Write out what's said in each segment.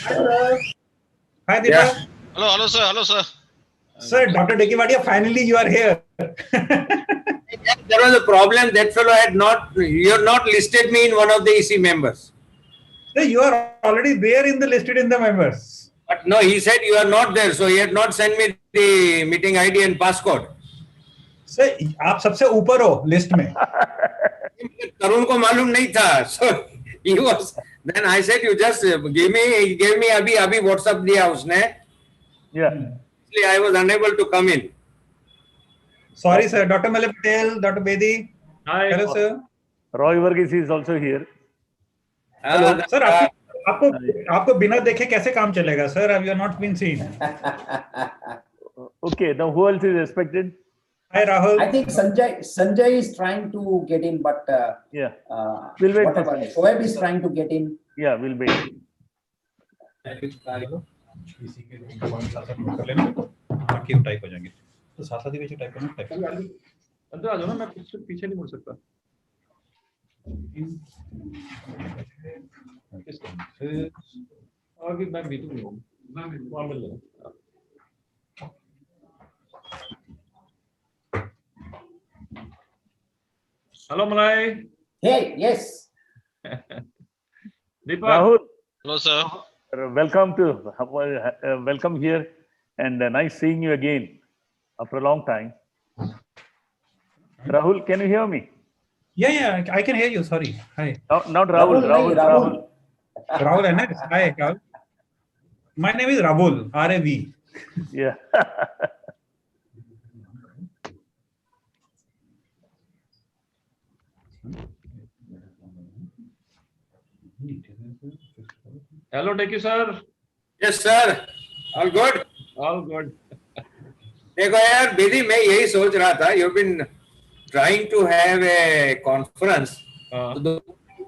Hello. Hi, Deepak. Yeah. Hello, sir. Hello, sir. Sir, Dr. Dekivadia, finally you are here. There was a problem. That fellow had you have not listed me in one of the EC members. Sir, you are already there in the listed in the members. But no, he said you are not there. So he had not sent me the meeting ID and passcode. Sir, आप सबसे ऊपर हो list में. तरुण को मालूम नहीं था. So he was. Then I said, you just give me. He gave me अभी WhatsApp दिया उसने. Yeah. Actually, I was unable to come in. Sorry, sir. Dr. Malay Patel, Dr. Bedi. Hi. Hello, sir. Roy Varghese is also here. Hello. Sir, आपको बिना देखे कैसे काम चलेगा, sir? You are not been seen. Okay. Now who else is expected? Hi, Rahul. I think Sanjay is trying to get in, but yeah, we'll wait. Whatever. Shoaib is trying to get in. Yeah, we'll wait. Type हो जाएंगे तो साथ साथ ही पीछे type करना type अंदर आ जाओ ना मैं पीछे नहीं मुड़ सकता आगे मैं मीटिंग में हूं वहां मिल लेना हेलो मलाई Hey, yes. Deepak Rahul, Hello, sir. welcome here, and nice seeing you again after a long time. Rahul, can you hear me? Yeah, I can hear you. Sorry. Hi. No, not Rahul. Rahul. Rahul, है ना? Hi, Rahul. My name is Rahul. R-A-V. Yeah. Hello, thank you, sir. Yes, sir. All good. All good. देखो यार बेदी मैं यही सोच रहा था. You've been trying to have a conference. तो 2 दिन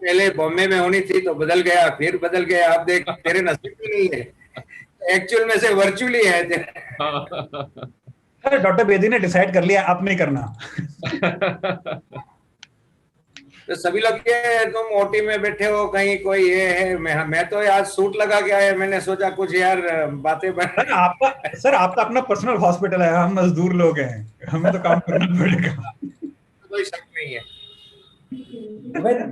पहले बॉम्बे में होनी थी तो बदल गया फिर बदल गया. आप देख तेरे नसीब में नहीं है. एक्चुअल में से वर्चुअली है. सर डॉक्टर बेदी ने डिसाइड कर लिया आप नहीं करना. तो सभी लोग के तुम ओटी में बैठे हो कहीं कोई ये है. मैं तो यार सूट लगा के आया. मैंने सोचा कुछ यार बातें सर आपका अपना पर्सनल हॉस्पिटल है. हम मजदूर लोग हैं. हमें तो काम करना पड़ेगा. कोई शक नहीं है.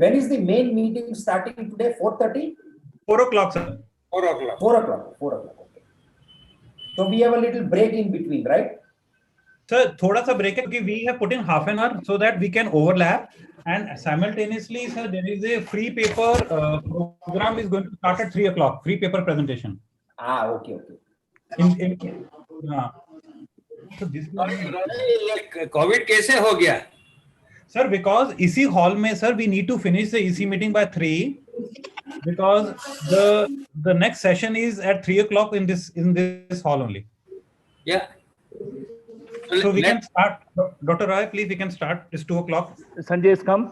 When is the main meeting starting today? 4:30? 4 o'clock, sir. 4 o'clock. 4 o'clock. 4 o'clock. Okay. So we have a little break in between, right? Sir, थोड़ा सा break है क्योंकि we have put in half an hour so that we can overlap and simultaneously, sir, there is a free paper program is going to start at 3 o'clock. Free paper presentation. Okay. So this Covid कैसे हो गया? Sir, because EC hall में, sir, we need to finish the EC meeting by 3 because the next session is at 3 o'clock in this hall only. Yeah. So we can start. Dr. Roy, please, we can start. It's 2 o'clock. Sanjay has come.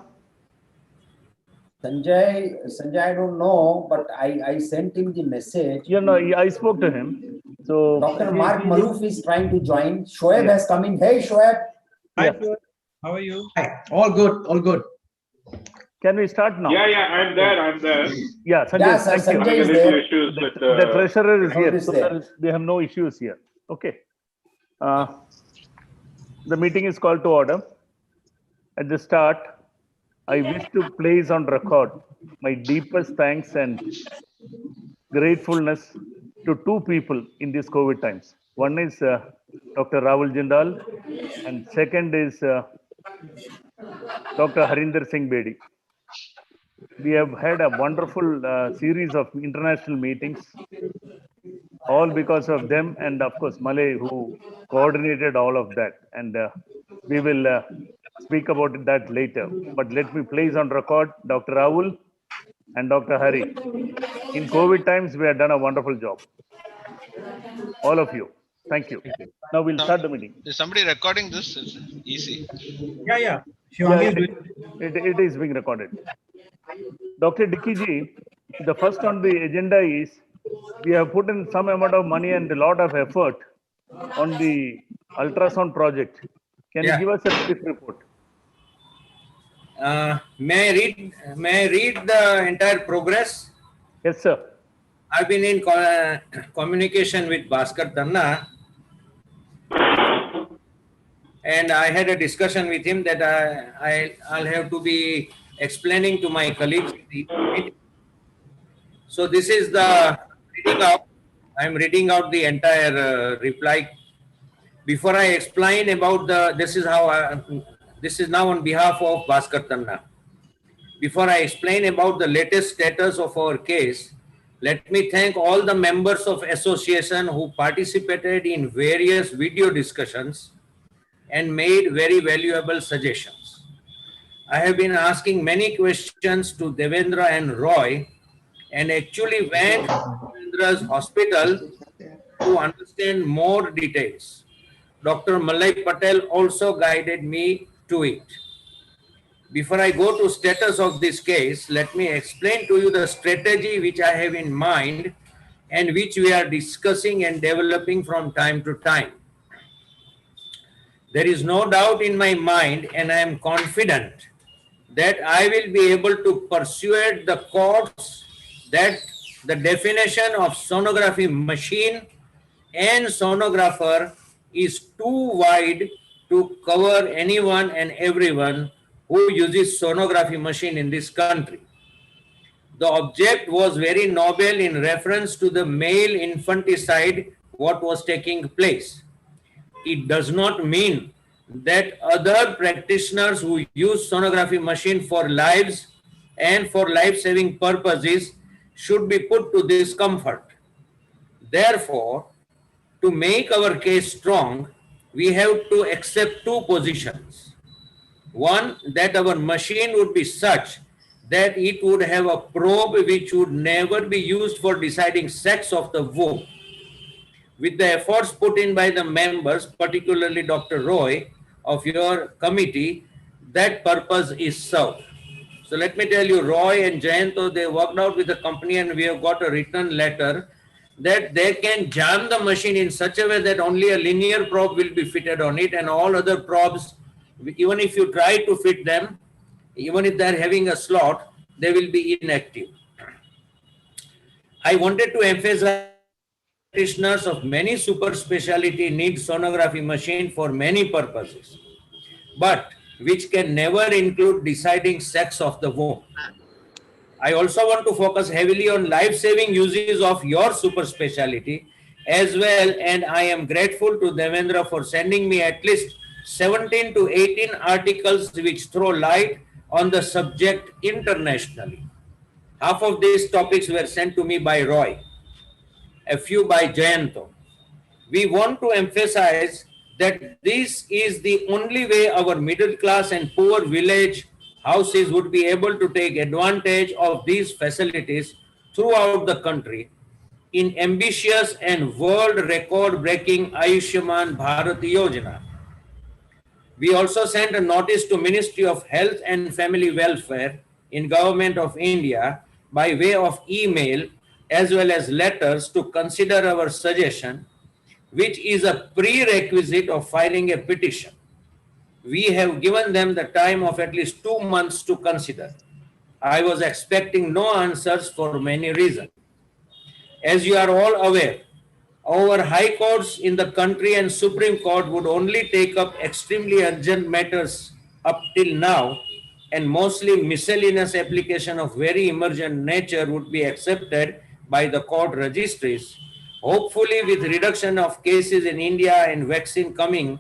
Sanjay, I don't know, but I sent him the message. Yeah, no, I spoke to him. So Dr. Mark Malouf is trying to join. Shoaib has come in. Hey, Shoaib. Hi, Yeah. sir. How are you? Hi. All good. Can we start now? Yeah, I'm there. Yeah, Sanjay, Yeah, sir, thank you. Sanjay is Little there. issues with The treasurer is Rahul here, is so there. we have no issues here. Okay. The meeting is called to order. At the start, I wish to place on record my deepest thanks and gratefulness to 2 people in these COVID times. One is Dr. Rahul Jindal, and second is Dr. Harinder Singh Bedi. We have had a wonderful series of international meetings, all because of them, and of course Malay, who coordinated all of that. And we will speak about that later. But let me place on record Dr. Rahul and Dr. Hari. In COVID times, we have done a wonderful job. All of you. Thank you. Now we'll start the meeting. Is somebody recording this? It's easy. Yeah. Yeah, it is being recorded. Dr. Dicky ji, the first on the agenda is we have put in some amount of money and a lot of effort on the ultrasound project. Can you give us a brief report? May I read the entire progress? Yes, sir. I've been in communication with Bhaskar Tanna, and I had a discussion with him that I'll have to be explaining to my colleagues. So this is the reading out. I'm reading out the entire reply. Before I explain about this is now on behalf of Bhaskar Tanna. Before I explain about the latest status of our case, let me thank all the members of association who participated in various video discussions and made very valuable suggestions. I have been asking many questions to Devendra and Roy, and actually went to Devendra's hospital to understand more details. Dr. Malay Patel also guided me to it. Before I go to status of this case, let me explain to you the strategy which I have in mind and which we are discussing and developing from time to time. There is no doubt in my mind, and I am confident that I will be able to persuade the courts that the definition of sonography machine and sonographer is too wide to cover anyone and everyone who uses sonography machine in this country. The object was very noble in reference to the male infanticide what was taking place. It does not mean that other practitioners who use sonography machine for lives and for life-saving purposes should be put to discomfort. Therefore, to make our case strong, we have to accept two positions. One, that our machine would be such that it would have a probe which would never be used for deciding sex of the womb. With the efforts put in by the members, particularly Dr. Roy of your committee, that purpose is served. So let me tell you, Roy and Jayanto, they worked out with the company and we have got a written letter that they can jam the machine in such a way that only a linear probe will be fitted on it, and all other probes, even if you try to fit them, even if they're having a slot, they will be inactive. I wanted to emphasize practitioners of many super specialty need sonography machine for many purposes, but which can never include deciding sex of the womb. I also want to focus heavily on life-saving uses of your super specialty as well, and I am grateful to Devendra for sending me at least 17 to 18 articles which throw light on the subject internationally. Half of these topics were sent to me by Roy, a few by Jayanto. We want to emphasize that this is the only way our middle class and poor village houses would be able to take advantage of these facilities throughout the country in ambitious and world record breaking Ayushman Bharat Yojana. We also sent a notice to Ministry of Health and Family Welfare in Government of India by way of email as well as letters to consider our suggestion, which is a prerequisite of filing a petition. We have given them the time of at least 2 months to consider. I was expecting no answers for many reasons. As you are all aware, our high courts in the country and Supreme Court would only take up extremely urgent matters up till now, and mostly miscellaneous application of very emergent nature would be accepted by the court registries. Hopefully, with reduction of cases in India and vaccine coming,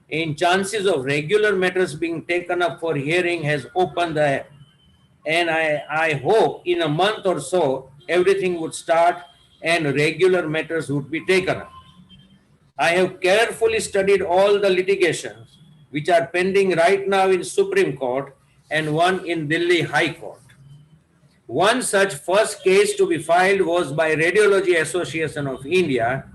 in chances of regular matters being taken up for hearing has opened the, and I hope in a month or so, everything would start and regular matters would be taken up. I have carefully studied all the litigations which are pending right now in Supreme Court and one in Delhi High Court. One such first case to be filed was by Radiology Association of India,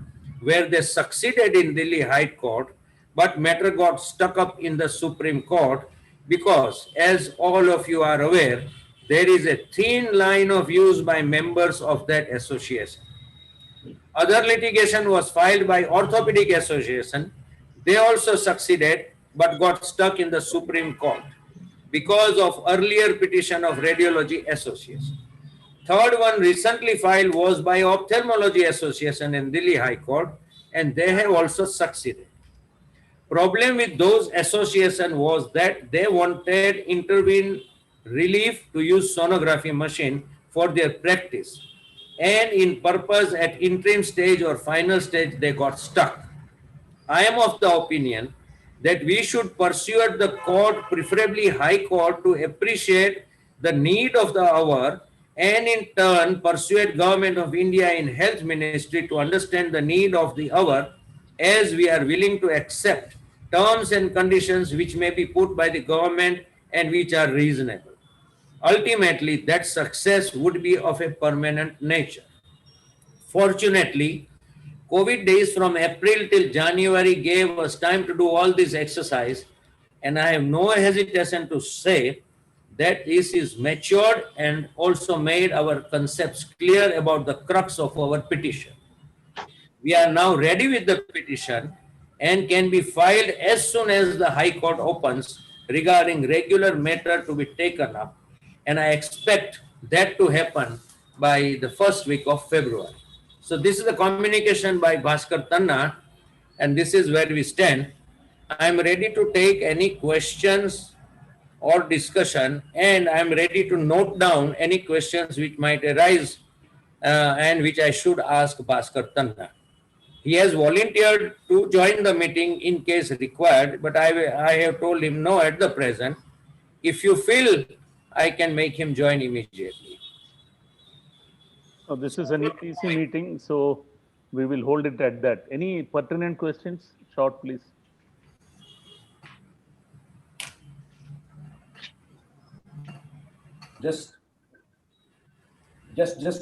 where they succeeded in Delhi High Court, but matter got stuck up in the Supreme Court because, as all of you are aware, there is a thin line of views by members of that association. Other litigation was filed by Orthopedic Association. They also succeeded but got stuck in the Supreme Court because of earlier petition of Radiology Association. Third one recently filed was by Ophthalmology Association in Delhi High Court, and they have also succeeded. Problem with those association was that they wanted intervene relief to use sonography machine for their practice, and in purpose at interim stage or final stage they got stuck. I am of the opinion that we should persuade the court, preferably High Court, to appreciate the need of the hour, and in turn persuade Government of India in Health Ministry to understand the need of the hour, as we are willing to accept terms and conditions which may be put by the government and which are reasonable. Ultimately, that success would be of a permanent nature. Fortunately, COVID days from April till January gave us time to do all this exercise, and I have no hesitation to say that this is matured and also made our concepts clear about the crux of our petition. We are now ready with the petition and can be filed as soon as the High Court opens regarding regular matter to be taken up, and I expect that to happen by the first week of February. So this is the communication by Bhaskar Tanna, and this is where we stand. I am ready to take any questions or discussion, and I am ready to note down any questions which might arise and which I should ask Bhaskar Tanna. He has volunteered to join the meeting in case required, but I have told him no at the present. If you feel, I can make him join immediately. Oh, this is an ETC meeting, so we will hold it at that. Any pertinent questions? Short, please. Just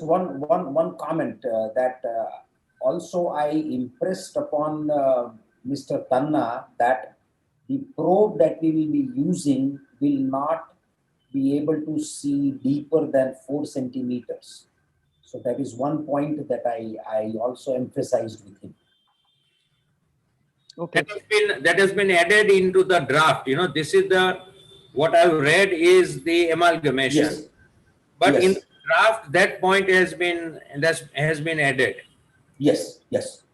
one comment that also I impressed upon Mr. Tanna that the probe that we will be using will not be able to see deeper than 4 centimeters. So that is one point that I also emphasized with him. Okay. That has been added into the draft. You know, this is what I've read is the amalgamation. Yes. But Yes. in the draft, that point has been added. Yes, yes.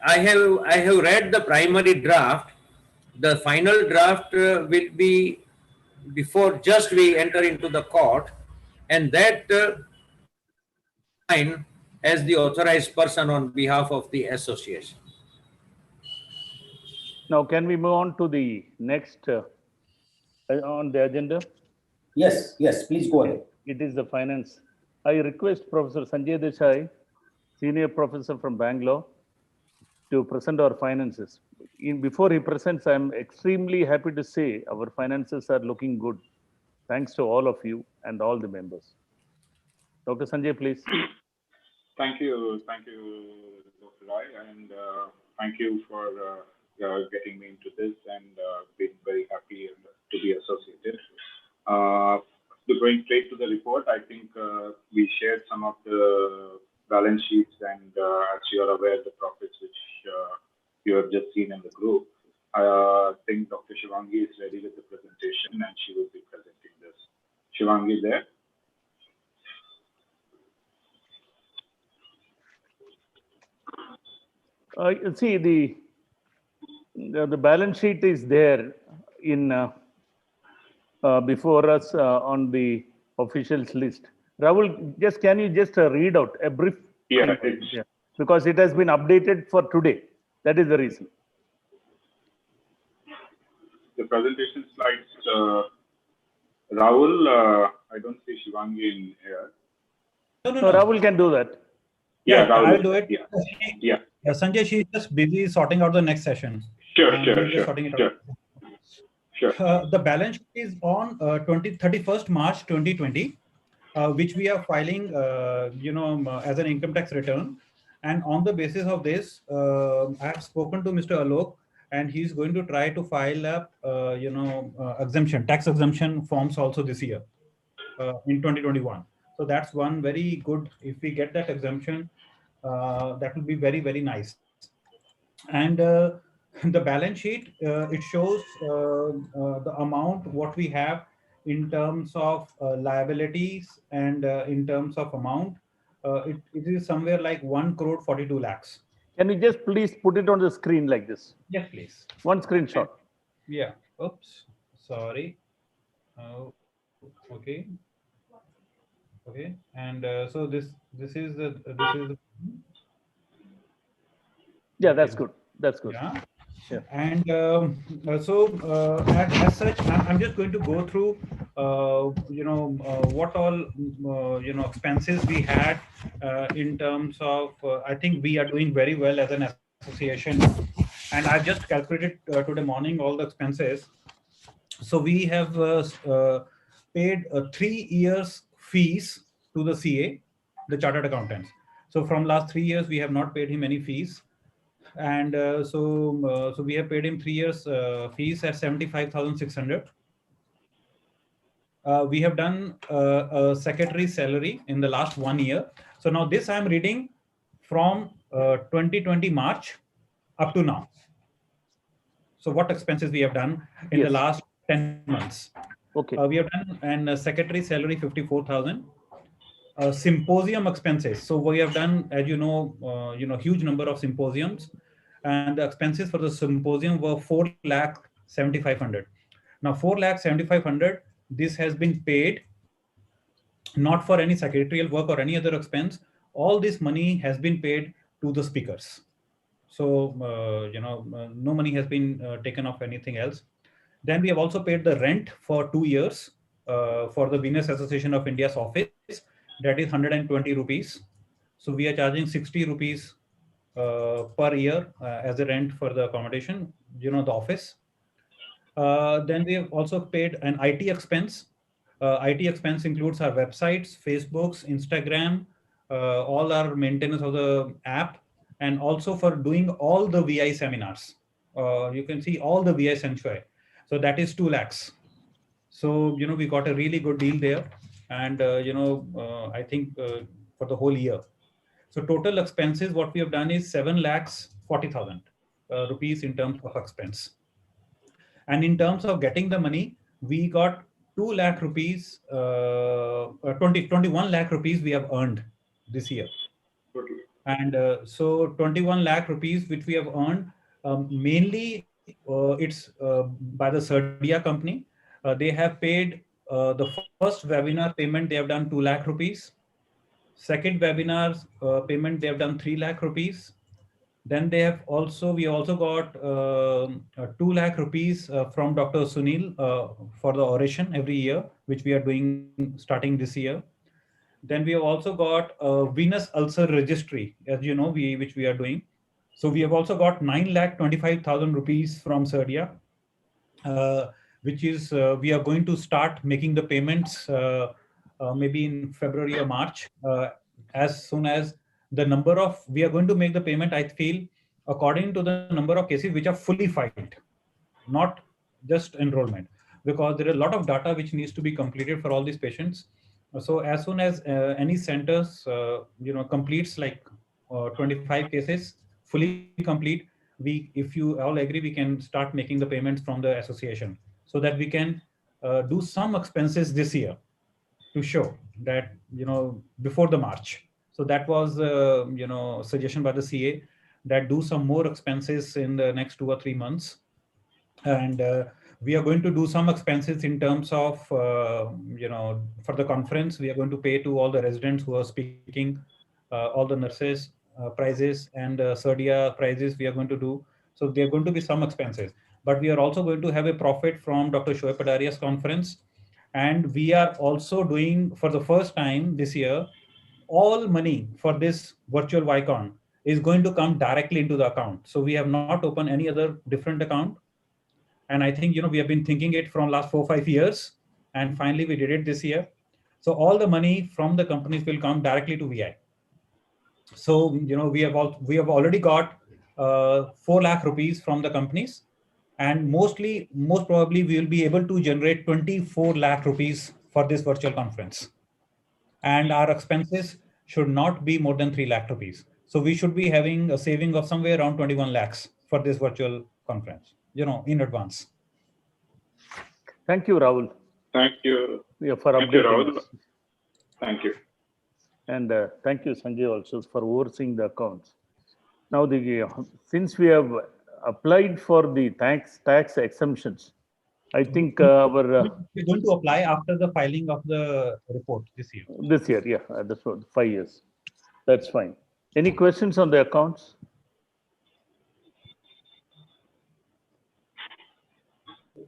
I have read the primary draft. The final draft will be before just we enter into the court, and that as the authorized person on behalf of the association. Now, can we move on to the next on the agenda? Yes, yes, please go ahead. It is the finance. I request Professor Sanjay Desai, Senior Professor from Bangalore, to present our finances. Before he presents, I'm extremely happy to say our finances are looking good, thanks to all of you and all the members. Dr. Sanjay, please. Thank you, Dr. Roy, and thank you for getting me into this, and being very happy to be associated. Going straight to the report, I think we shared some of the balance sheets, and as you are aware, the profits which you have just seen in the group. I think Dr. Shivangi is ready with the presentation, and she will be presenting this. Shivangi, there? See, the balance sheet is there in before us on the officials list. Rahul, can you just read out a brief? Yeah, because it has been updated for today. That is the reason. The presentation slides, Rahul, I don't see Shivangi in here. No, Rahul can do that. Yeah, Rahul, I'll do it. Yeah. Sanjay, she's just busy sorting out the next session. Sure. The balance sheet is on 31st March 2020, which we are filing, as an income tax return. And on the basis of this, I have spoken to Mr. Alok, and he's going to try to file up, tax exemption forms also this year in 2021. So that's one very good. If we get that exemption, that will be very, very nice. And the balance sheet, it shows the amount what we have in terms of liabilities and in terms of amount, it is somewhere like 1 crore 42 lakhs. Can you just please put it on the screen like this? Yes, please. One screenshot. Yeah. Oops. Sorry. Oh, okay. Okay. And so this is the Yeah, that's good. That's good. yeah. Yeah. And as such, I'm just going to go through, what all, expenses we had in terms of, I think we are doing very well as an association. And I've just calculated today morning all the expenses. So we have paid 3 years fees to the CA, the chartered accountants. So from last 3 years, we have not paid him any fees. And so we have paid him 3 years fees at 75,600. We have done a secretary salary in the last 1 year. So now this I am reading from 2020 March up to now. So what expenses we have done in the Yes. last 10 months? Okay. We have done and secretary salary 54,000. Symposium expenses. So we have done, as huge number of symposiums, and the expenses for the symposium were 4,75,000. Now 4,75,000. This has been paid not for any secretarial work or any other expense. All this money has been paid to the speakers. So no money has been taken off anything else. Then we have also paid the rent for 2 years for the Venus Association of India's office. That is 120 rupees. So we are charging 60 rupees per year as a rent for the accommodation, the office. Then we have also paid an IT expense. IT expense includes our websites, Facebooks, Instagram, all our maintenance of the app, and also for doing all the VI seminars. You can see all the VI sanctuary. So that is 2 lakhs. So, we got a really good deal there. And, I think for the whole year. So total expenses, what we have done is 7,40,000 rupees in terms of expense. And in terms of getting the money, we got 2 lakh rupees, 21 lakh rupees we have earned this year. And so 21 lakh rupees, which we have earned, mainly it's by the Serdia company. They have paid the first webinar payment, they have done 2 lakh rupees. Second webinars payment, they have done 3 lakh rupees. Then we also got 2 lakh rupees from Dr. Sunil for the oration every year, which we are doing starting this year. Then we have also got a venous ulcer registry, as you know, which we are doing. So we have also got 9,25,000 rupees from Serdia, which is we are going to start making the payments maybe in February or March, as soon as the number of, we are going to make the payment, I feel, according to the number of cases which are fully filed, not just enrollment, because there is a lot of data which needs to be completed for all these patients. So as soon as any centers, completes like 25 cases, fully complete, if you all agree, we can start making the payments from the association so that we can do some expenses this year to show that, before the March. So that was, suggestion by the CA that do some more expenses in the next 2 or 3 months. And we are going to do some expenses in terms of, for the conference, we are going to pay to all the residents who are speaking, all the nurses prizes and Serdia prizes we are going to do. So there are going to be some expenses, but we are also going to have a profit from Dr. Shoaib Padaria's conference. And we are also doing, for the first time this year, all money for this virtual Vaicon is going to come directly into the account. So we have not opened any other different account. And I think, we have been thinking it from last 4 or 5 years. And finally, we did it this year. So all the money from the companies will come directly to VI. So, we have already got 4 lakh rupees from the companies. And most probably, we will be able to generate 24 lakh rupees for this virtual conference. And our expenses should not be more than 3 lakh rupees. So we should be having a saving of somewhere around 21 lakhs for this virtual conference, in advance. Thank you, Rahul. Thank you. Yeah, for Thank you, updating Rahul. us. Thank you. And thank you, Sanjay, also for overseeing the accounts. Now, since we have applied for the tax exemptions, I think We're going to apply after the filing of the report this year. this year, yeah, that's what, 5 years. That's fine. Any questions on the accounts?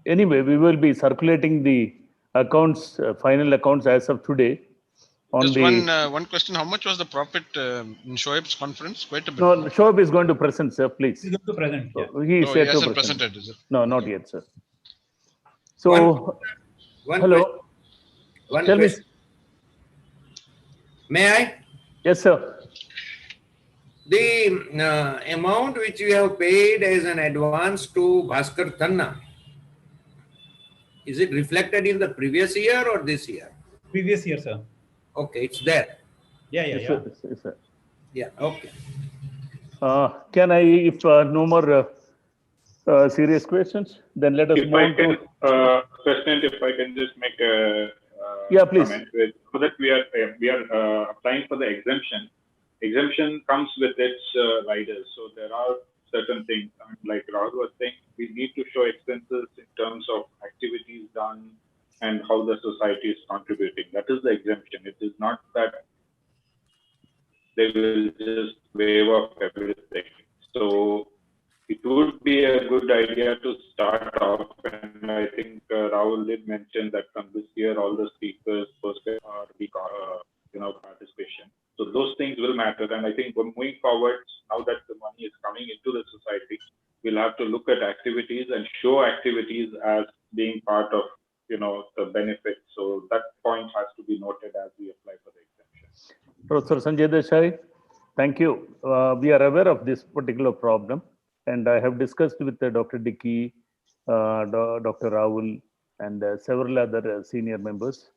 Anyway, we will be circulating the accounts, final accounts as of today. On Just the one question. How much was the profit in Shoaib's conference? Quite a bit. no, Shoaib is going to present, sir. Please. He's going to present. Yes. He is Oh, here he to hasn't present. presented, is it? No, not yet, sir. So, hello. One Tell me. question. May I? Yes, sir. The amount which you have paid as an advance to Bhaskar Tanna, is it reflected in the previous year or this year? Previous year, sir. Okay, it's there. Yeah. Yes, sir. Yeah, okay. Can I, if no more serious questions, then let us If move I on can, to. President, if I can just make a Yeah, please. comment so that we are applying for the exemption. Exemption comes with its riders. So there are certain things, like Rahul was saying, we need to show expenses in terms of activities done and how the society is contributing. That is the exemption. It is not that they will just waive off everything. So it would be a good idea to start off, and I think Rahul did mention that from this year all the speakers are participation. So those things will matter, and I think moving forward, now that the money is coming into the society, we'll have to look at activities and show activities as being part of the benefits. So that point has to be noted as we apply for the exemption. Professor Sanjay Desai, thank you. We are aware of this particular problem, and I have discussed with Dr. Dickey, Dr. Rahul, and several other senior members.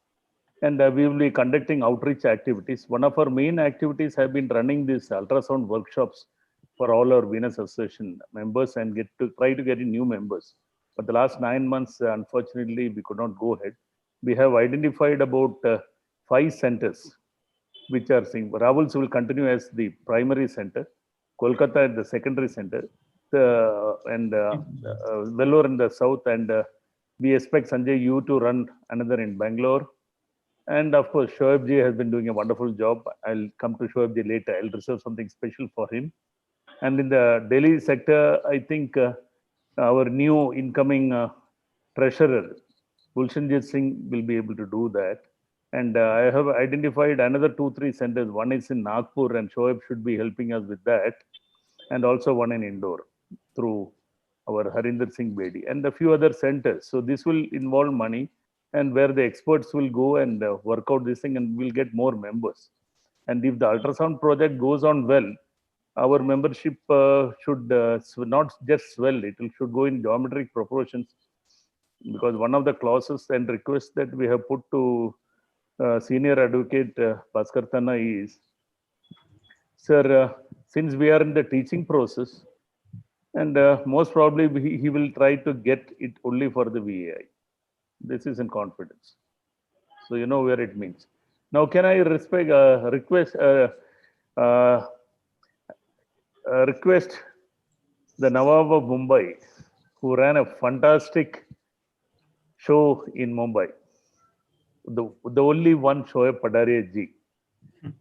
And we will be conducting outreach activities. One of our main activities have been running these ultrasound workshops for all our Venous Association members and try to get in new members. But the last 9 months, unfortunately, we could not go ahead. We have identified about 5 centers which are seeing. Ravul's will continue as the primary center, Kolkata at the secondary center, and Vellore in the south, and we expect Sanjay you to run another in Bangalore. And of course, Shoaib ji has been doing a wonderful job. I'll come to Shoaib ji later. I'll reserve something special for him. And in the Delhi sector, I think our new incoming treasurer, Gulshanjit Singh, will be able to do that. And I have identified another 2-3 centers. One is in Nagpur, and Shoaib should be helping us with that. And also one in Indore through our Harinder Singh Bedi and a few other centers. So this will involve money, and where the experts will go and work out this thing, and we'll get more members. And if the ultrasound project goes on well, our membership should not just swell, it should go in geometric proportions, because one of the clauses and requests that we have put to senior advocate Bhaskar Tanna is, sir, since we are in the teaching process, and most probably he will try to get it only for the VAI. This is in confidence. So you know where it means. Now, can I request the Nawab of Mumbai, who ran a fantastic show in Mumbai, the only one Shoaib Padaria ji,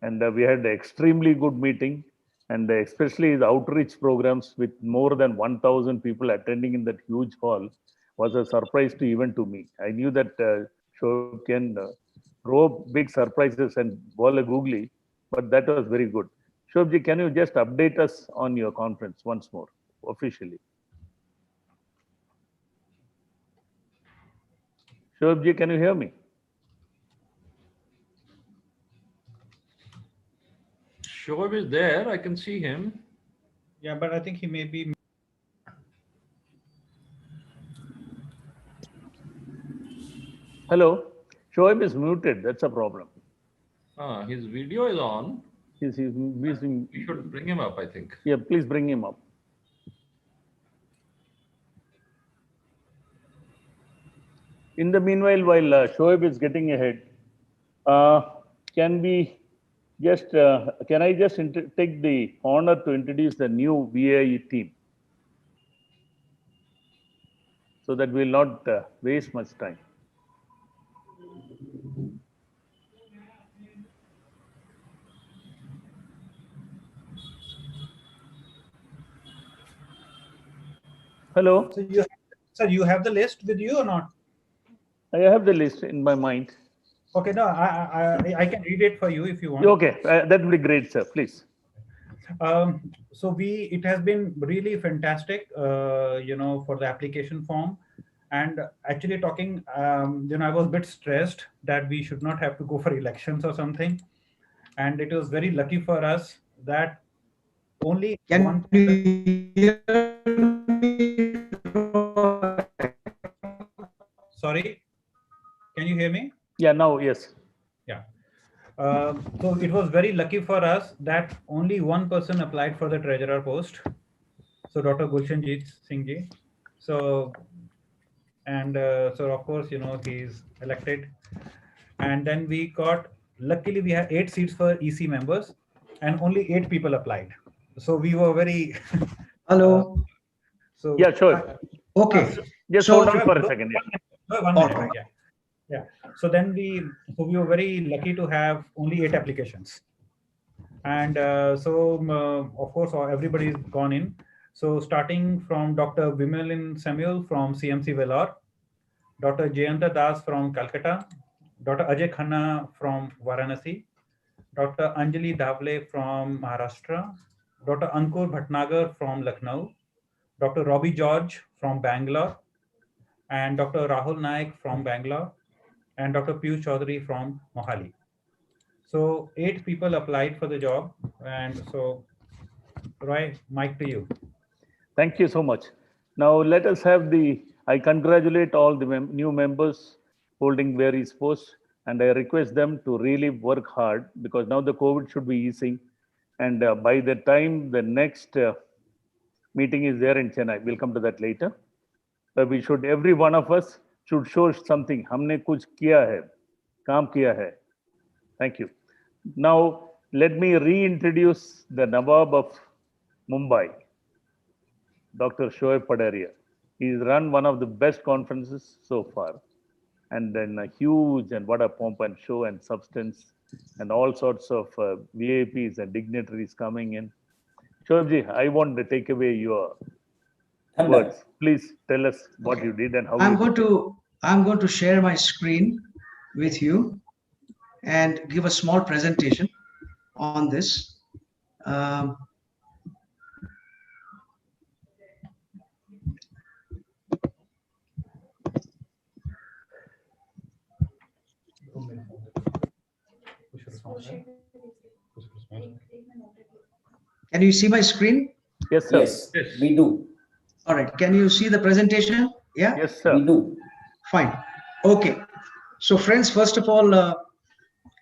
and we had an extremely good meeting, and especially his outreach programs with more than 1,000 people attending in that huge hall was a surprise to even to me. I knew that Shoaib can throw big surprises and boil a googly, but that was very good. Shoaib ji, can you just update us on your conference once more, officially? Shoaib ji, can you hear me? Shoaib is there. I can see him. Yeah, but I think he may be. Hello, Shoaib is muted. That's a problem. His video is on. He's using. You should bring him up, I think. Yeah, please bring him up. In the meanwhile, while Shoaib is getting ahead, can we just can I just take the honor to introduce the new VAE team, so that we'll not waste much time. Hello. So you have the list with you or not? I have the list in my mind. Okay, no, I can read it for you if you want. Okay, that would be great, sir. Please. So it has been really fantastic, for the application form. And actually talking, I was a bit stressed that we should not have to go for elections or something. And it was very lucky for us that only Can you hear me? Sorry, can you hear me? Yeah, now, yes. Yeah. So it was very lucky for us that only one person applied for the treasurer post. So Dr. Gulshanjit Singh ji. So of course, he's elected. And then luckily we had 8 seats for EC members and only 8 people applied. So we were very... Hello. So yeah, sure. Okay. Just hold on for a second. Yeah. 1 minute. Yeah. So then we were very lucky to have only 8 applications. And of course, everybody's gone in. So starting from Dr. Vimalin Samuel from CMC Vellore, Dr. Jayanta Das from Calcutta, Dr. Ajay Khanna from Varanasi, Dr. Anjali Davle from Maharashtra, Dr. Ankur Bhatnagar from Lucknow, Dr. Robbie George from Bangalore, and Dr. Rahul Naik from Bangalore, and Dr. Piyush Chaudhary from Mohali. So 8 people applied for the job. And so, Roy, mic to you. Thank you so much. Now let us have I congratulate all the new members holding various posts, and I request them to really work hard, because now the COVID should be easing. And by the time the next meeting is there in Chennai, we'll come to that later. But every one of us should show something. Humne kuch kiya hai, kaam kiya hai. Thank you. Now, let me reintroduce the Nawab of Mumbai, Dr. Shoaib Padaria. He's run one of the best conferences so far, and then a huge and what a pomp and show and substance, and all sorts of VIPs and dignitaries coming in. Shoaibji, I want to take away your words. Please tell us what you did and how I'm going to share my screen with you and give a small presentation on this. Can you see my screen? Yes, sir. Yes, we do. All right. Can you see the presentation? Yeah? Yes, sir. We do. Fine. Okay. So friends, first of all,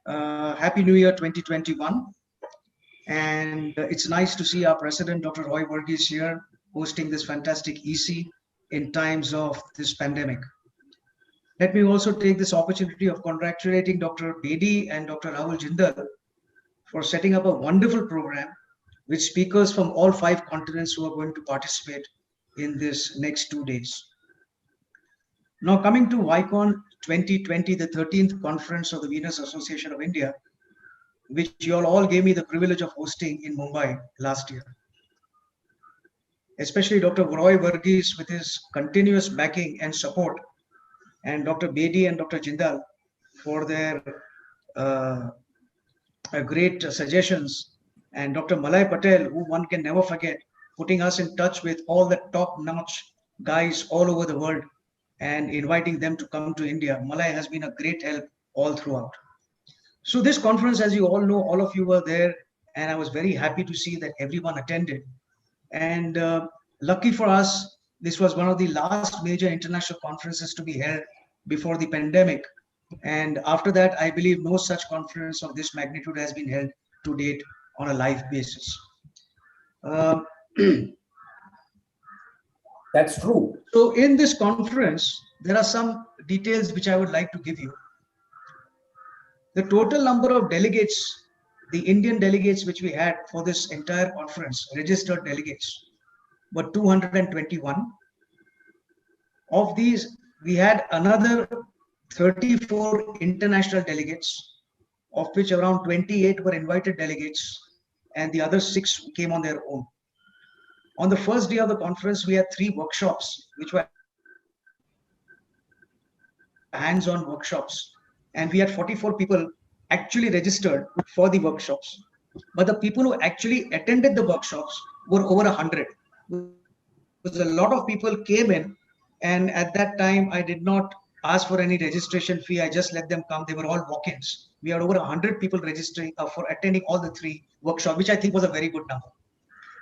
Happy New Year 2021. And it's nice to see our president, Dr. Roy Verghese, here hosting this fantastic EC in times of this pandemic. Let me also take this opportunity of congratulating Dr. Bedi and Dr. Rahul Jindal for setting up a wonderful program with speakers from all 5 continents who are going to participate in this next 2 days. Now coming to Vaicon 2020, the 13th conference of the Venous Association of India, which you all gave me the privilege of hosting in Mumbai last year. Especially Dr. Roy Verghese with his continuous backing and support, and Dr. Bedi and Dr. Jindal for their great suggestions, and Dr. Malay Patel, who one can never forget, putting us in touch with all the top-notch guys all over the world and inviting them to come to India. Malay has been a great help all throughout. So this conference, as you all know, all of you were there, and I was very happy to see that everyone attended. And lucky for us, this was one of the last major international conferences to be held before the pandemic. And after that, I believe no such conference of this magnitude has been held to date on a live basis. That's true. So in this conference, there are some details which I would like to give you. The total number of delegates, the Indian delegates which we had for this entire conference, registered delegates, were 221. Of these, we had another 34 international delegates, of which around 28 were invited delegates, and the other 6 came on their own. On the first day of the conference, we had 3 workshops, which were hands-on workshops, and we had 44 people actually registered for the workshops. But the people who actually attended the workshops were over 100. Because a lot of people came in, and at that time, I did not ask for any registration fee. I just let them come. They were all walk-ins. We had over 100 people registering for attending all the 3 workshops, which I think was a very good number.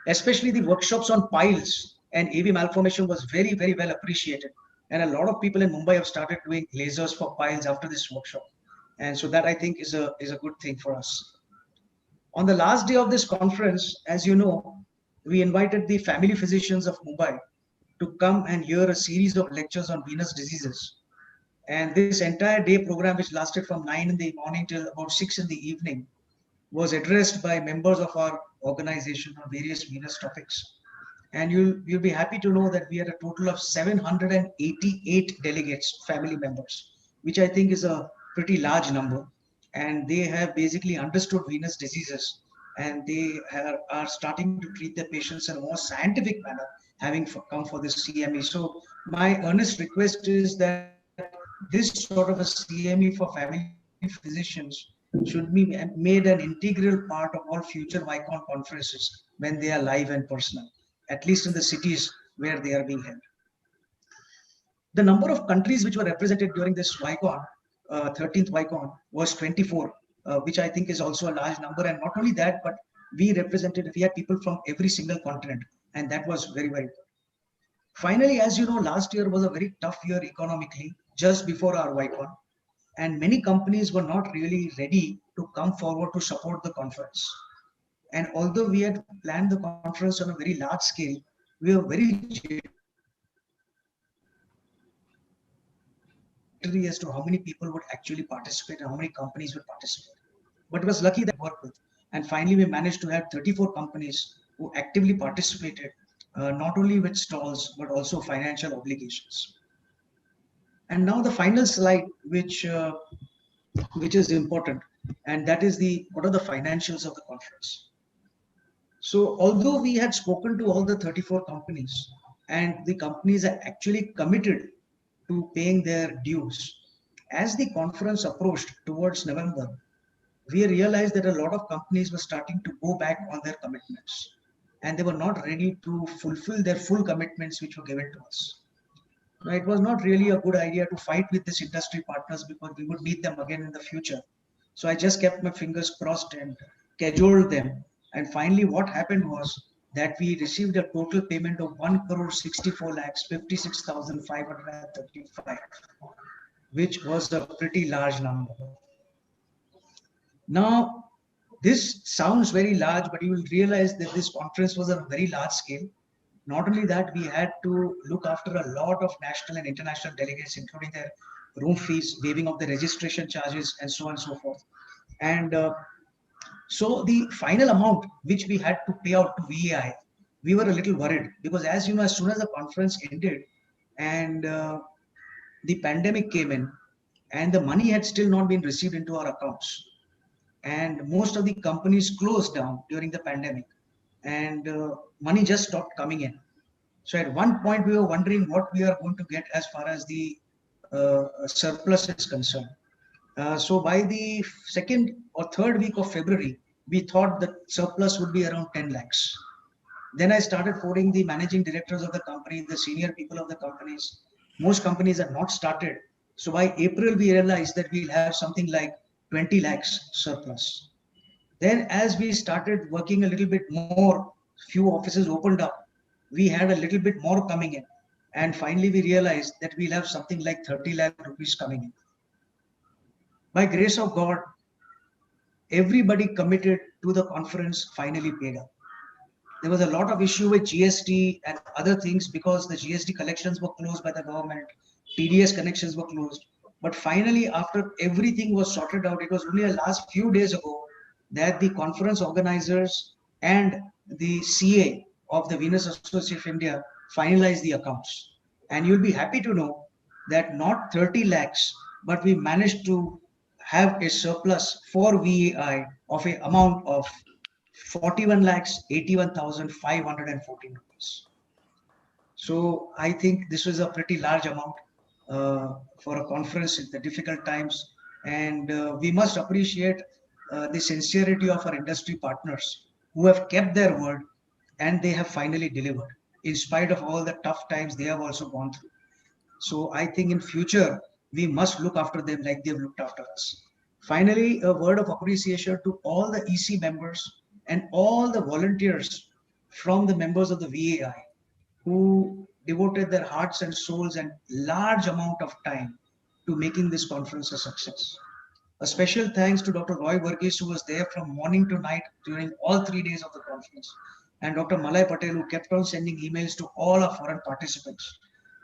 Especially the workshops on piles and AV malformation was very, very well appreciated. And a lot of people in Mumbai have started doing lasers for piles after this workshop. And so that I think is a good thing for us. On the last day of this conference, as you know, we invited the family physicians of Mumbai to come and hear a series of lectures on venous diseases. And this entire day program, which lasted from 9 in the morning till about 6 in the evening, was addressed by members of our organization on various venous topics. And you'll be happy to know that we had a total of 788 delegates, family members, which I think is a pretty large number. And they have basically understood venous diseases, and they are starting to treat their patients in a more scientific manner, having come for this CME. So my earnest request is that this sort of a CME for family physicians should be made an integral part of all future Vaicon conferences when they are live and personal, at least in the cities where they are being held. The number of countries which were represented during this Vaicon, 13th Vaicon, was 24, which I think is also a large number. And not only that, but we had people from every single continent, and that was very, very good. Finally, as you know, last year was a very tough year economically, just before our Vaicon. And many companies were not really ready to come forward to support the conference. And although we had planned the conference on a very large scale, we were very jittery as to how many people would actually participate and how many companies would participate. But it was lucky that we worked with. And finally, we managed to have 34 companies who actively participated, not only with stalls, but also financial obligations. And now the final slide, which is important, and that is what are the financials of the conference. So although we had spoken to all the 34 companies, and the companies are actually committed to paying their dues, as the conference approached towards November, we realized that a lot of companies were starting to go back on their commitments, and they were not ready to fulfill their full commitments which were given to us. Now, it was not really a good idea to fight with these industry partners because we would need them again in the future. So I just kept my fingers crossed and cajoled them. And finally, what happened was that we received a total payment of 1,64,56,535, which was a pretty large number. Now, this sounds very large, but you will realize that this conference was a very large scale. Not only that, we had to look after a lot of national and international delegates, including their room fees, waiving of the registration charges, and so on and so forth. And so the final amount which we had to pay out to VAI, we were a little worried because, as you know, as soon as the conference ended and the pandemic came in, and the money had still not been received into our accounts, and most of the companies closed down during the pandemic, and money just stopped coming in. So at one point we were wondering what we are going to get as far as the surplus is concerned. So by the 2nd or 3rd week of February, we thought the surplus would be around 10 lakhs. Then I started phoning the managing directors of the company, the senior people of the companies. Most companies had not started. So by April, we realized that we'll have something like 20 lakhs surplus. Then as we started working a little bit more, few offices opened up, we had a little bit more coming in. And finally, we realized that we'll have something like 30 lakh rupees coming in. By grace of God, everybody committed to the conference finally paid up. there was a lot of issue with GST and other things because the GST collections were closed by the government, TDS connections were closed. But finally, after everything was sorted out, it was only the last few days ago that the conference organizers and the CA of the Venous Association of India finalized the accounts. And you'll be happy to know that not 30 lakhs, but we managed to have a surplus for VAI of an amount of 41 lakhs 81,514 rupees. So I think this was a pretty large amount for a conference in the difficult times, and we must appreciate the sincerity of our industry partners who have kept their word and they have finally delivered in spite of all the tough times they have also gone through. So I think in future we must look after them like they've looked after us. Finally, a word of appreciation to all the EC members and all the volunteers from the members of the VAI who devoted their hearts and souls and large amount of time to making this conference a success. A special thanks to Dr. Roy Verghese, who was there from morning to night during all 3 days of the conference, and Dr. Malay Patel, who kept on sending emails to all our foreign participants.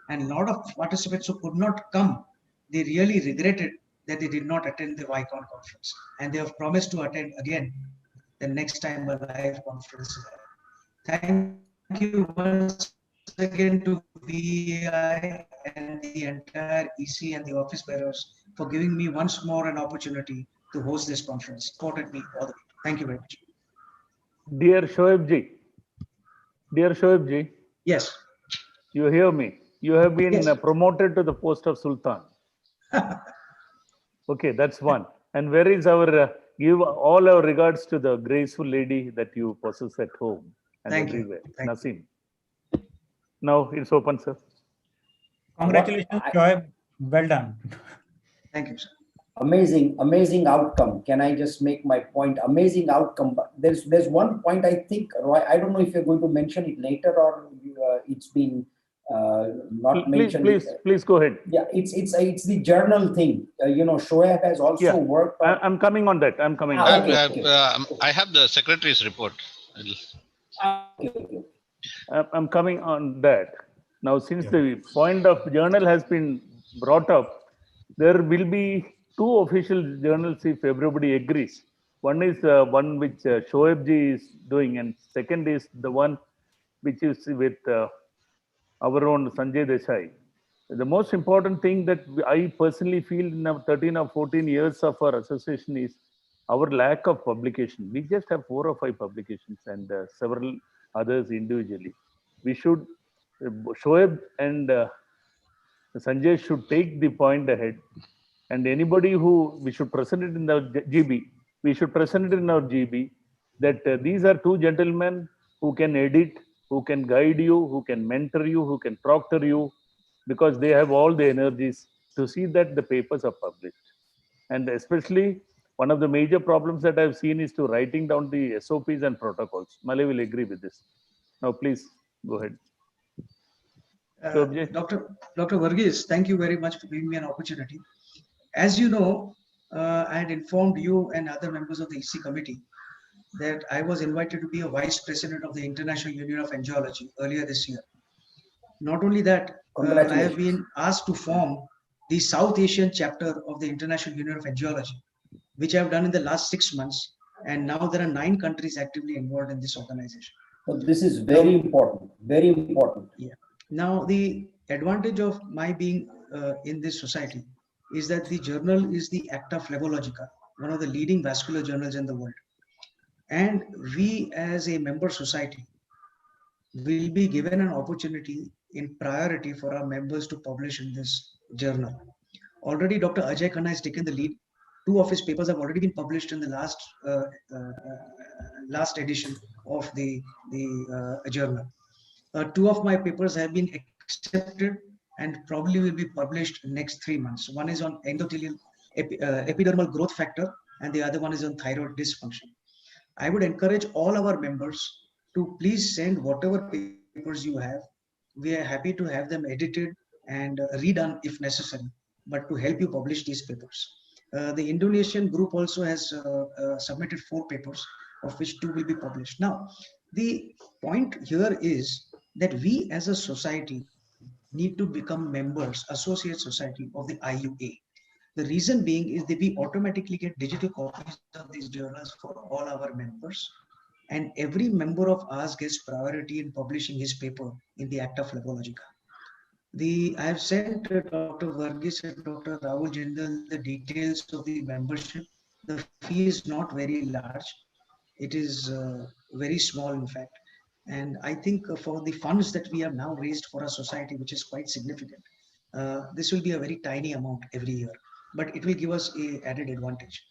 And a lot of participants who could not come, they really regretted that they did not attend the Vaicon conference. And they have promised to attend again the next time a live conference is held. Thank you once again to VAI and the entire EC and the office bearers for giving me once more an opportunity to host this conference. Supported me all the way. Thank you very much. Dear Shoaib ji, Yes. you hear me? You have been Yes. promoted to the post of Sultan. Okay, that's one. And where is our, give all our regards to the graceful lady that you possess at home and Thank you. everywhere, Thank you. Naseem. Now it's open, sir. Congratulations, Shoaib. Well done. Thank you, sir. Amazing outcome. Can I just make my point? Amazing outcome. But there's one point I think, Roy, I don't know if you're going to mention it later or it's been not mentioned. Please go ahead. Yeah, it's the journal thing. Shoaib has also worked on. I'm coming on that. I'm coming. I have the secretary's report. Okay. I'm coming on that. Now, since the point of journal has been brought up, there will be two official journals if everybody agrees. One is one which Shoaib ji is doing, and second is the one which is with our own Sanjay Desai. The most important thing that I personally feel in our 13 or 14 years of our association is our lack of publication. We just have 4 or 5 publications and several others individually. We should, Shoaib and Sanjay should take the point ahead, and anybody who, we should present it in the GB, we should present it in our GB, that these are 2 gentlemen who can edit, who can guide you, who can mentor you, who can proctor you, because they have all the energies to see that the papers are published. And especially, one of the major problems that I've seen is to writing down the SOPs and protocols. Malay will agree with this. Now, please go ahead. Dr. Verghese, thank you very much for giving me an opportunity. As you know, I had informed you and other members of the EC committee that I was invited to be a vice president of the International Union of Angiology earlier this year. Not only that, I have been asked to form the South Asian chapter of the International Union of Angiology, which I have done in the last 6 months. And now there are 9 countries actively involved in this organization. So this is very important, very important. Yeah. Now, the advantage of my being in this society is that the journal is the Acta Phlebologica, one of the leading vascular journals in the world. And we as a member society will be given an opportunity in priority for our members to publish in this journal. Already Dr. Ajay Khanna has taken the lead. 2 of his papers have already been published in the last edition of the journal. 2 of my papers have been accepted and probably will be published in next 3 months. One is on endothelial epidermal growth factor, and the other one is on thyroid dysfunction. I would encourage all our members to please send whatever papers you have. We are happy to have them edited and redone if necessary, but to help you publish these papers. The Indonesian group also has submitted 4 papers, of which 2 will be published. Now, The point here is that we as a society need to become members, associate society of the IUA. The reason being is that we automatically get digital copies of these journals for all our members, and every member of ours gets priority in publishing his paper in the Act of Phlebologica. I have sent Dr. Varghese and Dr. Rahul Jindal the details of the membership. The fee is not very large. It is very small, in fact. And I think for the funds that we have now raised for our society, which is quite significant, this will be a very tiny amount every year, but it will give us a added advantage.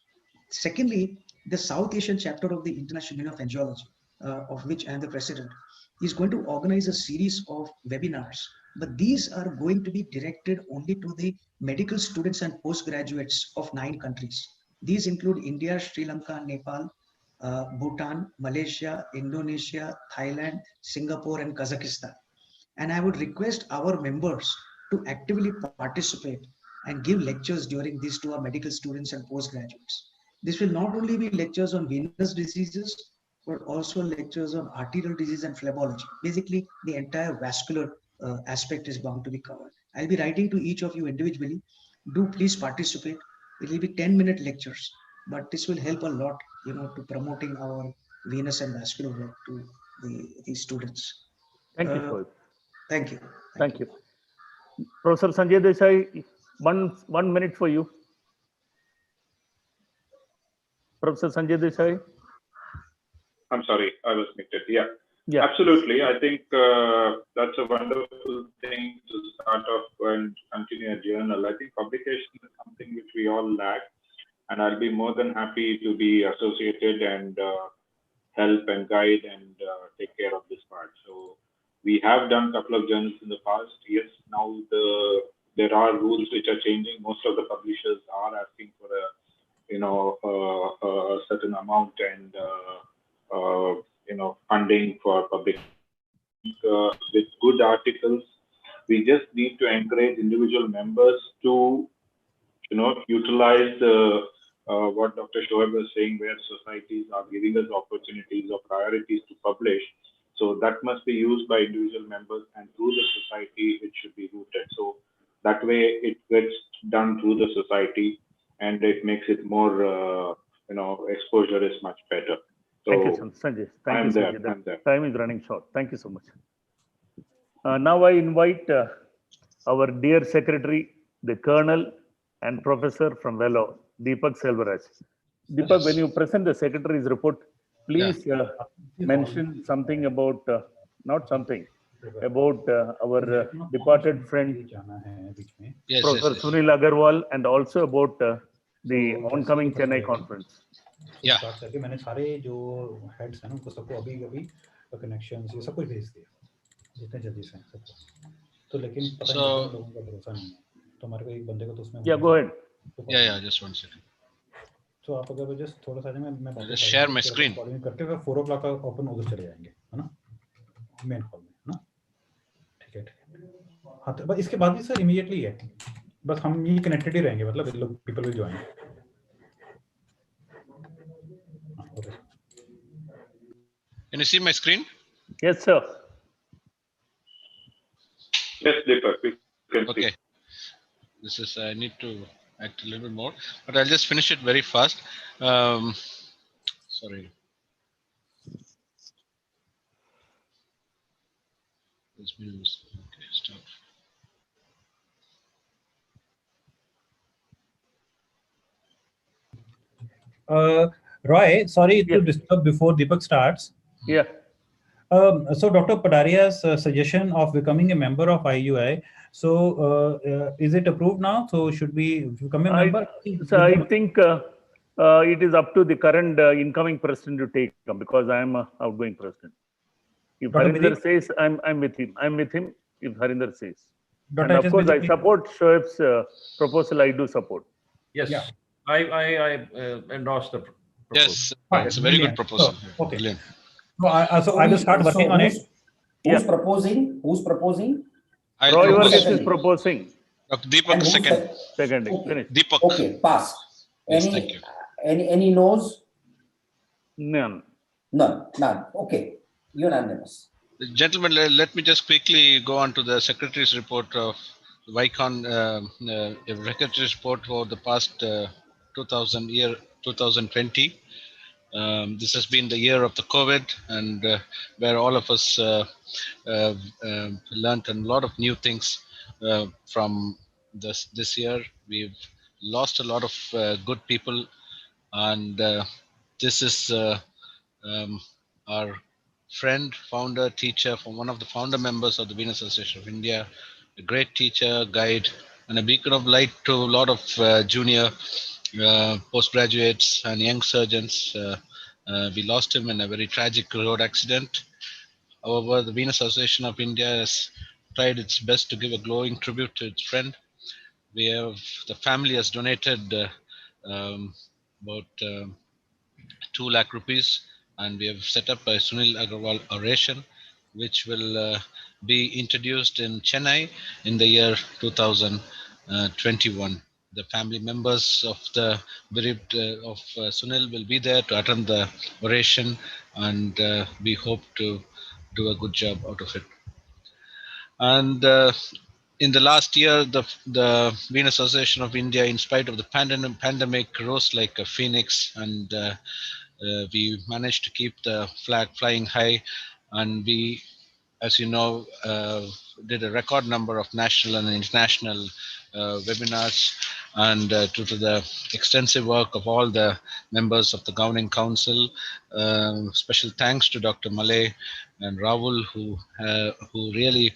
Secondly, the South Asian chapter of the International Union of Angiology, of which I am the president, is going to organize a series of webinars, but these are going to be directed only to the medical students and postgraduates of 9 countries. These include India, Sri Lanka, Nepal, Bhutan, Malaysia, Indonesia, Thailand, Singapore, and Kazakhstan. And I would request our members to actively participate and give lectures during these to our medical students and postgraduates. This will not only be lectures on venous diseases, but also lectures on arterial disease and phlebology. Basically, the entire vascular aspect is bound to be covered. I'll be writing to each of you individually. Do please participate. It will be 10-minute lectures, but this will help a lot, to promoting our venous and vascular work to the students. Thank you, sir. Thank you. Thank you. Professor Sanjay Desai, one minute for you. Professor Sanjay Desai. I'm sorry, I was muted. Yeah, Yeah. absolutely. I think that's a wonderful thing to start off and continue a journal. I think publication is something which we all lack, and I'll be more than happy to be associated and help and guide and take care of this part. So we have done a couple of journals in the past. Yes, now there are rules which are changing. Most of the publishers are asking for a certain amount and funding for public with good articles. We just need to encourage individual members to utilize what Dr. Shoaib was saying, where societies are giving us opportunities or priorities to publish. So that must be used by individual members, and through the society it should be rooted. So that way it gets done through the society, and it makes it more exposure is much better. So thank you, Sanjay. Thank you, Sanjay. I'm there. Time is running short. Thank you so much. Now I invite our dear secretary, the colonel and professor from Velo, Deepak Selvaraj. Deepak, when you present the secretary's report, please mention something about, about our departed friend, Professor Sunil Agarwal, and also about the oncoming Chennai conference. Yeah. मैंने सारे जो heads हैं उनको सबको अभी connections ये सब कुछ भेज दिया जितने जल्दी से सबको तो लेकिन पता नहीं लोगों का भरोसा नहीं है तो हमारे को एक बंदे को तो उसमें Yeah, go ahead. Yeah, just 1 second. तो आप अगर जस्ट थोड़ा सा मैं Just share my screen. करके फिर 4 o'clock का ओपन उधर चले जाएंगे है ना मेन हॉल में है ना ठीक है हाँ तो बस इसके बाद भी सर इमीडिएटली है बस हम ये कनेक्टेड ही रहेंगे मतलब लोग people will join Can you see my screen? Yes, sir. Yes, Deepak, we can Okay. see. This is, I need to act a little bit more, but I'll just finish it very fast. Sorry. This means, okay, stop. Roy, sorry to disturb before Deepak starts. Yeah. So Dr. Padaria's suggestion of becoming a member of IUI. So is it approved now? So should we become a member? So I think it is up to the current incoming president to take them because I am outgoing president. If Harinder says, I'm with him. I'm with him. If Harinder says, and of course I support Shoaib's proposal. I do support. Yes, Yeah. I endorse the proposal. Yes, it's a very good proposal. Okay. Brilliant. So I will start working on it. Who's proposing? Who's proposing? Roy Varghese is proposing. Dr. Deepak second. Second. Okay. Finish. Deepak. Okay, pass. Yes, thank you. Any no's? None. None. Okay. Unanimous. Gentlemen, let me just quickly go on to the Secretary's report of Vaicon, Secretary's report for the past 2020. This has been the year of the COVID, and where all of us learned a lot of new things from this year. We've lost a lot of good people, and this is um, our friend, founder, teacher, from one of the founder members of the Venus Association of India, a great teacher, guide, and a beacon of light to a lot of junior postgraduates and young surgeons. We lost him in a very tragic road accident. However, the Venus Association of India has tried its best to give a glowing tribute to its friend. The family has donated about 2 lakh rupees, and we have set up a Sunil Agarwal oration, which will be introduced in Chennai in the year 2021. The family members of the bereaved of Sunil will be there to attend the oration, and we hope to do a good job out of it. And in the last year, the Venus Association of India, in spite of the pandemic, rose like a phoenix, and we managed to keep the flag flying high, and we, as you know, did a record number of national and international webinars, and due to the extensive work of all the members of the governing council, special thanks to Dr. Malay and Rahul, who really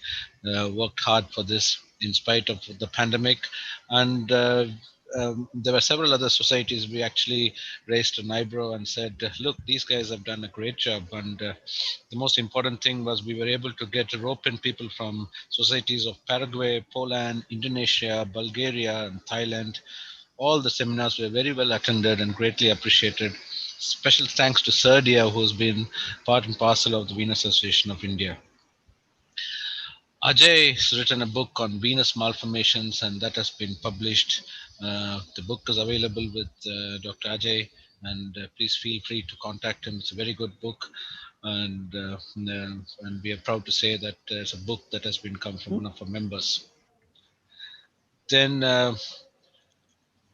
worked hard for this in spite of the pandemic. And there were several other societies. We actually raised an eyebrow and said, look, these guys have done a great job. And the most important thing was we were able to get European people from societies of Paraguay, Poland, Indonesia, Bulgaria, and Thailand. All the seminars were very well attended and greatly appreciated. Special thanks to Serdia, who's been part and parcel of the Venus Association of India. Ajay has written a book on venous malformations, and that has been published. The book is available with Dr. Ajay, and please feel free to contact him. It's a very good book, and we are proud to say that it's a book that has been come from one of our members. Then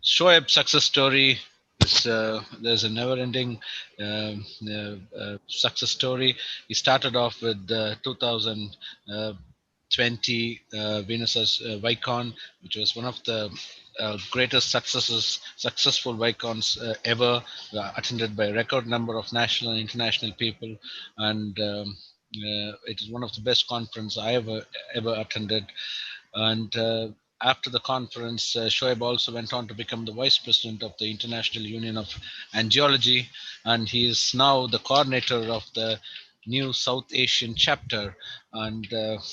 Shoaib success story. There's a never-ending success story. He started off with 2020 Venus Vaicon, which was one of the greatest successful Vaicons ever, attended by a record number of national and international people, and it is one of the best conferences I ever attended. And after the conference, Shoaib also went on to become the vice president of the International Union of Angiology, and he is now the coordinator of the new South Asian chapter. And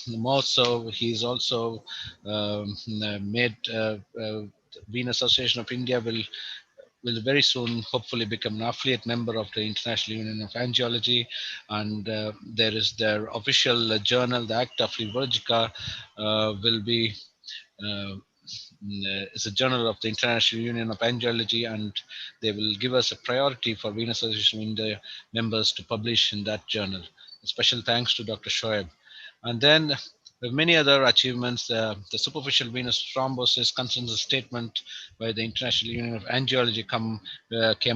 more so, he's also made Venus Association of India will very soon hopefully become an affiliate member of the International Union of Angiology, and there is their official journal, the Acta Frivolgica, will be is a journal of the International Union of Angiology, and they will give us a priority for Venus Association of India members to publish in that journal. A special thanks to Dr. Shoaib. And then with many other achievements, the superficial venous thrombosis consensus statement by the International Union of Angiology came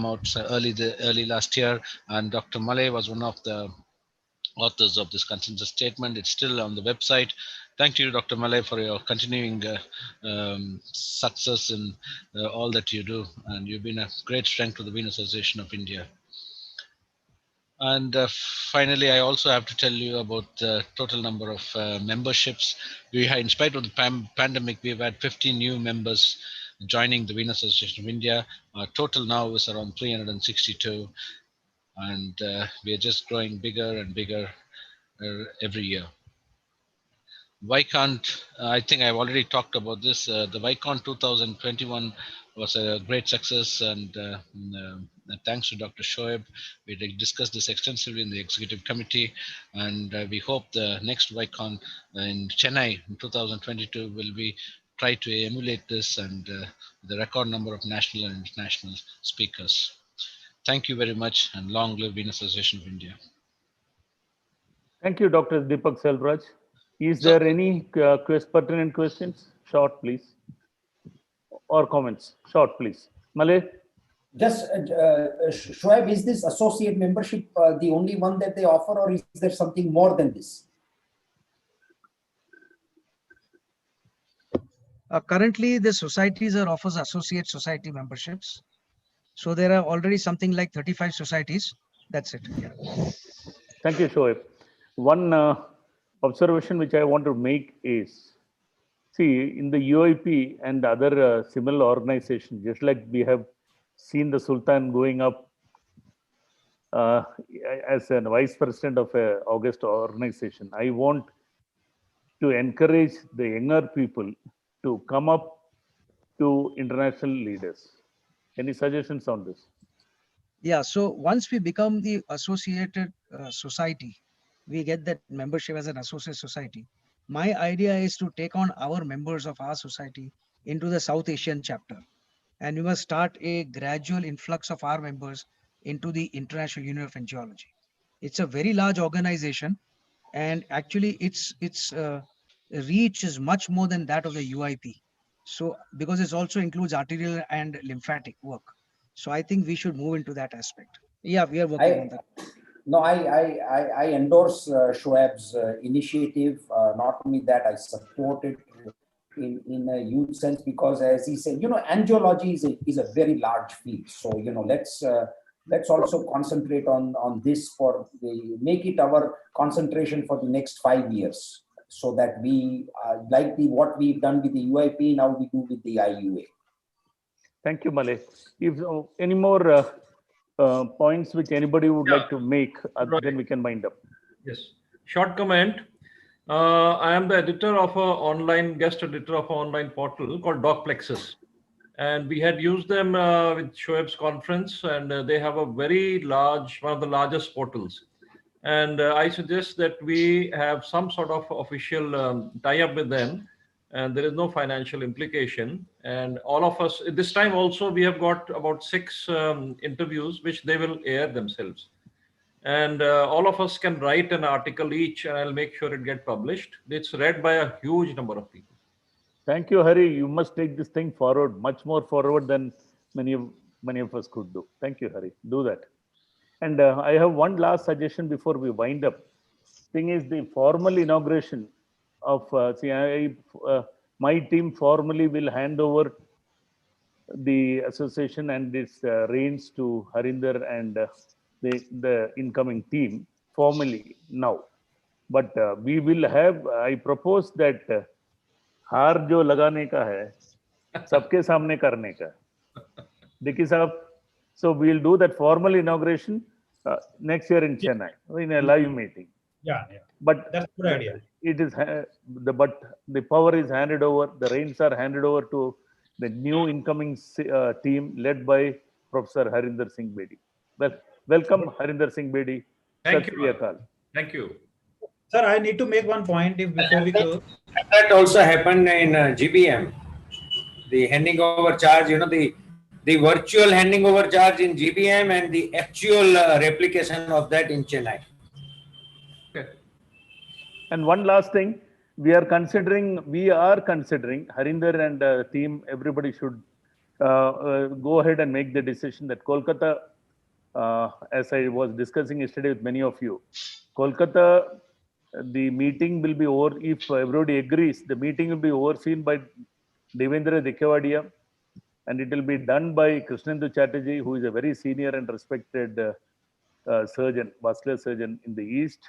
out early last year, and Dr. Malay was one of the authors of this consensus statement. It's still on the website. Thank you, Dr. Malay, for your continuing success in all that you do, and you've been a great strength to the Venus Association of India. And finally, I also have to tell you about the total number of memberships. In spite of the pandemic, we've had 15 new members joining the Venus Association of India. Our total now is around 362, and we are just growing bigger and bigger every year. Vaicon, I think I've already talked about this. The Vaicon 2021 was a great success, and thanks to Dr. Shoaib. We discussed this extensively in the executive committee, and we hope the next Vaicon in Chennai in 2022 will be try to emulate this, and the record number of national and international speakers. Thank you very much, and long live Venus Association of India. Thank you, Dr. Deepak Selvraj. Is there any pertinent questions? Short, please. Or comments? Short, please. Malay? Just, Shoaib, is this associate membership the only one that they offer, or is there something more than this? Currently, the societies offers associate society memberships. So there are already something like 35 societies. That's it. Yeah. Thank you, Shoaib. One observation which I want to make is, see, in the UIP and other similar organizations, just like we have seen the Sultan going up as a vice president of a August organization, I want to encourage the younger people to come up to international leaders. Any suggestions on this? Yeah. So once we become the associated society, we get that membership as an associate society. My idea is to take on our members of our society into the South Asian chapter. And we must start a gradual influx of our members into the International Union of Angiology. It's a very large organization, and actually its reach is much more than that of the UIP. So because it also includes arterial and lymphatic work. So I think we should move into that aspect. Yeah, we are working on that. No, I endorse Shoaib's initiative. Not only that, I support it in a huge sense, because as he said, angiology is a very large field. So, let's also concentrate on this make it our concentration for the next 5 years, so that we what we've done with the UIP, now we do with the IUA. Thank you, Malay. If any more points which anybody would like to make, then we can wind up. Yes. Short comment. I am the editor of guest editor of an online portal called DocPlexus. And we had used them with Shoaib's conference, and they have a very large, one of the largest portals. And I suggest that we have some sort of official tie-up with them, and there is no financial implication. And all of us, this time also, we have got about 6 interviews, which they will air themselves. And all of us can write an article each, and I'll make sure it gets published. It's read by a huge number of people. Thank you, Hari. You must take this thing forward, much more forward than many of us could do. Thank you, Hari. Do that. And I have one last suggestion before we wind up. Thing is, the formal inauguration of my team formally will hand over the association and its reins to Harinder and the incoming team formally now. But we will have, I propose that हार जो लगाने का है सबके सामने करने का. Dikki Saab, so we'll do that formal inauguration next year in Chennai in a live meeting. Yeah. But that's a good idea. It is the power is handed over, the reins are handed over to the new incoming team led by Professor Harinder Singh Bedi. Well, welcome Harinder Singh Bedi. Thank you. Thank you. Sir, I need to make one point before we close. That also happened in GBM. The handing over charge, the virtual handing over charge in GBM and the actual replication of that in Chennai. Okay. And one last thing, we are considering Harinder and team, everybody should go ahead and make the decision that Kolkata, as I was discussing yesterday with many of you, Kolkata, the meeting will be over, if everybody agrees, the meeting will be overseen by Devendra Dikhewadia, and it will be done by Krishnendu Chatterjee, who is a very senior and respected surgeon, vascular surgeon in the East,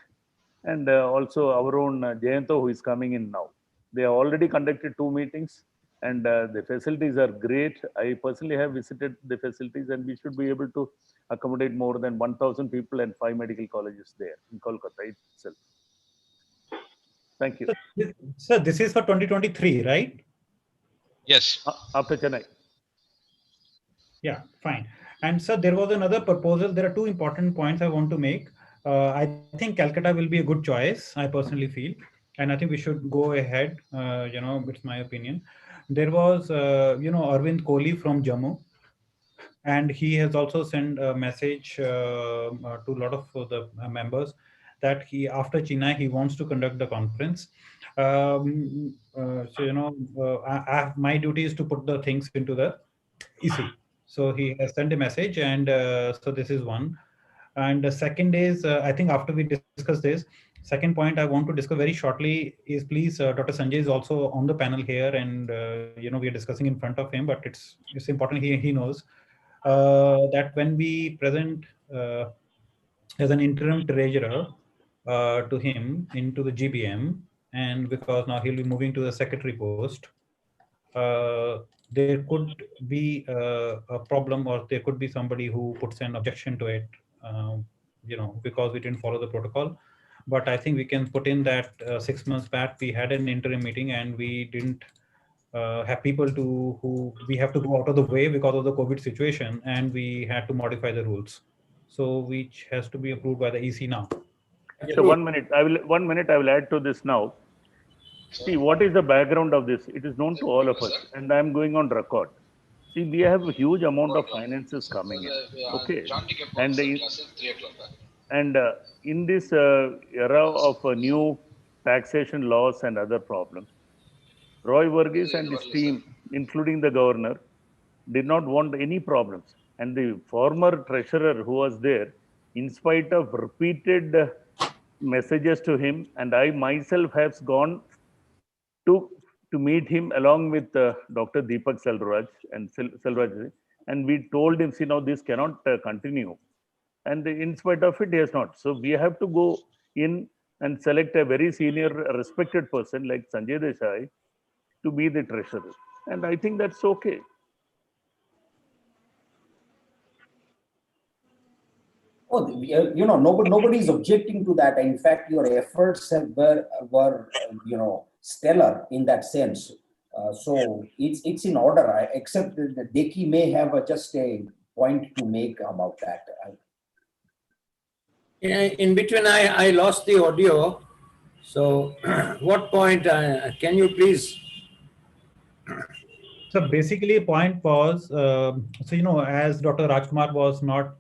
and also our own Jayanto, who is coming in now. They have already conducted 2 meetings, and the facilities are great. I personally have visited the facilities, and we should be able to accommodate more than 1,000 people and 5 medical colleges there in Kolkata itself. Thank you. Sir, this is for 2023, right? Yes. After Chennai. Yeah, fine. And sir, there was another proposal. There are 2 important points I want to make. I think Calcutta will be a good choice, I personally feel. And I think we should go ahead. It's my opinion. There was, Arvind Kohli from Jammu. And he has also sent a message to a lot of the members. that he, after Chennai, he wants to conduct the conference. My duty is to put the things into the EC. So he has sent a message, and so this is one. And the second is, I think after we discuss this, second point I want to discuss very shortly is, please, Dr. Sanjay is also on the panel here, and we are discussing in front of him, but it's important he knows that when we present as an interim treasurer to him into the GBM, and because now he'll be moving to the secretary post, there could be a problem, or there could be somebody who puts an objection to it, because we didn't follow the protocol. But I think we can put in that 6 months back we had an interim meeting, and we didn't have people who we have to go out of the way because of the COVID situation, and we had to modify the rules. So which has to be approved by the EC now. So 1 minute, I will add to this now. See, what is the background of this? It is known to all of us, and I am going on record. See, we have a huge amount of finances coming in. Okay, and in this era of new taxation laws and other problems, Roy Verghese and his team, including the governor, did not want any problems. And the former treasurer who was there, in spite of repeated messages to him, and I myself have gone to meet him along with Dr. Deepak Selvaraj and we told him, see, now this cannot continue. And in spite of it, he has not. So we have to go in and select a very senior, respected person like Sanjay Desai to be the treasurer. And I think that's okay. Oh, nobody is objecting to that. In fact, your efforts were stellar in that sense. So it's in order. Except that Deki may have just a point to make about that. In between, I lost the audio. So, what point can you please? So basically, point was, as Dr. Rajkumar was not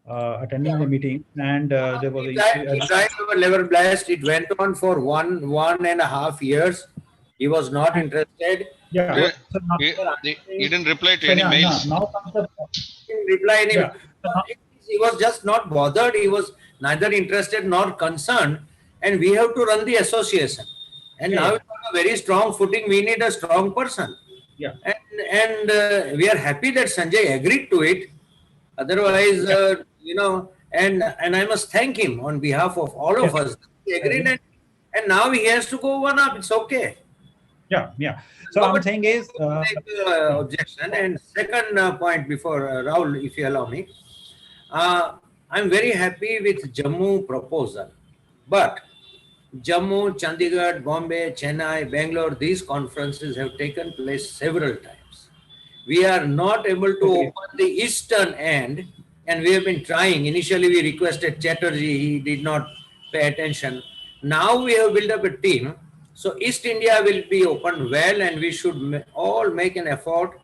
attending the meeting, and there was we tried our level best. It went on for 1.5 years. He was not interested. Yeah. He didn't reply to any mails. He didn't reply any. Yeah. He was just not bothered. He was neither interested nor concerned. And we have to run the association. And now it's on a very strong footing. We need a strong person. Yeah. And we are happy that Sanjay agreed to it. Otherwise, and I must thank him on behalf of all of us. He agreed, and now he has to go one up. It's okay. Yeah. So I'm saying is objection. And second point before Rahul, if you allow me, I'm very happy with Jammu proposal, but Jammu, Chandigarh, Bombay, Chennai, Bangalore, these conferences have taken place several times. We are not able to open the eastern end, and we have been trying. Initially, we requested Chatterjee, he did not pay attention. Now we have built up a team. So East India will be opened well, and we should all make an effort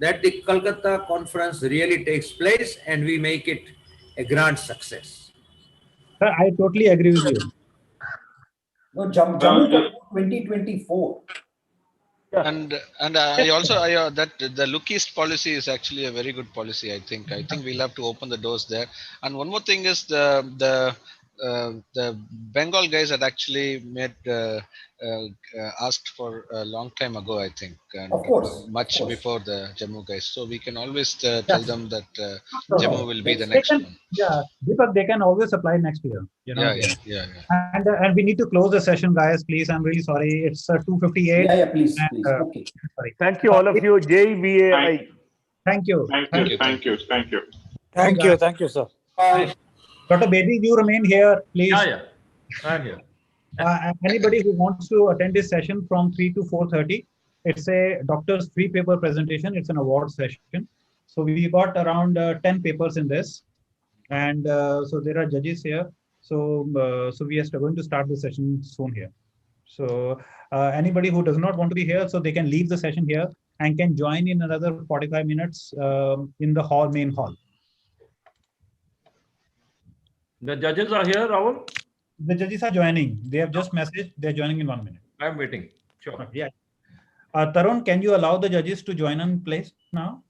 that the Kolkata conference really takes place and we make it a grand success. I totally agree with you. No, Jammu 2024. Yeah. And I also that the Look East policy is actually a very good policy. I think we'll have to open the doors there. And one more thing is the Bengal guys had actually made asked for a long time ago, I think, and of course, much before the Jammu guys. So we can always tell them that Jammu will be the next one. Yeah, Deepak, they can always apply next year. Yeah. And we need to close the session, guys. Please, I'm really sorry. It's 2:58. Yeah, please. Okay. Sorry. Thank you, all of you. JVAI. Thank you. Thank you, sir. Dr. Bedi, you remain here, please. Yeah. I'm here. Anybody who wants to attend this session from 3 to 4:30, it's a doctor's 3-paper presentation. It's an award session. So we got around 10 papers in this, and so there are judges here. So we are going to start the session soon here. So anybody who does not want to be here, so they can leave the session here and can join in another 45 minutes in the main hall. The judges are here, Rahul? The judges are joining. They have just messaged. They're joining in 1 minute. I'm waiting. Sure. Yeah. Tarun, can you allow the judges to join in place now?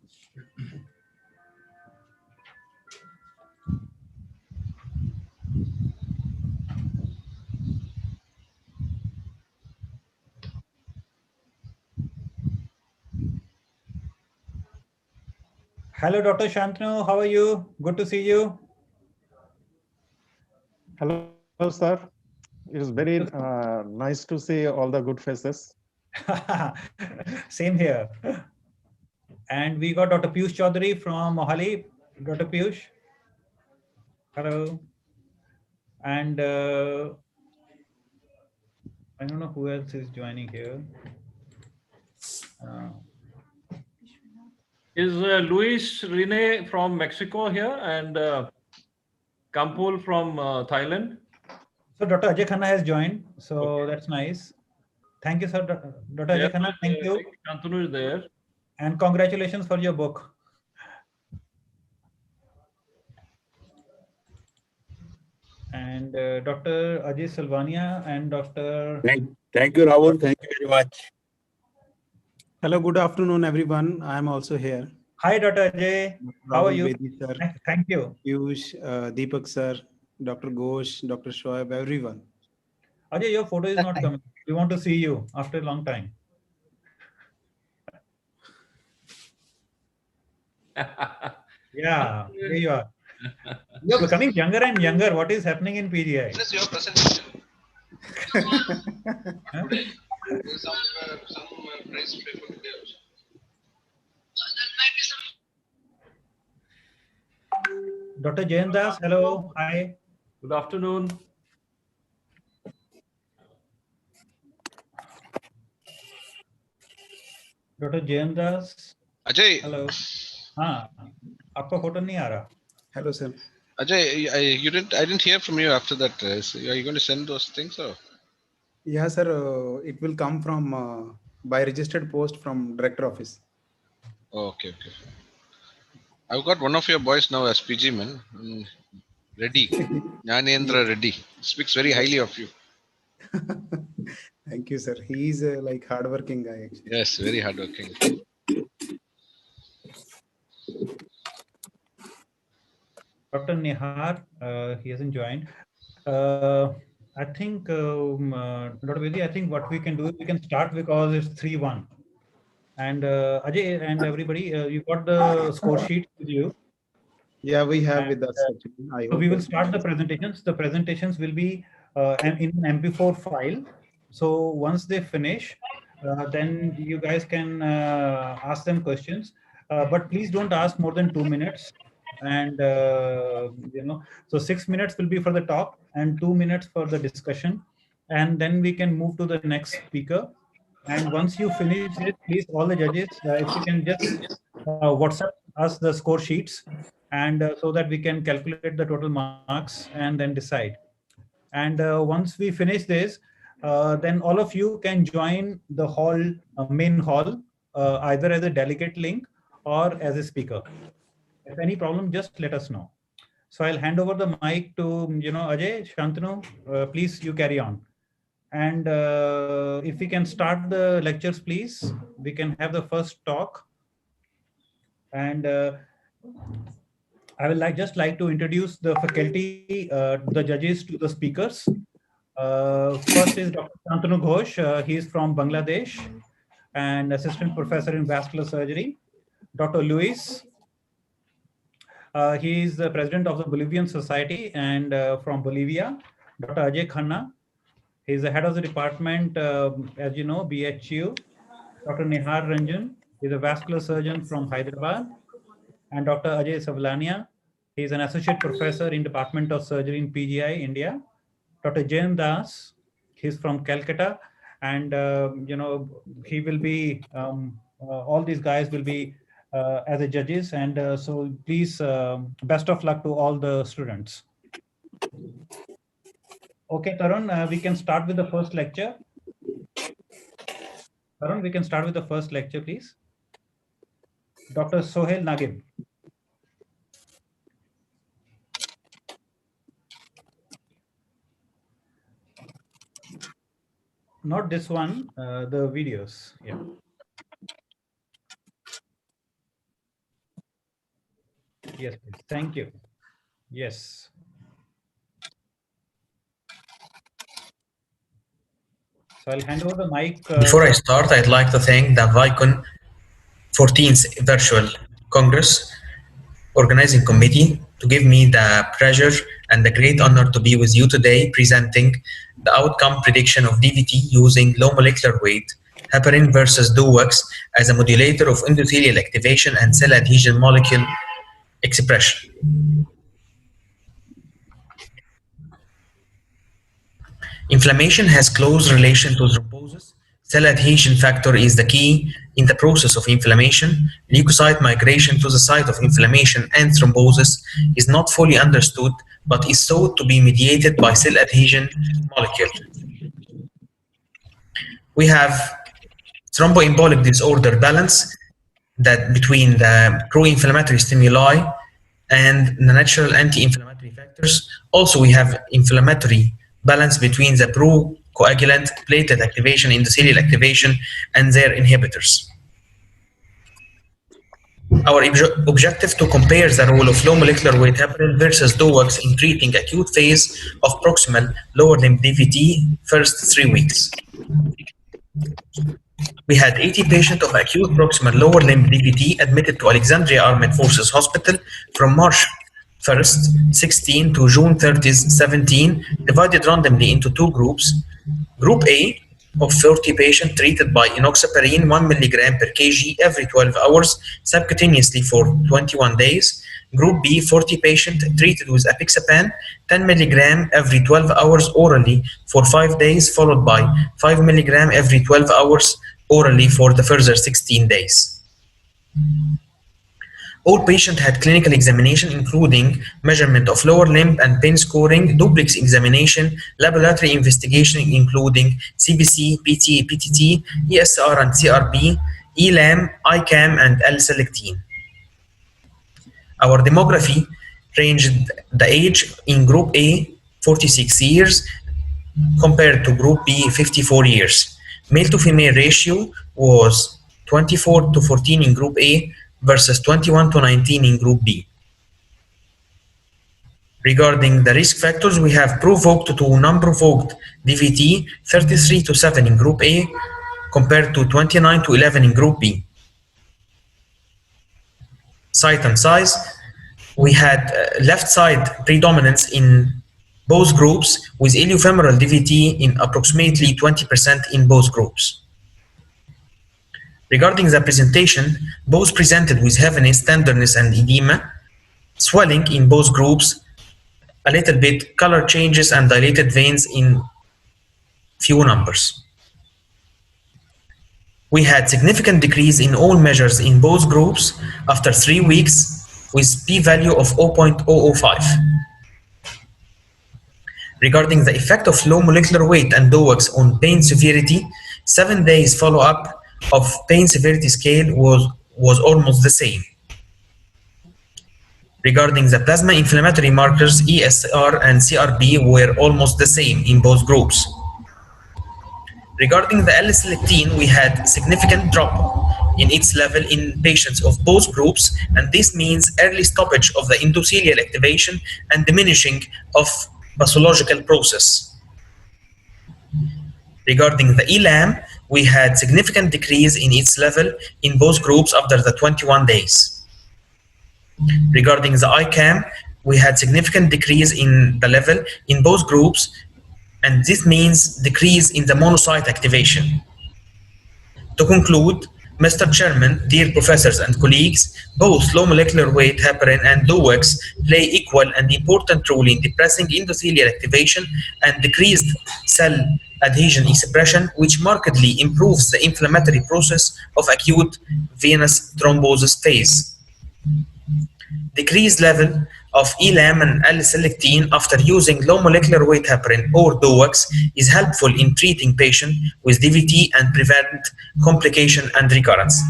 Hello, Dr. Shantanu. How are you? Good to see you. Hello, sir. It is very nice to see all the good faces. Same here. And we got Dr. Piyush Chaudhary from Mohali. Dr. Piyush. Hello. And I don't know who else is joining here. Is Luis Rene from Mexico here and Kampul from Thailand? So Dr. Ajay Khanna has joined. So that's nice. Thank you, sir. Dr. Ajay Khanna, thank you. Shantanu is there. And congratulations for your book. And Dr. Ajay Silvania and Dr. Thank you, Rahul. Thank you very much. Hello, good afternoon, everyone. I am also here. Hi, Dr. Ajay. How are you? Bedi, sir. Thank you. Piyush, Deepak, sir, Dr. Ghosh, Dr. Shoaib, everyone. Ajay, your photo is not coming. We want to see you after a long time. Yeah, there you are. You're becoming younger and younger. What is happening in PGI? What is your presentation? Huh? There's some prize paper today also. Dr. Jain Das, hello. Hi. Good afternoon. Dr. Jain Das. Ajay. Hello. हाँ, आपका photo नहीं आ रहा. Hello, sir. Ajay, I didn't hear from you after that. So are you going to send those things or? Yeah, sir. It will come from by registered post from director office. Oh, okay. I've got one of your boys now as PG man. Reddy. Jnanendra Reddy. Speaks very highly of you. Thank you, sir. He is like hardworking guy, actually. Yes, very hardworking. Dr. Nihar, he hasn't joined. I think, Dr. Bedi, I think what we can do is we can start because it's 3-1. And Ajay and everybody, you got the score sheet with you. Yeah, we have with us. Actually. So we will start the presentations. The presentations will be in an MP4 file. So once they finish, then you guys can ask them questions. But please don't ask more than 2 minutes. And so 6 minutes will be for the talk and 2 minutes for the discussion. And then we can move to the next speaker. And once you finish it, please, all the judges, if you can just WhatsApp us the score sheets, and so that we can calculate the total marks and then decide. And once we finish this, then all of you can join the hall, main hall, either as a delegate link or as a speaker. If any problem, just let us know. So I'll hand over the mic to Ajay, Shantanu. Please, you carry on. And if we can start the lectures, please, we can have the first talk. And I would just like to introduce the faculty, the judges to the speakers. First is Dr. Shantanu Ghosh. He is from Bangladesh and assistant professor in vascular surgery. Dr. Luis. He is the president of the Bolivian Society and from Bolivia. Dr. Ajay Khanna. He is the head of the department, as you know, BHU. Dr. Nihar Ranjan is a vascular surgeon from Hyderabad. And Dr. Ajay Savlania, he is an associate professor in Department of Surgery in PGI, India. Dr. Jain Das, he's from Calcutta. And, he will be, all these guys will be as a judges. And so please, best of luck to all the students. Okay, Tarun, we can start with the first lecture. Tarun, we can start with the first lecture, please. Dr. Sohail Nagib. Not this one, the videos. Yeah. Yes, please. Thank you. Yes. So I'll hand over the mic. Before I start, I'd like to thank the Vaicon 14th Virtual Congress Organizing Committee to give me the pleasure and the great honor to be with you today presenting the outcome prediction of DVT using low molecular weight heparin versus DOAX as a modulator of endothelial activation and cell adhesion molecule expression. Inflammation has close relation to thrombosis. Cell adhesion factor is the key in the process of inflammation. Leukocyte migration to the site of inflammation and thrombosis is not fully understood, but is thought to be mediated by cell adhesion molecule. We have thromboembolic disorder balance that between the pro-inflammatory stimuli and the natural anti-inflammatory factors. Also, we have inflammatory balance between the pro-coagulant platelet activation, endothelial activation, and their inhibitors. Our objective to compare the role of low molecular weight heparin versus DOAX in treating acute phase of proximal lower limb DVT first 3 weeks. We had 80 patients of acute proximal lower limb DVT admitted to Alexandria Armed Forces Hospital from March 1st, 16 to June 30th, 17, divided randomly into 2 groups. Group A of 40 patients treated by enoxaparin 1 mg per kg every 12 hours subcutaneously for 21 days. Group B, 40 patients treated with apixaban 10 mg every 12 hours orally for 5 days, followed by 5 mg every 12 hours orally for the further 16 days. All patients had clinical examination, including measurement of lower limb and pain scoring, duplex examination, laboratory investigation, including CBC, PT, PTT, ESR and CRP, ELAM, ICAM, and L-selectin. Our demography ranged the age in Group A, 46 years, compared to Group B, 54 years. Male to female ratio was 24 to 14 in Group A versus 21 to 19 in Group B. Regarding the risk factors, we have provoked to non-provoked DVT 33 to 7 in Group A compared to 29 to 11 in Group B. Site and size, we had left side predominance in both groups with iliofemoral DVT in approximately 20% in both groups. Regarding the presentation, both presented with heaviness, tenderness, and edema, swelling in both groups, a little bit color changes and dilated veins in few numbers. We had significant decrease in all measures in both groups after 3 weeks with p-value of 0.005. Regarding the effect of low molecular weight and DOAX on pain severity, 7 days follow-up of pain severity scale was almost the same. Regarding the plasma inflammatory markers, ESR and CRP were almost the same in both groups. Regarding the L-selectin, we had significant drop in its level in patients of both groups, and this means early stoppage of the endothelial activation and diminishing of pathological process. Regarding the ELAM, we had significant decrease in its level in both groups after the 21 days. Regarding the ICAM, we had significant decrease in the level in both groups, and this means decrease in the monocyte activation. To conclude, Mr. Chairman, dear professors and colleagues, both low molecular weight heparin and DOAX play equal and important role in depressing endothelial activation and decreased cell adhesion expression, which markedly improves the inflammatory process of acute venous thrombosis phase. Decreased level of ELAM and L-selectin after using low molecular weight heparin or DOAX is helpful in treating patients with DVT and prevent complication and recurrence.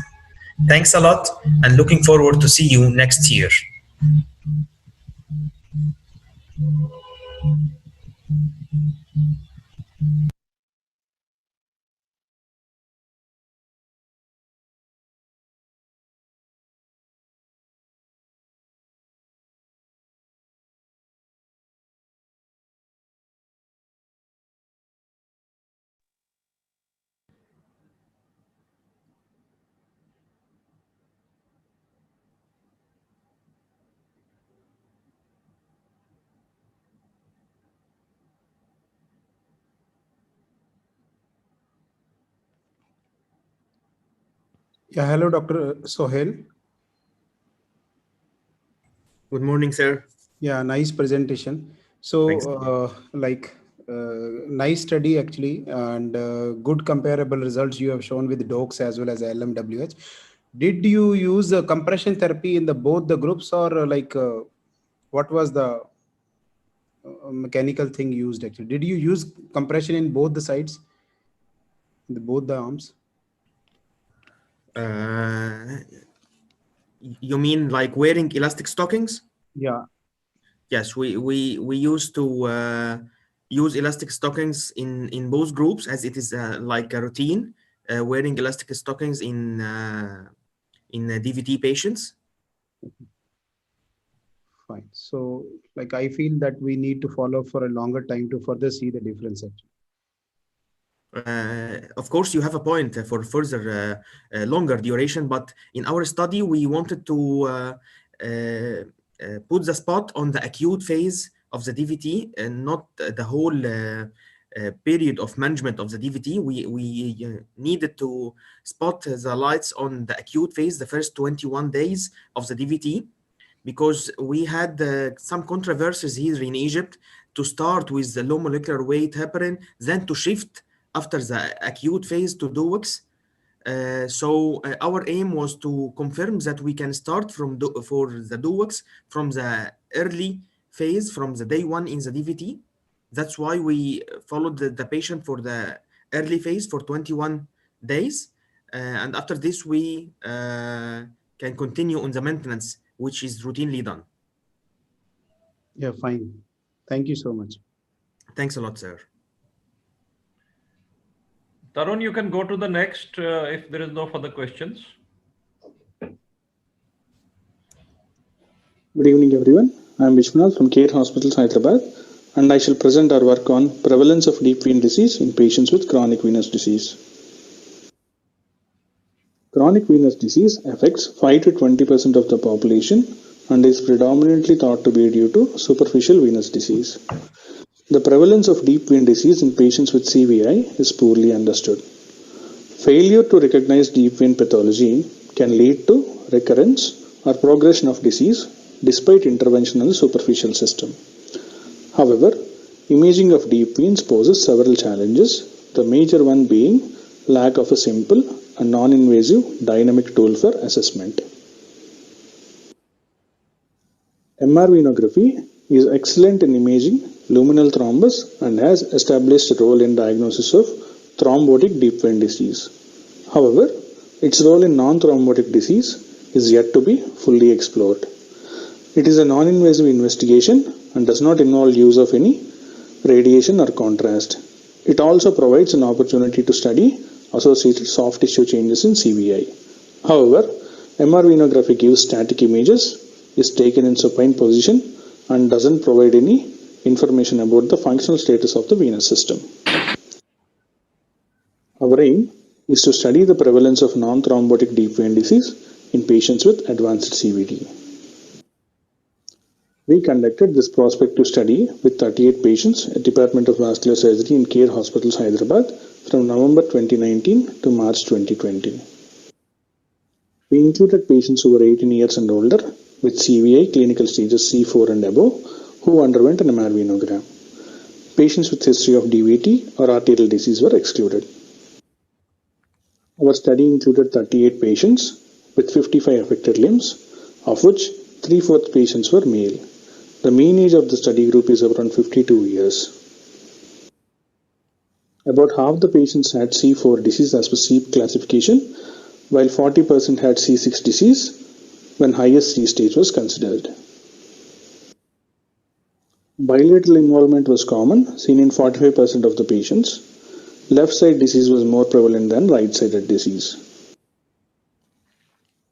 Thanks a lot and looking forward to see you next year. Yeah, hello, Dr. Sohail. Good morning, sir. Yeah, nice presentation. So, nice study actually, and good comparable results you have shown with DOCS as well as LMWH. Did you use compression therapy in the both the groups, or what was the mechanical thing used actually? Did you use compression in both the sides, both the arms? You mean like wearing elastic stockings? Yeah. Yes, we used to use elastic stockings in both groups, as it is like a routine wearing elastic stockings in DVT patients. Fine. So, like, I feel that we need to follow for a longer time to further see the difference actually. Of course, you have a point for further longer duration, but in our study, we wanted to put the spot on the acute phase of the DVT and not the whole period of management of the DVT. We needed to spot the lights on the acute phase, the first 21 days of the DVT, because we had some controversies here in Egypt to start with the low molecular weight heparin, then to shift after the acute phase to DOACs. So our aim was to confirm that we can start for the DOACs from the early phase, from the day one in the DVT. That's why we followed the patient for the early phase for 21 days. And after this, we can continue on the maintenance, which is routinely done. Yeah, fine. Thank you so much. Thanks a lot, sir. Tarun, you can go to the next if there is no further questions. Good evening, everyone. I am Vishwanath from Care Hospitals, Hyderabad, and I shall present our work on prevalence of deep vein disease in patients with chronic venous disease. Chronic venous disease affects 5 to 20% of the population and is predominantly thought to be due to superficial venous disease. The prevalence of deep vein disease in patients with CVI is poorly understood. Failure to recognize deep vein pathology can lead to recurrence or progression of disease despite intervention in the superficial system. However, imaging of deep veins poses several challenges, the major one being lack of a simple and non-invasive dynamic tool for assessment. MR venography is excellent in imaging luminal thrombus and has established a role in diagnosis of thrombotic deep vein disease. However, its role in non-thrombotic disease is yet to be fully explored. It is a non-invasive investigation and does not involve use of any radiation or contrast. It also provides an opportunity to study associated soft tissue changes in CVI. However, MR venography gives static images, is taken in supine position, and doesn't provide any information about the functional status of the venous system. Our aim is to study the prevalence of non-thrombotic deep vein disease in patients with advanced CVD. We conducted this prospective study with 38 patients at Department of Vascular Surgery in Care Hospitals, Hyderabad from November 2019 to March 2020. We included patients who were 18 years and older with CVI clinical stages C4 and above who underwent an MR venogram. Patients with history of DVT or arterial disease were excluded. Our study included 38 patients with 55 affected limbs, of which 3/4 patients were male. The mean age of the study group is around 52 years. About half the patients had C4 disease as per SEEP classification, while 40% had C6 disease when highest C stage was considered. Bilateral involvement was common, seen in 45% of the patients. Left side disease was more prevalent than right-sided disease.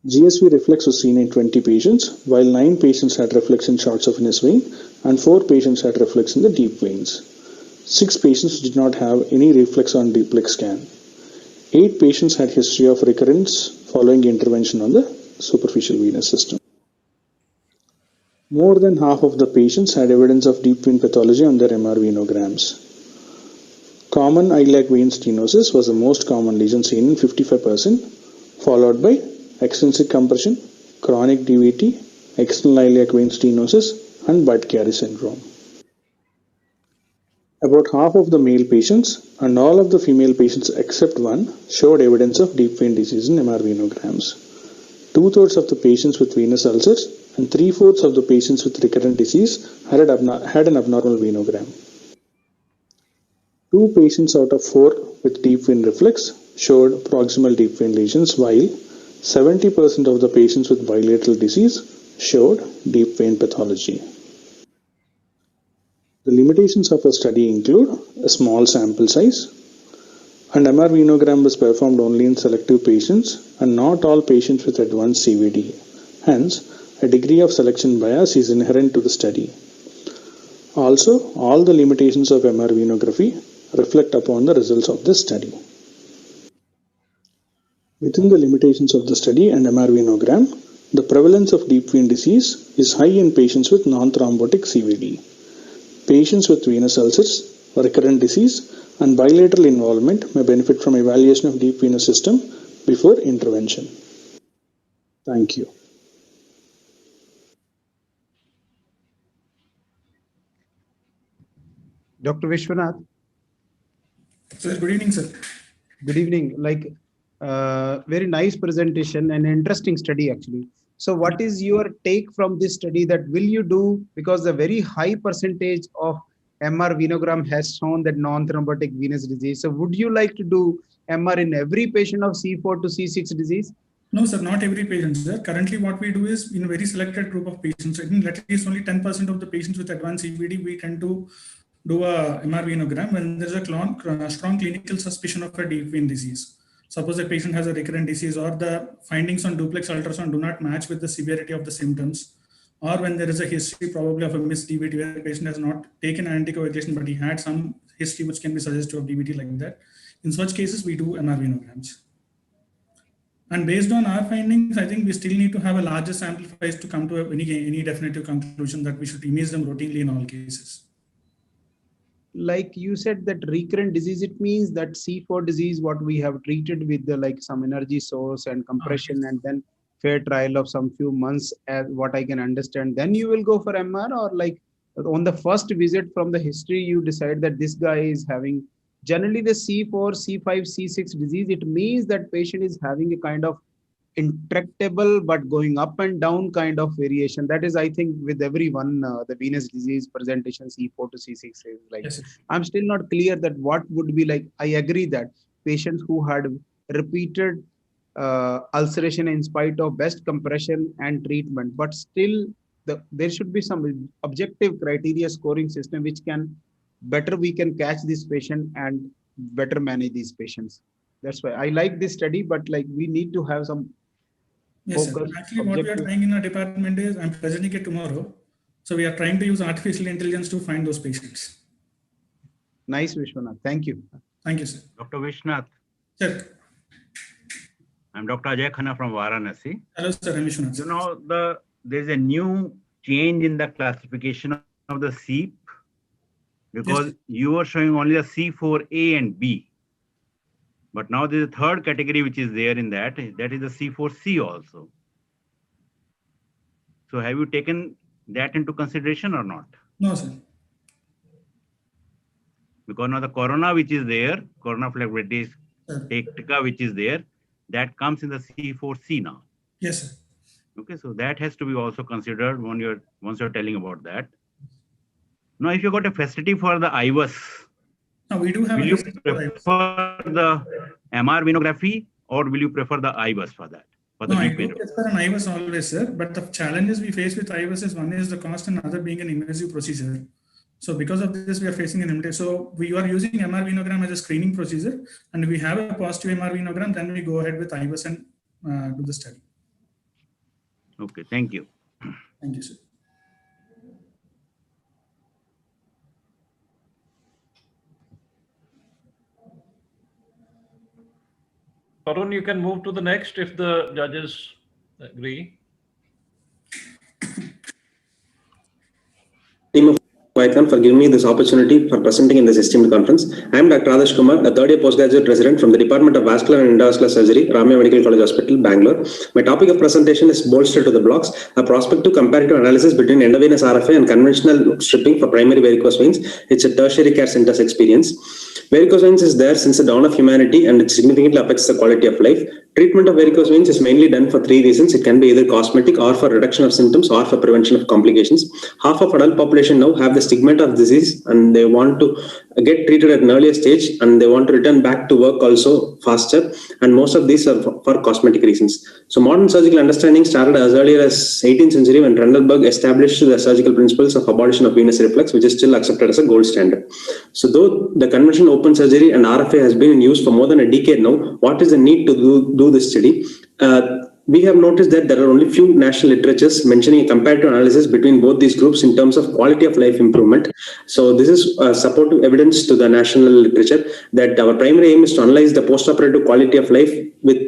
GSV reflex was seen in 20 patients, while 9 patients had reflex in short saphenous vein and 4 patients had reflex in the deep veins. 6 patients did not have any reflex on duplex scan. 8 patients had history of recurrence following intervention on the superficial venous system. More than half of the patients had evidence of deep vein pathology on their MR venograms. Common iliac vein stenosis was the most common lesion seen in 55%, followed by extrinsic compression, chronic DVT, external iliac vein stenosis, and Budd-Chiari syndrome. About half of the male patients and all of the female patients except one showed evidence of deep vein disease in MR venograms. 2/3 of the patients with venous ulcers and 3/4 of the patients with recurrent disease had an abnormal venogram. 2 patients out of 4 with deep vein reflux showed proximal deep vein lesions, while 70% of the patients with bilateral disease showed deep vein pathology. The limitations of a study include a small sample size, and MR venogram was performed only in selective patients and not all patients with advanced CVD. Hence, a degree of selection bias is inherent to the study. Also, all the limitations of MR venography reflect upon the results of this study. Within the limitations of the study and MR venogram, the prevalence of deep vein disease is high in patients with non-thrombotic CVD. Patients with venous ulcers, recurrent disease, and bilateral involvement may benefit from evaluation of deep venous system before intervention. Thank you. Dr. Vishwanath. Sir, good evening, sir. Good evening. Very nice presentation and interesting study actually. So what is your take from this study that will you do, because a very high percentage of MR venogram has shown that non-thrombotic venous disease. So would you like to do MR in every patient of C4 to C6 disease? No, sir, not every patient, sir. Currently, what we do is in a very selected group of patients, I think at least only 10% of the patients with advanced CVD, we tend to do a MR venogram when there's a strong clinical suspicion of a deep vein disease. Suppose a patient has a recurrent disease or the findings on duplex ultrasound do not match with the severity of the symptoms, or when there is a history probably of a missed DVT where the patient has not taken anticoagulation, but he had some history which can be suggestive of DVT like that. In such cases, we do MR venograms. And based on our findings, I think we still need to have a larger sample size to come to any definitive conclusion that we should image them routinely in all cases. Like you said that recurrent disease, it means that C4 disease, what we have treated with the some energy source and compression and then fair trial of some few months, as what I can understand, then you will go for MR, or on the first visit from the history, you decide that this guy is having generally the C4, C5, C6 disease. It means that patient is having a kind of intractable but going up and down kind of variation. That is, I think, with everyone, the venous disease presentation C4 to C6 is yes. I'm still not clear that what would be I agree that patients who had repeated ulceration in spite of best compression and treatment, but still there should be some objective criteria scoring system which can better we can catch this patient and better manage these patients. That's why I like this study, but we need to have some yes, sir. Actually, what we are trying in our department is, I'm presenting it tomorrow. So we are trying to use artificial intelligence to find those patients. Nice, Vishwanath. Thank you. Thank you, sir. Dr. Vishwanath. Sir. I'm Dr. Ajay Khanna from Varanasi. Hello, sir. I'm Vishwanath. You know, there's a new change in the classification of the SEEP, because yes, you were showing only the C4A and B. But now there's a third category which is there in that is the C4C also. So have you taken that into consideration or not? No, sir. Because now the corona which is there, corona phlebitis tactica which is there, that comes in the C4C now. Yes, sir. Okay, so that has to be also considered when once you're telling about that. Now, if you got a facility for the IVUS, no, we do have. Will you prefer the MR venography or will you prefer the IVUS for that? No, I do prefer an IVUS always, sir. But the challenges we face with IVUS is one is the cost and another being an invasive procedure. So because of this, we are facing an limitation. So we are using MR venogram as a screening procedure, and we have a positive MR venogram, then we go ahead with IVUS and do the study. Okay, thank you. Thank you, sir. Arun, you can move to the next if the judges agree. Vaicon for giving me this opportunity for presenting in this esteemed conference. I am Dr. Adarsh Kumar, a third-year postgraduate resident from the Department of Vascular and Endovascular Surgery, Ramya Medical College Hospital, Bangalore. My topic of presentation is bolstered to the blocks, a prospective comparative analysis between endovenous RFA and conventional stripping for primary varicose veins. It's a tertiary care center's experience. Varicose veins is there since the dawn of humanity and it significantly affects the quality of life. Treatment of varicose veins is mainly done for three reasons. It can be either cosmetic or for reduction of symptoms or for prevention of complications. Half of adult population now have the stigmata of disease and they want to get treated at an earlier stage and they want to return back to work also faster, and most of these are for cosmetic reasons. So modern surgical understanding started as early as 18th century when Trendelberg established the surgical principles of abolition of venous reflux, which is still accepted as a gold standard. So though the conventional open surgery and RFA has been in use for more than a decade now, what is the need to do this study? We have noticed that there are only few national literatures mentioning a comparative analysis between both these groups in terms of quality of life improvement. So this is supportive evidence to the national literature that our primary aim is to analyze the post-operative quality of life with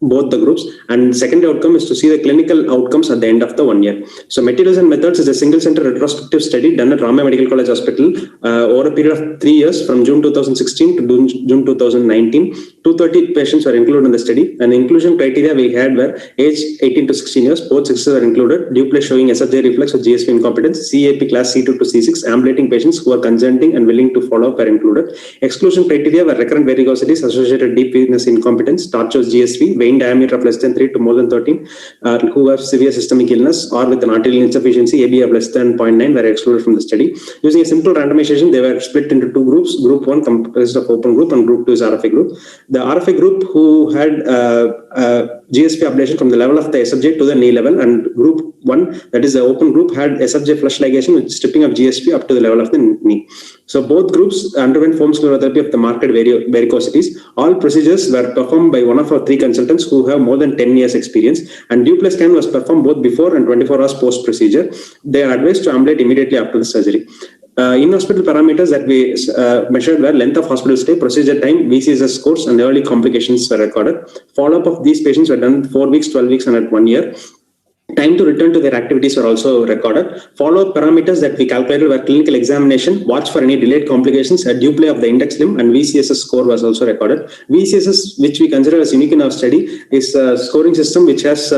both the groups, and secondary outcome is to see the clinical outcomes at the end of the 1 year. So materials and methods is a single center retrospective study done at Ramya Medical College Hospital over a period of 3 years from June 2016 to June 2019. 230 patients were included in the study, and inclusion criteria we had were age 18 to 16 years, both sexes were included, duplex showing SFJ reflex with GSV incompetence, CAP class C2 to C6, ambulating patients who are consenting and willing to follow up were included. Exclusion criteria were recurrent varicosities, associated deep venous incompetence, tortuous GSV, vein diameter of less than 3 to more than 13, who have severe systemic illness or with an arterial insufficiency, AB of less than 0.9 were excluded from the study. Using a simple randomization, they were split into two groups. Group 1 comprised of open group and group 2 is RFA group. The RFA group who had GSP ablation from the level of the SFJ to the knee level, and group 1, that is the open group, had SFJ flush ligation with stripping of GSP up to the level of the knee. So both groups underwent foam sclerotherapy of the marked varicosities. All procedures were performed by one of our 3 consultants who have more than 10 years experience, and duplex scan was performed both before and 24 hours post procedure. They are advised to ambulate immediately after the surgery. In-hospital parameters that we measured were length of hospital stay, procedure time, VCSS scores, and early complications were recorded. Follow-up of these patients were done 4 weeks, 12 weeks, and at 1 year. Time to return to their activities were also recorded. Follow-up parameters that we calculated were clinical examination, watch for any delayed complications, a due play of the index limb, and VCSS score was also recorded. VCSS, which we consider as unique in our study, is a scoring system which has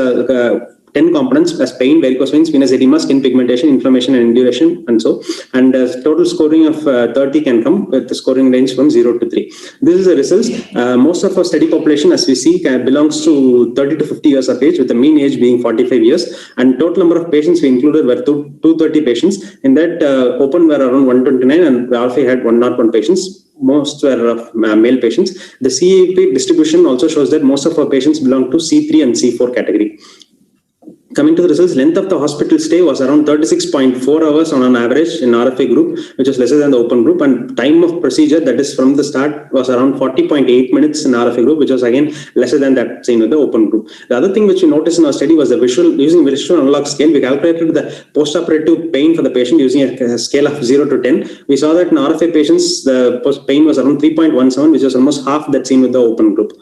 10 components as pain, varicose veins, venous edema, skin pigmentation, inflammation, and induration, and so. And total scoring of 30 can come with the scoring range from 0 to 3. This is the results. Most of our study population, as we see, belongs to 30 to 50 years of age, with the mean age being 45 years. And total number of patients we included were 230 patients. In that, open were around 129, and RFA had 101 patients. Most were of male patients. The CAP distribution also shows that most of our patients belong to C3 and C4 category. Coming to the results, length of the hospital stay was around 36.4 hours on an average in RFA group, which was lesser than the open group, and time of procedure, that is from the start, was around 40.8 minutes in RFA group, which was again lesser than that seen with the open group. The other thing which we noticed in our study was the using visual analog scale. We calculated the postoperative pain for the patient using a scale of 0 to 10. We saw that in RFA patients, the pain was around 3.17, which was almost half that seen with the open group.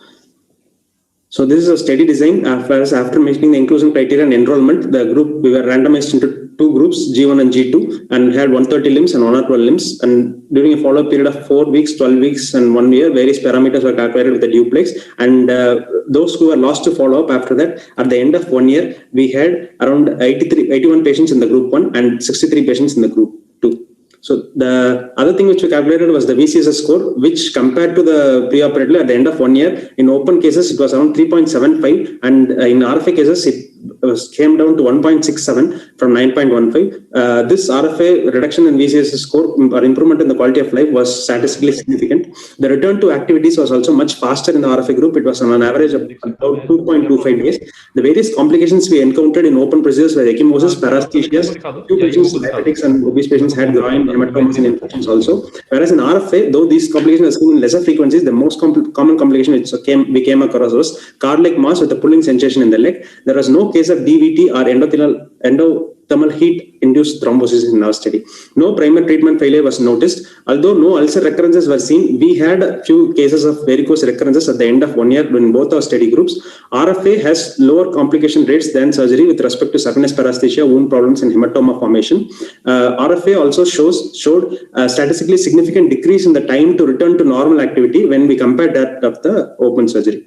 So this is a study design. After making the inclusion criteria and enrollment, the group, we were randomized into 2 groups, G1 and G2, and had 130 limbs and 112 limbs. And during a follow-up period of 4 weeks, 12 weeks, and 1 year, various parameters were calculated with the duplex. And those who were lost to follow-up after that, at the end of 1 year, we had around 81 patients in the group 1 and 63 patients in the group 2. So the other thing which we calculated was the VCSS score, which compared to the preoperatively at the end of 1 year, in open cases, it was around 3.75, and in RFA cases, it came down to 1.67 from 9.15. This RFA reduction in VCSS score or improvement in the quality of life was statistically significant. The return to activities was also much faster in the RFA group. It was on an average of about 2.25 days. The various complications we encountered in open procedures were ecchymosis, paresthesias. 2 patients, diabetics and obese patients, had groin hematomas and infections also. Whereas in RFA, though these complications are seen in lesser frequencies, the most common complication which we came across was car-like mass with a pulling sensation in the leg. There was no case of DVT or endothelial endothermal heat-induced thrombosis in our study. No primary treatment failure was noticed. Although no ulcer recurrences were seen, we had a few cases of varicose recurrences at the end of 1 year in both our study groups. RFA has lower complication rates than surgery with respect to sinus paresthesia, wound problems, and hematoma formation. RFA also showed a statistically significant decrease in the time to return to normal activity when we compared that of the open surgery.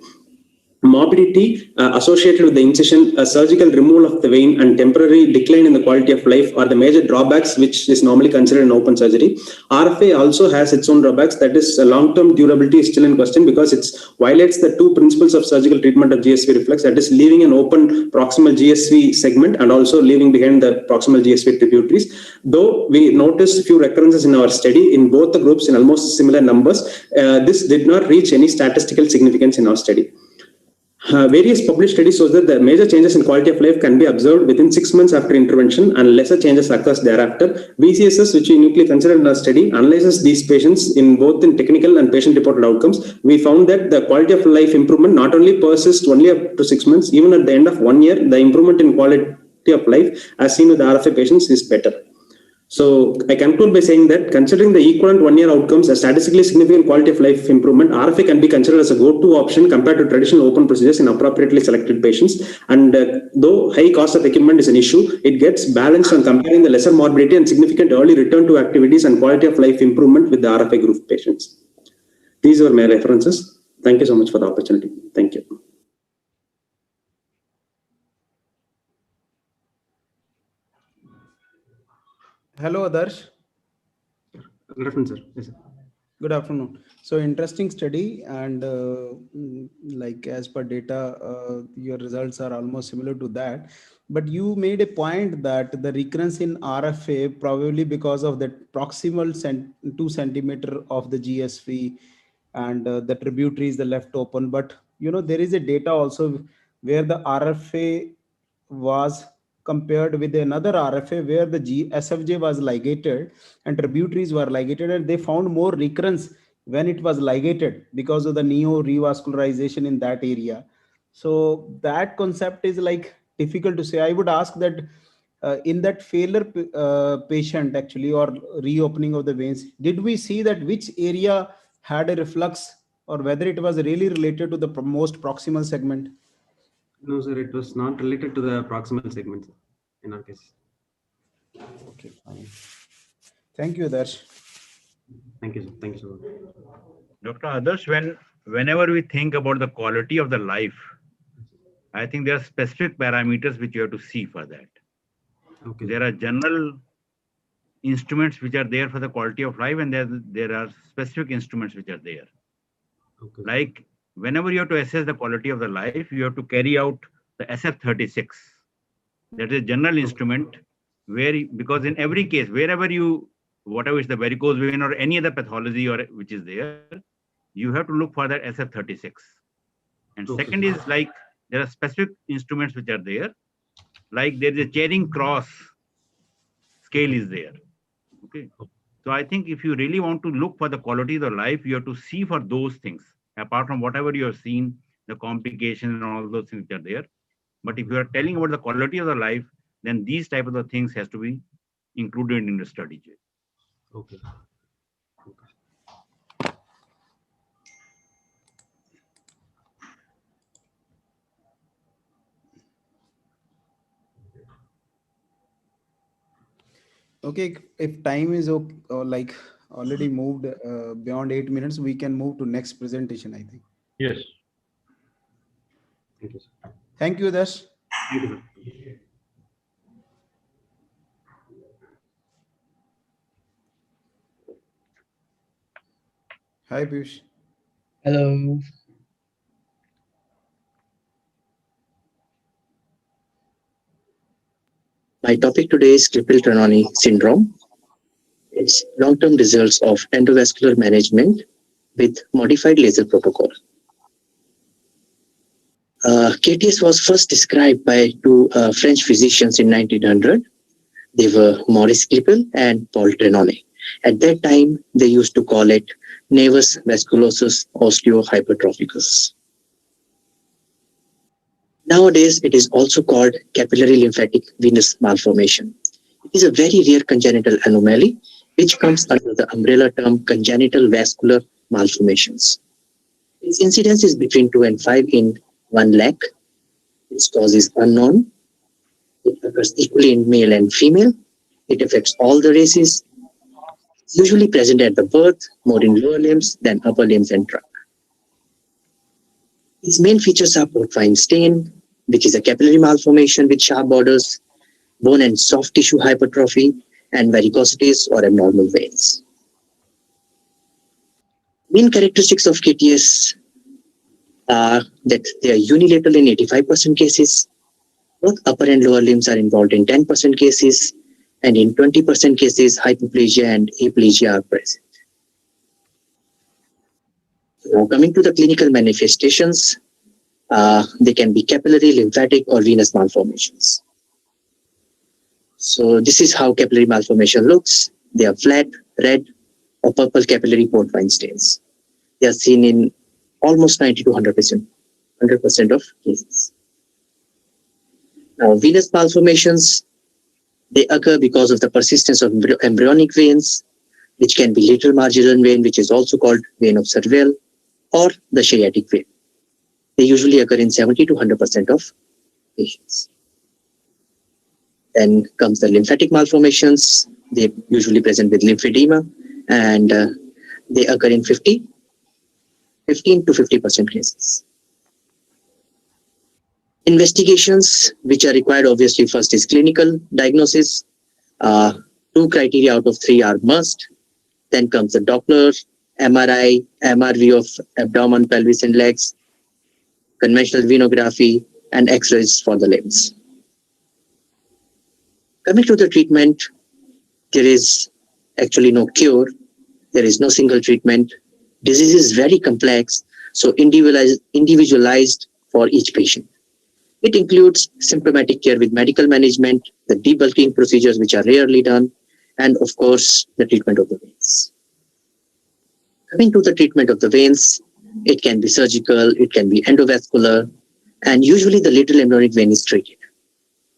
Morbidity associated with the incision, surgical removal of the vein, and temporary decline in the quality of life are the major drawbacks which is normally considered in open surgery. RFA also has its own drawbacks, that is long-term durability is still in question because it violates the two principles of surgical treatment of GSV reflex, that is leaving an open proximal GSV segment and also leaving behind the proximal GSV tributaries. Though we noticed few recurrences in our study in both the groups in almost similar numbers, this did not reach any statistical significance in our study. Various published studies show that the major changes in quality of life can be observed within 6 months after intervention and lesser changes occurs thereafter. VCSS, which we uniquely considered in our study, analyzes these patients in both in technical and patient-reported outcomes. We found that the quality of life improvement not only persists only up to 6 months, even at the end of 1 year, the improvement in quality of life as seen with the RFA patients is better. So I conclude by saying that considering the equivalent 1 year outcomes, a statistically significant quality of life improvement, RFA can be considered as a go-to option compared to traditional open procedures in appropriately selected patients. And though high cost of equipment is an issue, it gets balanced on comparing the lesser morbidity and significant early return to activities and quality of life improvement with the RFA group patients. These were my references. Thank you so much for the opportunity. Thank you. Hello, Adarsh. Good afternoon, sir. Yes, sir. Good afternoon. So interesting study, and like as per data, your results are almost similar to that. But you made a point that the recurrence in RFA probably because of that proximal 2 centimeter of the GSV and the tributary is the left open. But you know there is a data also where the RFA was compared with another RFA where the SFJ was ligated and tributaries were ligated, and they found more recurrence when it was ligated because of the neo-revascularization in that area. So that concept is like difficult to say. I would ask that in that failure patient actually or reopening of the veins, did we see that which area had a reflux or whether it was really related to the most proximal segment? No, sir, it was not related to the proximal segment in our case. Okay, fine. Thank you, Darsh. Thank you, sir. Thank you so much. Dr. Adarsh, whenever we think about the quality of the life, I think there are specific parameters which you have to see for that. Okay. There are general instruments which are there for the quality of life, and there are specific instruments which are there. Okay. Like whenever you have to assess the quality of the life, you have to carry out the SF36. That is a general instrument where, because in every case, wherever you, whatever is the varicose vein or any other pathology or which is there, you have to look for that SF36. And Okay. second is like there are specific instruments which are there, like there is a Charing Cross scale is there. Okay. So I think if you really want to look for the quality of the life, you have to see for those things. Apart from whatever you have seen, the complications and all those things are there. But if you are telling about the quality of the life, then these type of the things has to be included in the study. Okay. Okay, if time is okay, or like already moved beyond 8 minutes, we can move to next presentation, I think. Yes. Thank you, sir. Thank you, Dash. Thank you, sir. Hi, Piyush. Hello. My topic today is Klippel-Trenaunay syndrome. It's long-term results of endovascular management with modified laser protocol. KTS was first described by two French physicians in 1900. They were Maurice Klippel and Paul Trenaunay. At that time, they used to call it nevus vasculosus osteohypertrophicus. Nowadays, it is also called capillary lymphatic venous malformation. It is a very rare congenital anomaly which comes under the umbrella term congenital vascular malformations. Its incidence is between 2 and 5 in 1 lakh. Its cause is unknown. It occurs equally in male and female. It affects all the races. It's usually present at the birth, more in lower limbs than upper limbs and trunk. Its main features are porcine stain, which is a capillary malformation with sharp borders, bone and soft tissue hypertrophy, and varicosities or abnormal veins. Main characteristics of KTS are that they are unilateral in 85% cases. Both upper and lower limbs are involved in 10% cases, and in 20% cases, hypoplasia and aplasia are present. Now, coming to the clinical manifestations, they can be capillary, lymphatic, or venous malformations. So this is how capillary malformation looks. They are flat, red, or purple capillary porcine stains. They are seen in almost 90 to 100% of cases. Now, venous malformations, they occur because of the persistence of embryonic veins, which can be lateral marginal vein, which is also called vein of Serval, or the sciatic vein. They usually occur in 70 to 100% of patients. Then comes the lymphatic malformations. They usually present with lymphedema, and they occur in 15 to 50% cases. Investigations which are required, obviously, first is clinical diagnosis. 2 criteria out of 3 are must. Then comes the Doppler, MRI, MRV of abdomen, pelvis, and legs, conventional venography, and X-rays for the limbs. Coming to the treatment, there is actually no cure. There is no single treatment. Disease is very complex, so individualized for each patient. It includes symptomatic care with medical management, the debulking procedures which are rarely done, and of course, the treatment of the veins. Coming to the treatment of the veins, it can be surgical, it can be endovascular, and usually the lateral embryonic vein is treated.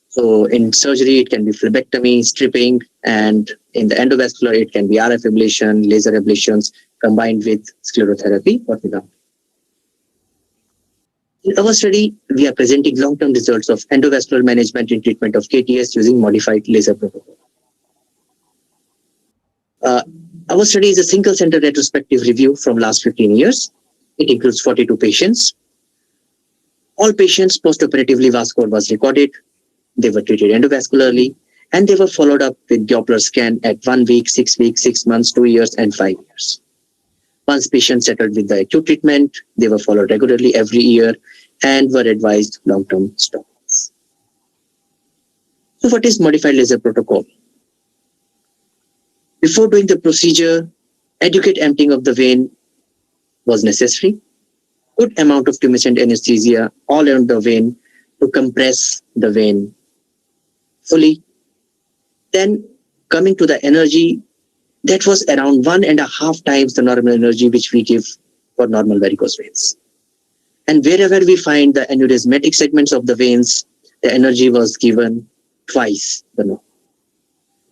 So in surgery, it can be phlebectomy, stripping, and in the endovascular, it can be RF ablation, laser ablations, combined with sclerotherapy or without. In our study, we are presenting long-term results of endovascular management in treatment of KTS using modified laser protocol. Our study is a single-center retrospective review from last 15 years. It includes 42 patients. All patients post-operatively VAS score was recorded. They were treated endovascularly, and they were followed up with Doppler scan at 1 week, 6 weeks, 6 months, 2 years, and 5 years. Once patients settled with the acute treatment, they were followed regularly every year and were advised long-term stoppings. So what is modified laser protocol? Before doing the procedure, adequate emptying of the vein was necessary. Good amount of tumescent anesthesia all around the vein to compress the vein fully. Then coming to the energy, that was around 1.5 times the normal energy which we give for normal varicose veins. And wherever we find the aneurysmatic segments of the veins, the energy was given twice the normal.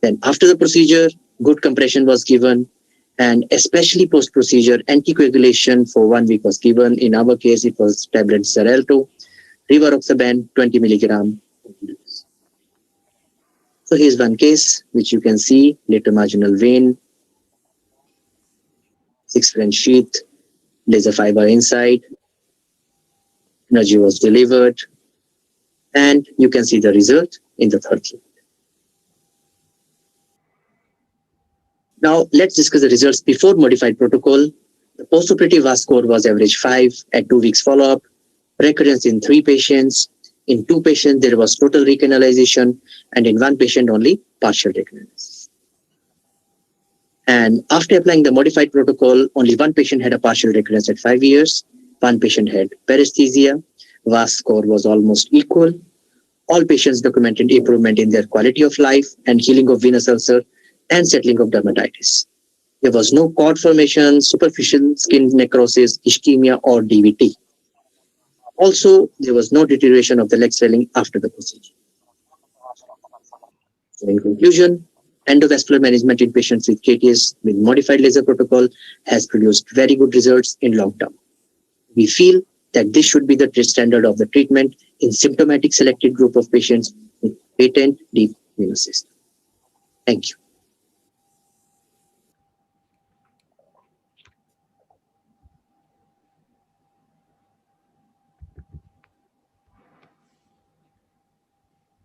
Then after the procedure, good compression was given, and especially post-procedure, anticoagulation for 1 week was given. In our case, it was tablet Xarelto, rivaroxaban, 20 milligram. So here's one case, which you can see, lateral marginal vein, 6 French sheath, laser fiber inside, energy was delivered, and you can see the result in the third slide. Now, let's discuss the results before modified protocol. The postoperative VAS score was average 5 at 2 weeks follow-up, recurrence in 3 patients. In 2 patients, there was total recanalization, and in 1 patient, only partial recanalization. And after applying the modified protocol, only 1 patient had a partial recurrence at 5 years. 1 patient had paresthesia. VAS score was almost equal. All patients documented improvement in their quality of life and healing of venous ulcer and settling of dermatitis. There was no cord formation, superficial skin necrosis, ischemia, or DVT. Also, there was no deterioration of the leg swelling after the procedure. So in conclusion, endovascular management in patients with KTS with modified laser protocol has produced very good results in long term. We feel that this should be the standard of the treatment in symptomatic selected group of patients with patent deep venous system. Thank you.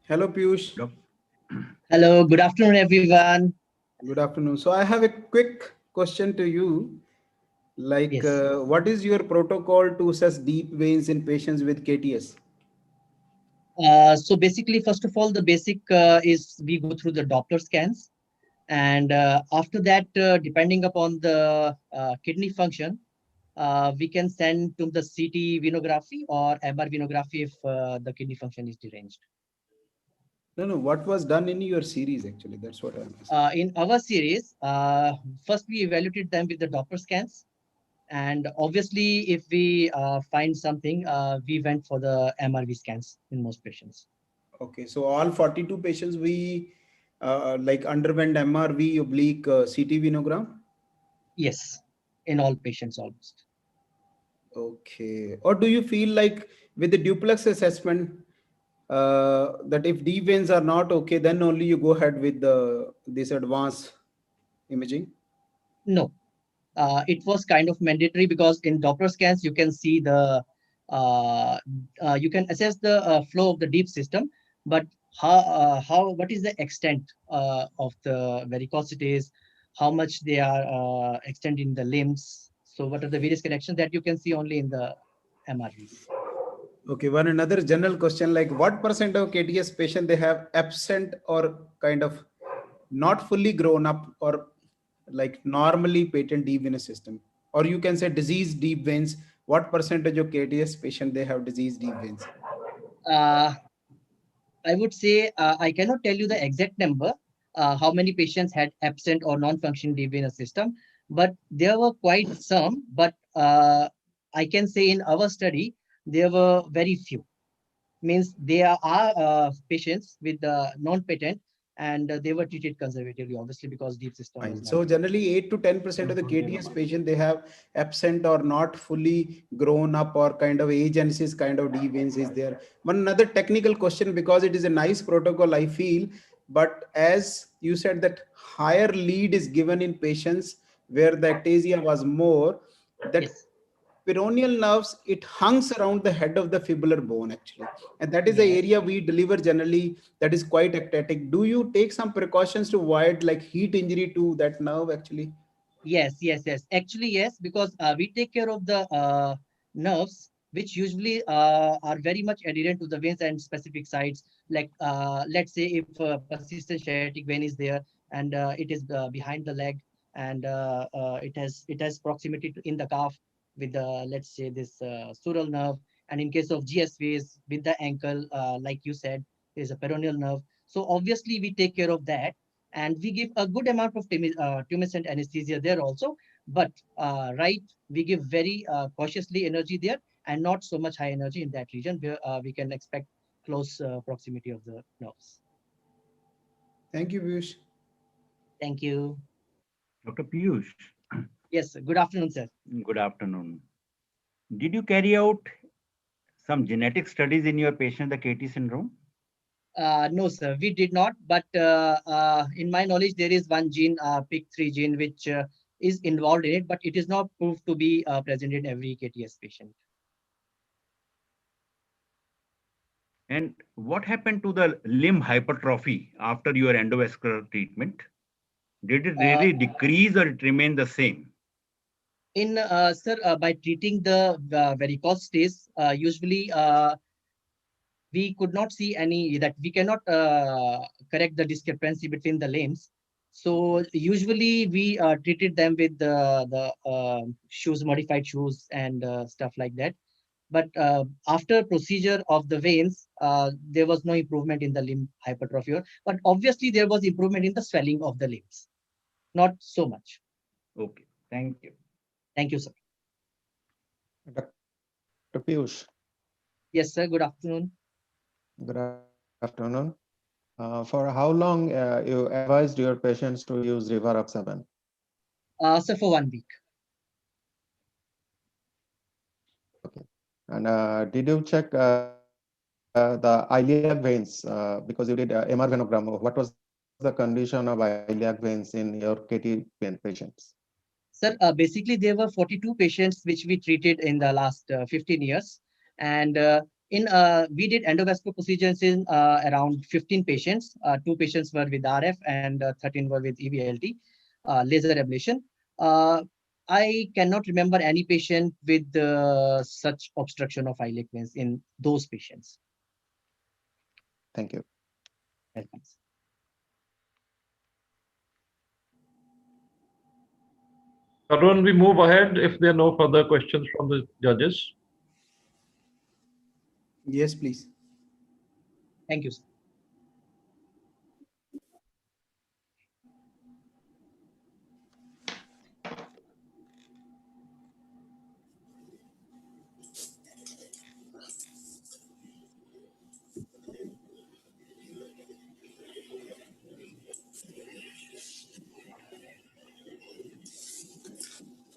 Hello, Piyush. Hello, good afternoon, everyone. Good afternoon. So I have a quick question to you. Like, Yes. what is your protocol to assess deep veins in patients with KTS? So basically, first of all, the basic is we go through the Doppler scans. And after that, depending upon the kidney function, we can send to the CT venography or MR venography if the kidney function is deranged. No, what was done in your series actually? That's what I'm asking. In our series, first we evaluated them with the Doppler scans. And obviously, if we find something, we went for the MRV scans in most patients. Okay, so all 42 patients we like underwent MRV oblique CT venogram? Yes, in all patients almost. Okay. Or do you feel like with the duplex assessment that if deep veins are not okay, then only you go ahead with this advanced imaging? No, it was kind of mandatory because in Doppler scans, you can see the, you can assess the flow of the deep system, but what is the extent of the varicosities, how much they are extending the limbs. So what are the various connections that you can see only in the MRVs. Okay, one another general question, like what percent of KTS patient they have absent or kind of not fully grown up or like normally patent deep venous system, or you can say disease deep veins. What percentage of KTS patient they have disease deep veins? I would say I cannot tell you the exact number, how many patients had absent or non-functioning deep venous system, but there were quite some. But I can say in our study, there were very few. Means there are patients with the non-patent, and they were treated conservatively, obviously, because deep system was Fine. not. So generally 8 to 10% of the KTS patient, they have absent or not fully grown up or kind of agencies kind of deep veins is there. One another technical question, because it is a nice protocol, I feel, but as you said that higher lead is given in patients where the ectasia was more, that yes. Peroneal nerves, it hangs around the head of the fibular bone actually, and that is the area we deliver generally, that is quite ectatic. Do you take some precautions to avoid like heat injury to that nerve actually? Yes. Actually, yes, because we take care of the nerves, which usually are very much adherent to the veins and specific sites. Like, let's say if persistent sciatic vein is there and it is behind the leg, and it has proximity in the calf with the, let's say, this sural nerve. And in case of GSVs with the ankle, like you said, is a peroneal nerve. So obviously we take care of that, and we give a good amount of tumescent anesthesia there also. But right, we give very cautiously energy there, and not so much high energy in that region where we can expect close proximity of the nerves. Thank you, Piyush. Thank you. Dr. Piyush. Yes, good afternoon, sir. Good afternoon. Did you carry out some genetic studies in your patient, the KT syndrome? No, sir, we did not. But in my knowledge, there is one gene, PIK3 gene, which is involved in it, but it is not proved to be present in every KTS patient. And what happened to the limb hypertrophy after your endovascular treatment? Did it really decrease or it remain the same? In sir, by treating the varicosities, usually we could not see any, that we cannot correct the discrepancy between the limbs. So usually we treated them with the shoes, modified shoes, and stuff like that. But after procedure of the veins, there was no improvement in the limb hypertrophy. But obviously there was improvement in the swelling of the limbs. Not so much. Okay, thank you. Thank you, sir. Dr. Piyush. Yes, sir. Good afternoon. Good afternoon. For how long you advised your patients to use rivaroxaban? Sir, for 1 week. And did you check the iliac veins because you did MR venogram? What was the condition of iliac veins in your KT patients? Sir, basically there were 42 patients which we treated in the last 15 years. And we did endovascular procedures in around 15 patients. 2 patients were with RF and 13 were with EVLT, laser ablation. I cannot remember any patient with such obstruction of iliac veins in those patients. Thank you. Welcome. Arun, we move ahead if there are no further questions from the judges. Yes, please. Thank you, sir.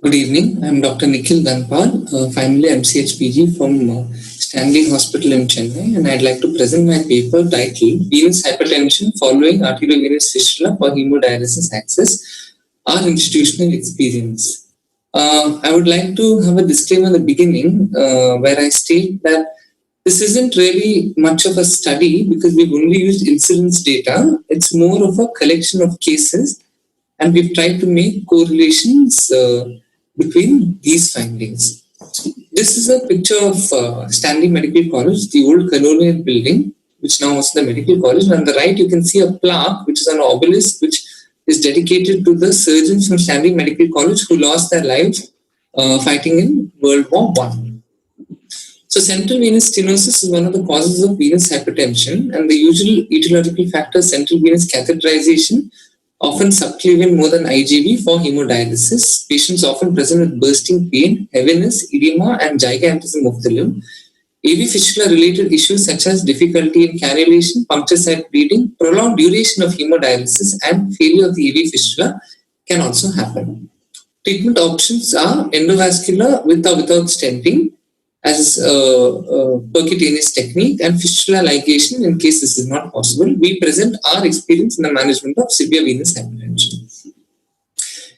Good evening. I'm Dr. Nikhil Dhanpal, finally MCH PG from Stanley Hospital in Chennai, and I'd like to present my paper titled Venous Hypertension Following Arteriovenous Fistula for Hemodialysis Access, Our Institutional Experience. I would like to have a disclaimer in the beginning where I state that this isn't really much of a study because we've only used incidence data. It's more of a collection of cases, and we've tried to make correlations between these findings. This is a picture of Stanley Medical College, the old colonial building, which now is the medical college. And on the right, you can see a plaque, which is an obelisk, which is dedicated to the surgeons from Stanley Medical College who lost their lives fighting in World War I. So central venous stenosis is one of the causes of venous hypertension, and the usual etiological factors, central venous catheterization, often subclavian more than IGV for hemodialysis. Patients often present with bursting pain, heaviness, edema, and gigantism of the limb. AV fistula-related issues such as difficulty in cannulation, puncture site bleeding, prolonged duration of hemodialysis, and failure of the AV fistula can also happen. Treatment options are endovascular with or without stenting as a percutaneous technique, and fistula ligation in case this is not possible. We present our experience in the management of severe venous hypertension.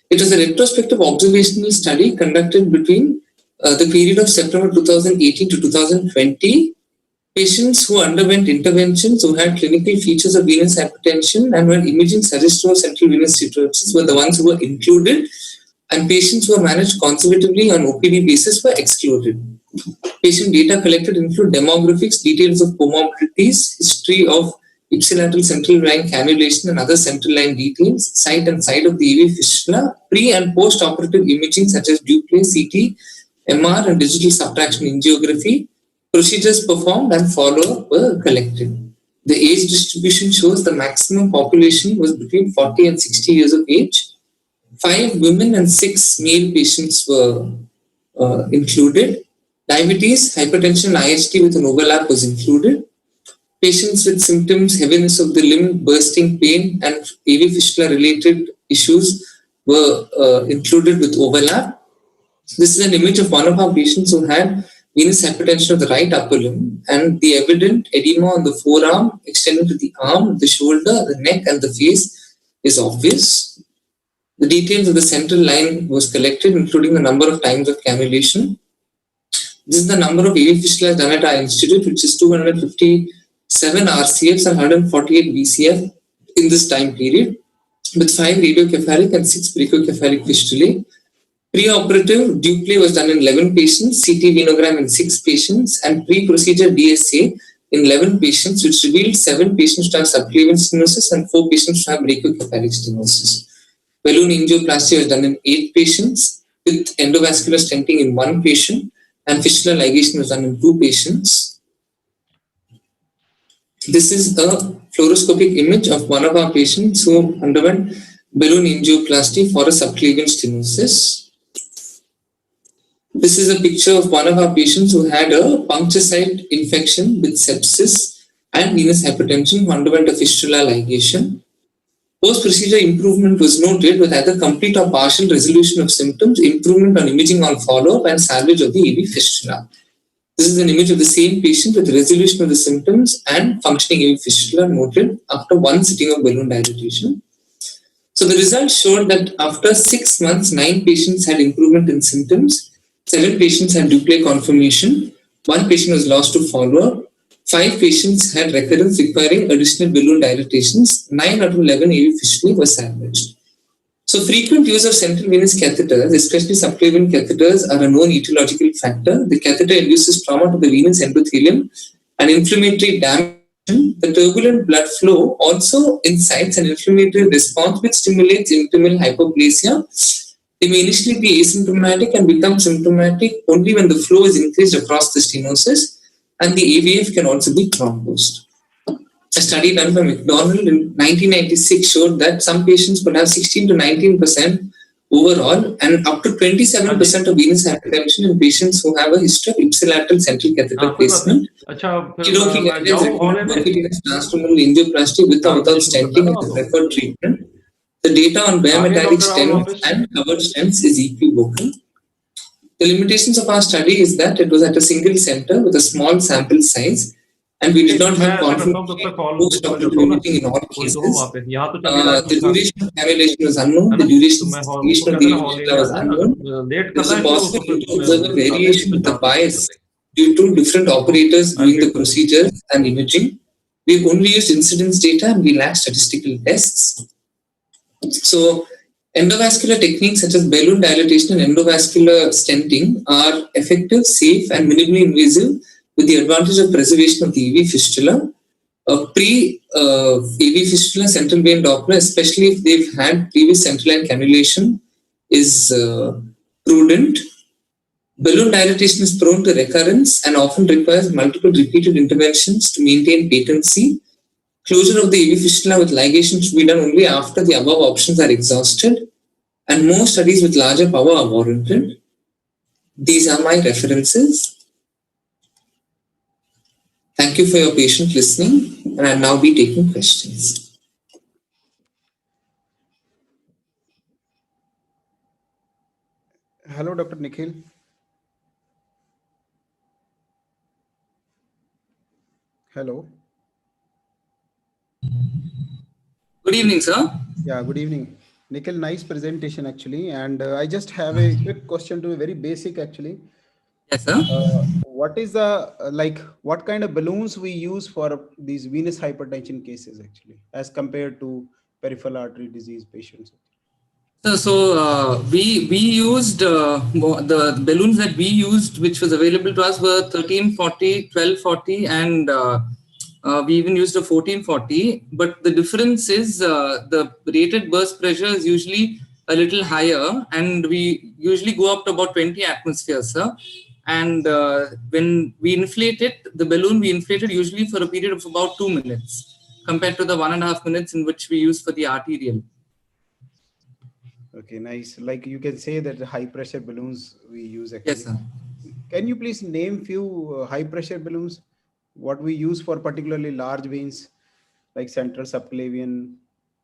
It was a retrospective observational study conducted between the period of September 2018 to 2020. Patients who underwent interventions who had clinical features of venous hypertension and when imaging suggestive of central venous stenosis were the ones who were included, and patients who were managed conservatively on OPD basis were excluded. Patient data collected include demographics, details of comorbidities, history of ipsilateral central line cannulation and other central line details, site and site of the AV fistula, pre and post operative imaging such as Duplay, CT, MR and digital subtraction angiography, procedures performed and follow-up were collected. The age distribution shows the maximum population was between 40 and 60 years of age. 5 women and 6 male patients were included. Diabetes, hypertension, IHT with an overlap was included. Patients with symptoms, heaviness of the limb, bursting pain, and AV fistula related issues were included with overlap. This is an image of one of our patients who had venous hypertension of the right upper limb, and the evident edema on the forearm extending to the arm, the shoulder, the neck, and the face is obvious. The details of the central line was collected, including the number of times of cannulation. This is the number of AV fistula done at our institute, which is 257 RCFs and 148 BCF in this time period, with 5 radiocephalic and 6 brachiocephalic fistulae. Pre-operative Duplay was done in 11 patients, CT venogram in 6 patients, and pre-procedure DSA in 11 patients, which revealed 7 patients to have subclavian stenosis and 4 patients to have brachiocephalic stenosis. Balloon angioplasty was done in 8 patients, with endovascular stenting in 1 patient, and fistula ligation was done in 2 patients. This is a fluoroscopic image of one of our patients who underwent balloon angioplasty for a subclavian stenosis. This is a picture of one of our patients who had a puncture site infection with sepsis and venous hypertension, who underwent a fistula ligation. Post-procedure improvement was noted with either complete or partial resolution of symptoms, improvement on imaging on follow-up, and salvage of the AV fistula. This is an image of the same patient with resolution of the symptoms and functioning AV fistula noted after one sitting of balloon dilatation. So the results showed that after 6 months, 9 patients had improvement in symptoms, 7 patients had duplex confirmation, 1 patient was lost to follow-up, 5 patients had recurrence requiring additional balloon dilatations, 9 out of 11 AV fistulae were salvaged. So frequent use of central venous catheters, especially subclavian catheters, are a known etiological factor. The catheter induces trauma to the venous endothelium and inflammatory damage. The turbulent blood flow also incites an inflammatory response which stimulates intimal hypoplasia. They may initially be asymptomatic and become symptomatic only when the flow is increased across the stenosis, and the AVF can also be thrombosed. A study done by McDonald in 1996 showed that some patients could have 16 to 19% overall and up to 27% of venous hypertension in patients who have a history of ipsilateral central catheter placement. Transfemoral angioplasty with or without stenting is the preferred treatment. The data on bimetallic stents and covered stents is equivocal. The limitations of our study is that it was at a single center with a small sample size, and we did not have confirmation post-operative imaging in all cases. The duration of cannulation was unknown. The duration of the fistula was unknown. There was a possibility to observe a variation with the bias due to different operators doing the procedures and imaging. We've only used incidence data and we lack statistical tests. So endovascular techniques such as balloon dilatation and endovascular stenting are effective, safe, and minimally invasive with the advantage of preservation of the AV fistula. Pre-AV fistula central vein Doppler, especially if they've had previous central line cannulation, is prudent. Balloon dilatation is prone to recurrence and often requires multiple repeated interventions to maintain patency. Closure of the AV fistula with ligation should be done only after the above options are exhausted, and more studies with larger power are warranted. These are my references. Thank you for your patient listening, and I'll now be taking questions. Hello, Dr. Nikhil. Hello. Good evening, sir. Yeah, good evening. Nikhil, nice presentation actually. And I just have a quick question to be very basic actually. Yes, sir. What is the, what kind of balloons we use for these venous hypertension cases actually, as compared to peripheral artery disease patients? So we used the balloons that we used, which was available to us, were 1340, 1240, and we even used a 1440. But the difference is the rated burst pressure is usually a little higher, and we usually go up to about 20 atmospheres, sir. And when we inflate it, the balloon we inflated usually for a period of about 2 minutes, compared to the 1.5 minutes in which we use for the arterial. Okay, nice. Like you can say that the high pressure balloons we use actually. Yes, sir. Can you please name few high pressure balloons, what we use for particularly large veins, like central subclavian,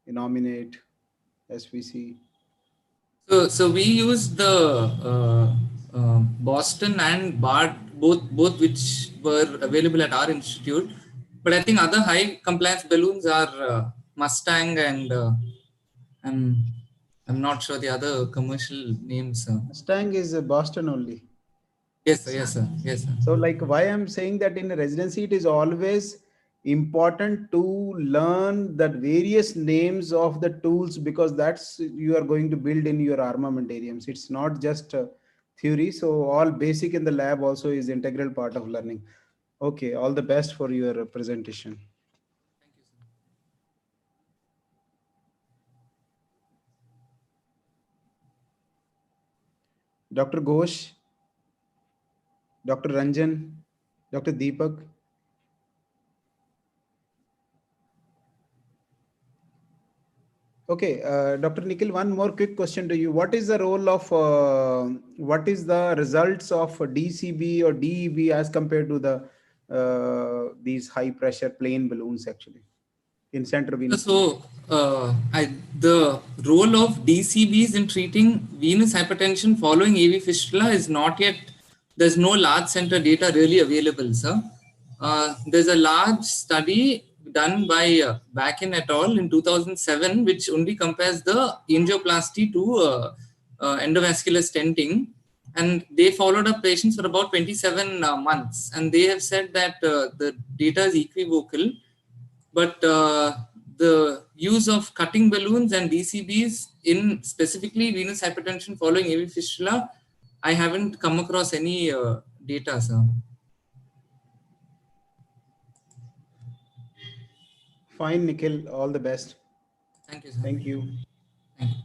innominate, SVC? So we used the Boston and Bard, both which were available at our institute. But I think other high compliance balloons are Mustang and I'm not sure the other commercial names. Mustang is Boston only. Yes, sir. Yes, sir. Yes, sir. So like why I'm saying that in residency, it is always important to learn that various names of the tools, because that's you are going to build in your armamentariums. It's not just theory. So all basic in the lab also is integral part of learning. Okay, all the best for your presentation. Dr. Ghosh, Dr. Ranjan, Dr. Deepak. Okay, Dr. Nikhil, one more quick question to you. What is the role of, what is the results of DCB or DEB as compared to the these high pressure plain balloons actually in central venous? So, the role of DCBs in treating venous hypertension following AV fistula is not yet, there's no large center data really available, sir. There's a large study done by Vaicon et al. In 2007, which only compares the angioplasty to endovascular stenting. And they followed up patients for about 27 months. And they have said that the data is equivocal. But the use of cutting balloons and DCBs in specifically venous hypertension following AV fistula, I haven't come across any data, sir. Fine, Nikhil. All the best. Thank you, sir. Thank you. Thank you.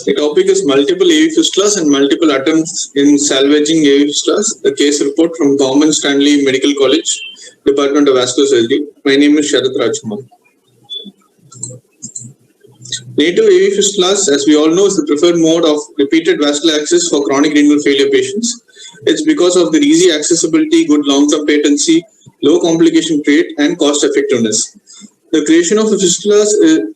The topic is multiple AV fistulas and multiple attempts in salvaging AV fistulas. The case report from Government Stanley Medical College, Department of Vascular Surgery. My name is Sharath Rajkumar. Native AV fistulas, as we all know, is the preferred mode of repeated vascular access for chronic renal failure patients. It's because of their easy accessibility, good long-term patency, low complication rate, and cost effectiveness. The creation of the fistulas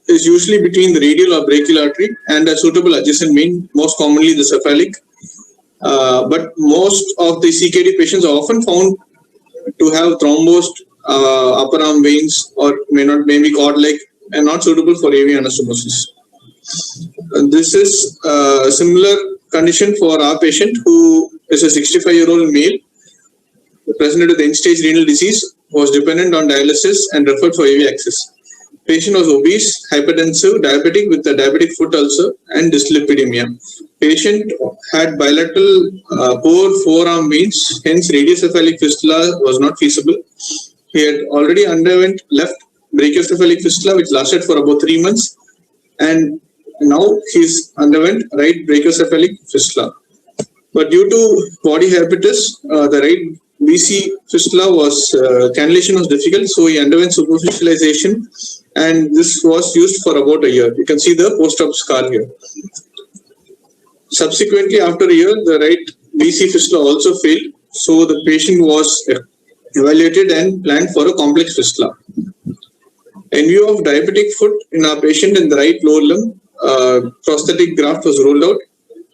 is usually between the radial or brachial artery and a suitable adjacent vein, most commonly the cephalic. But most of the CKD patients are often found to have thrombosed upper arm veins or may be cord-like and not suitable for AV anastomosis. This is a similar condition for our patient who is a 65-year-old male presented with end-stage renal disease, was dependent on dialysis and referred for AV access. Patient was obese, hypertensive, diabetic with a diabetic foot ulcer and dyslipidemia. Patient had bilateral poor forearm veins, hence radiocephalic fistula was not feasible. He had already underwent left brachiocephalic fistula, which lasted for about 3 months, and now he's underwent right brachiocephalic fistula. But due to body herpes, the right BC fistula was cannulation was difficult, so he underwent superficialization, and this was used for about a year. You can see the post-op scar here. Subsequently, after a year, the right BC fistula also failed, so the patient was evaluated and planned for a complex fistula. In view of diabetic foot in our patient in the right lower limb, prosthetic graft was rolled out.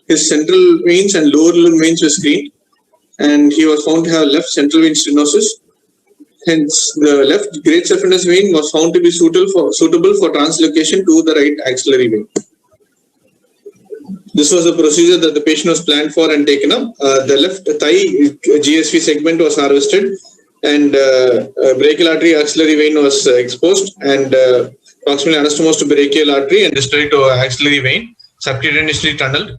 His central veins and lower limb veins were screened, and he was found to have left central vein stenosis. Hence, the left great saphenous vein was found to be suitable for translocation to the right axillary vein. This was a procedure that the patient was planned for and taken up. The left thigh GSV segment was harvested, and brachial artery axillary vein was exposed, and proximally anastomosed to brachial artery and distally to axillary vein, subcutaneously tunneled.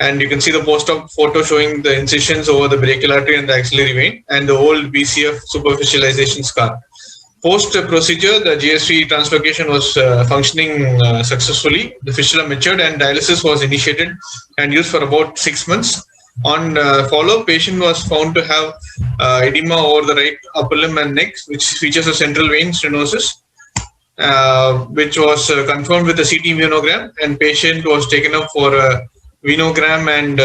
And you can see the post-op photo showing the incisions over the brachial artery and the axillary vein and the old BCF superficialization scar. Post-procedure, the GSV translocation was functioning successfully. The fistula matured and dialysis was initiated and used for about 6 months. On follow-up, patient was found to have edema over the right upper limb and neck, which features a central vein stenosis, which was confirmed with a CT venogram, and patient was taken up for a venogram and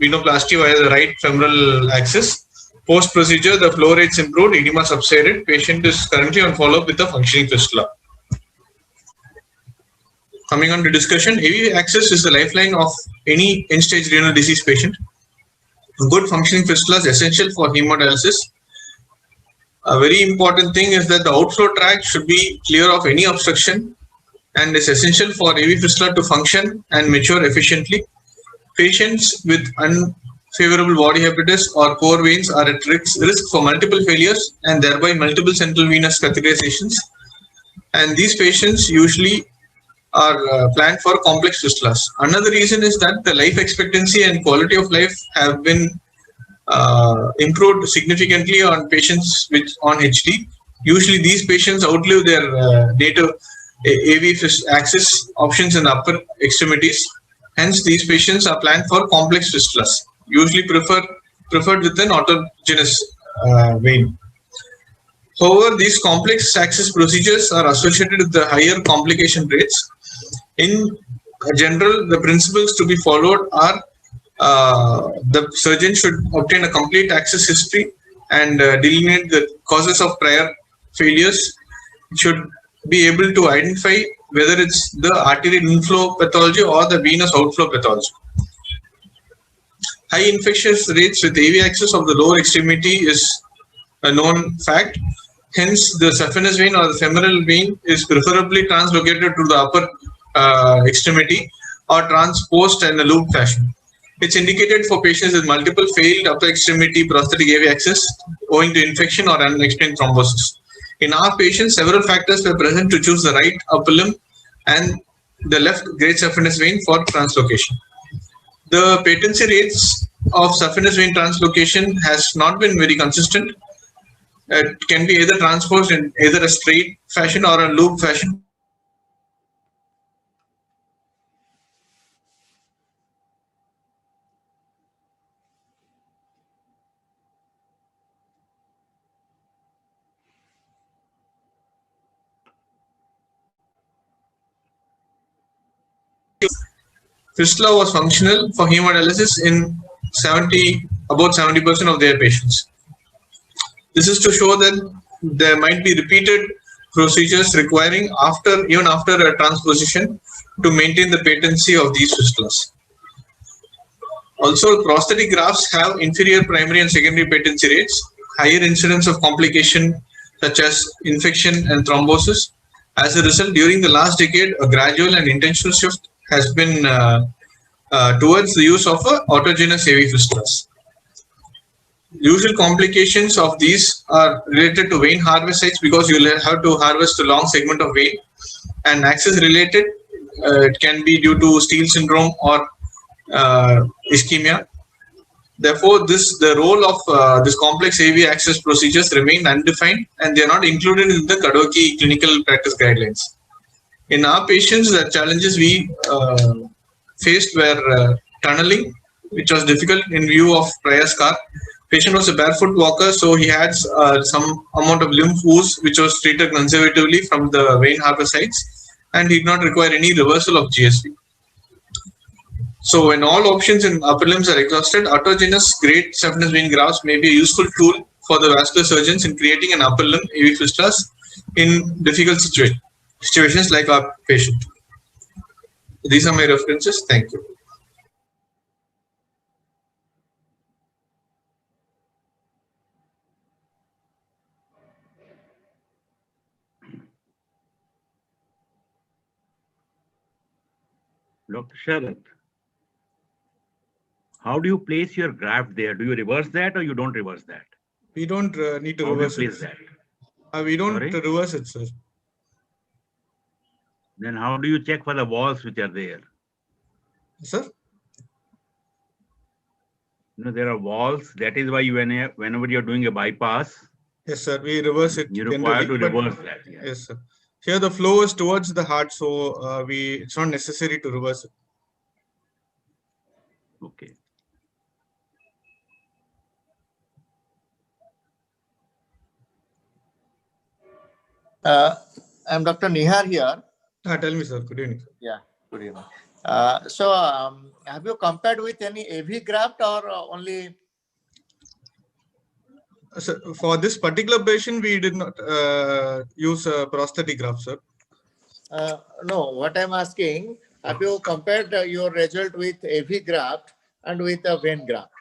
venoplasty via the right femoral axis. Post-procedure, the flow rates improved, edema subsided. Patient is currently on follow-up with a functioning fistula. Coming on to discussion, AV access is the lifeline of any end-stage renal disease patient. A good functioning fistula is essential for hemodialysis. A very important thing is that the outflow tract should be clear of any obstruction and is essential for AV fistula to function and mature efficiently. Patients with unfavorable body habitus or core veins are at risk for multiple failures and thereby multiple central venous catheterizations. And these patients usually are planned for complex fistulas. Another reason is that the life expectancy and quality of life have been improved significantly on patients on HD. Usually these patients outlive their native AV access options in upper extremities. Hence, these patients are planned for complex fistulas, usually preferred with an autogenous vein. However, these complex access procedures are associated with the higher complication rates. In general, the principles to be followed are the surgeon should obtain a complete access history and delineate the causes of prior failures. Should be able to identify whether it's the arterial inflow pathology or the venous outflow pathology. High infectious rates with AV access of the lower extremity is a known fact. Hence, the saphenous vein or the femoral vein is preferably translocated to the upper extremity or transposed in a loop fashion. It's indicated for patients with multiple failed upper extremity prosthetic AV access owing to infection or unexplained thrombosis. In our patients, several factors were present to choose the right upper limb and the left great saphenous vein for translocation. The patency rates of saphenous vein translocation has not been very consistent. It can be either transposed in either a straight fashion or a loop fashion. Fistula was functional for hemodialysis in about 70% of their patients. This is to show that there might be repeated procedures requiring even after a transposition to maintain the patency of these fistulas. Also, prosthetic grafts have inferior primary and secondary patency rates, higher incidence of complication such as infection and thrombosis. As a result, during the last decade, a gradual and intentional shift has been towards the use of autogenous AV fistulas. Usual complications of these are related to vein harvest sites because you will have to harvest a long segment of vein, and access related, it can be due to Steele syndrome or ischemia. Therefore, the role of this complex AV access procedures remain undefined and they are not included in the Kadoki clinical practice guidelines. In our patients, the challenges we faced were tunneling, which was difficult in view of prior scar. Patient was a barefoot walker, so he had some amount of lymph ooze, which was treated conservatively from the vein harbor sites, and did not require any reversal of GSV. So when all options in upper limbs are exhausted, autogenous great saphenous vein grafts may be a useful tool for the vascular surgeons in creating an upper limb AV fistulas in difficult situations like our patient. These are my references. Thank you. Dr. Sharat, how do you place your graft there? Do you reverse that or you don't reverse that? We don't need to How reverse do you place it. that? We don't Sorry? reverse it, sir. Then how do you check for the walls which are there? Sir? You know, there are walls. That is why whenever you're doing a bypass, Yes, sir. We reverse it. you require to generally, reverse that. Yeah. Yes, sir. Here the flow is towards the heart, so it's not necessary to reverse it. Okay. I'm Dr. Nihar here. Tell me, sir. Good evening. Yeah, good evening. Have you compared with any AV graft or only? Sir, for this particular patient, we did not use a prosthetic graft, sir. No, what I'm asking, have you compared your result with AV graft and with a vein graft?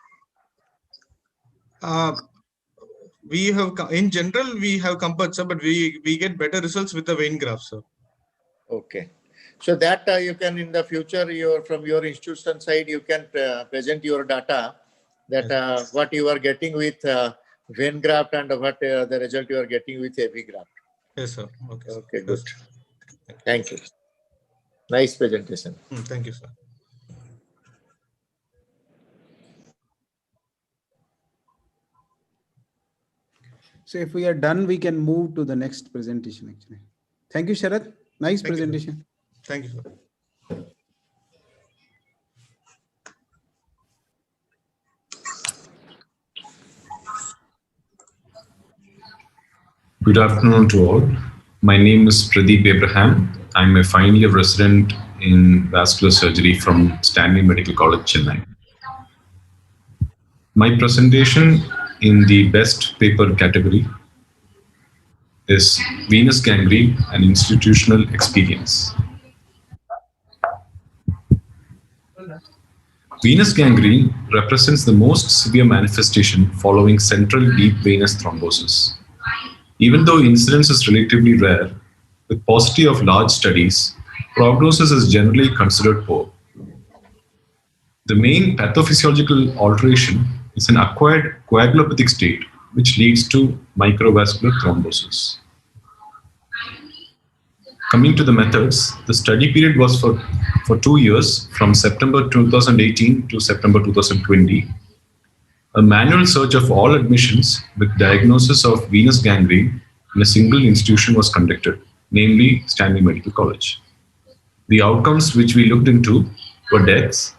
We have, in general, we have compared, sir, but we get better results with the vein graft, sir. Okay. So that you can in the future, from your institution side, you can present your data that yes. What you are getting with vein graft and what the result you are getting with AV graft. Yes, sir. Okay. Okay, good. Thank you. Nice presentation. Thank you, sir. So if we are done, we can move to the next presentation actually. Thank you, Sharat. Nice presentation. Thank you, sir. Good afternoon to all. My name is Pradeep Abraham. I'm a final year resident in vascular surgery from Stanley Medical College, Chennai. My presentation in the best paper category is venous gangrene and institutional experience. Venous gangrene represents the most severe manifestation following central deep venous thrombosis. Even though incidence is relatively rare, with paucity of large studies, prognosis is generally considered poor. The main pathophysiological alteration is an acquired coagulopathic state, which leads to microvascular thrombosis. Coming to the methods, the study period was for 2 years, from September 2018 to September 2020. A manual search of all admissions with diagnosis of venous gangrene in a single institution was conducted, namely Stanley Medical College. The outcomes which we looked into were deaths,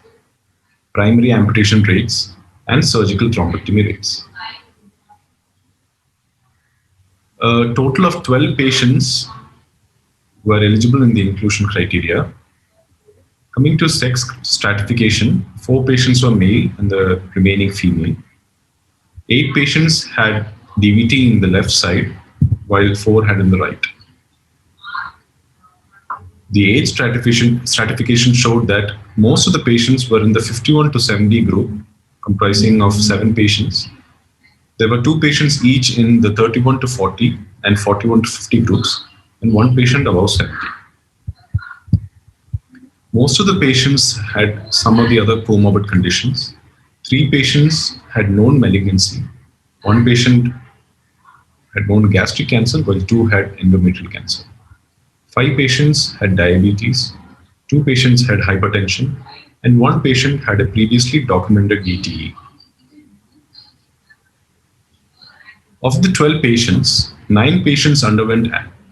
primary amputation rates, and surgical thrombectomy rates. A total of 12 patients were eligible in the inclusion criteria. Coming to sex stratification, 4 patients were male and the remaining female. 8 patients had DVT in the left side, while 4 had in the right. The age stratification showed that most of the patients were in the 51 to 70 group, comprising of 7 patients. There were 2 patients each in the 31 to 40 and 41 to 50 groups, and 1 patient above 70. Most of the patients had some of the other comorbid conditions. 3 patients had known malignancy. 1 patient had known gastric cancer, while 2 had endometrial cancer. 5 patients had diabetes. 2 patients had hypertension, and 1 patient had a previously documented VTE. Of the 12 patients, 9 patients underwent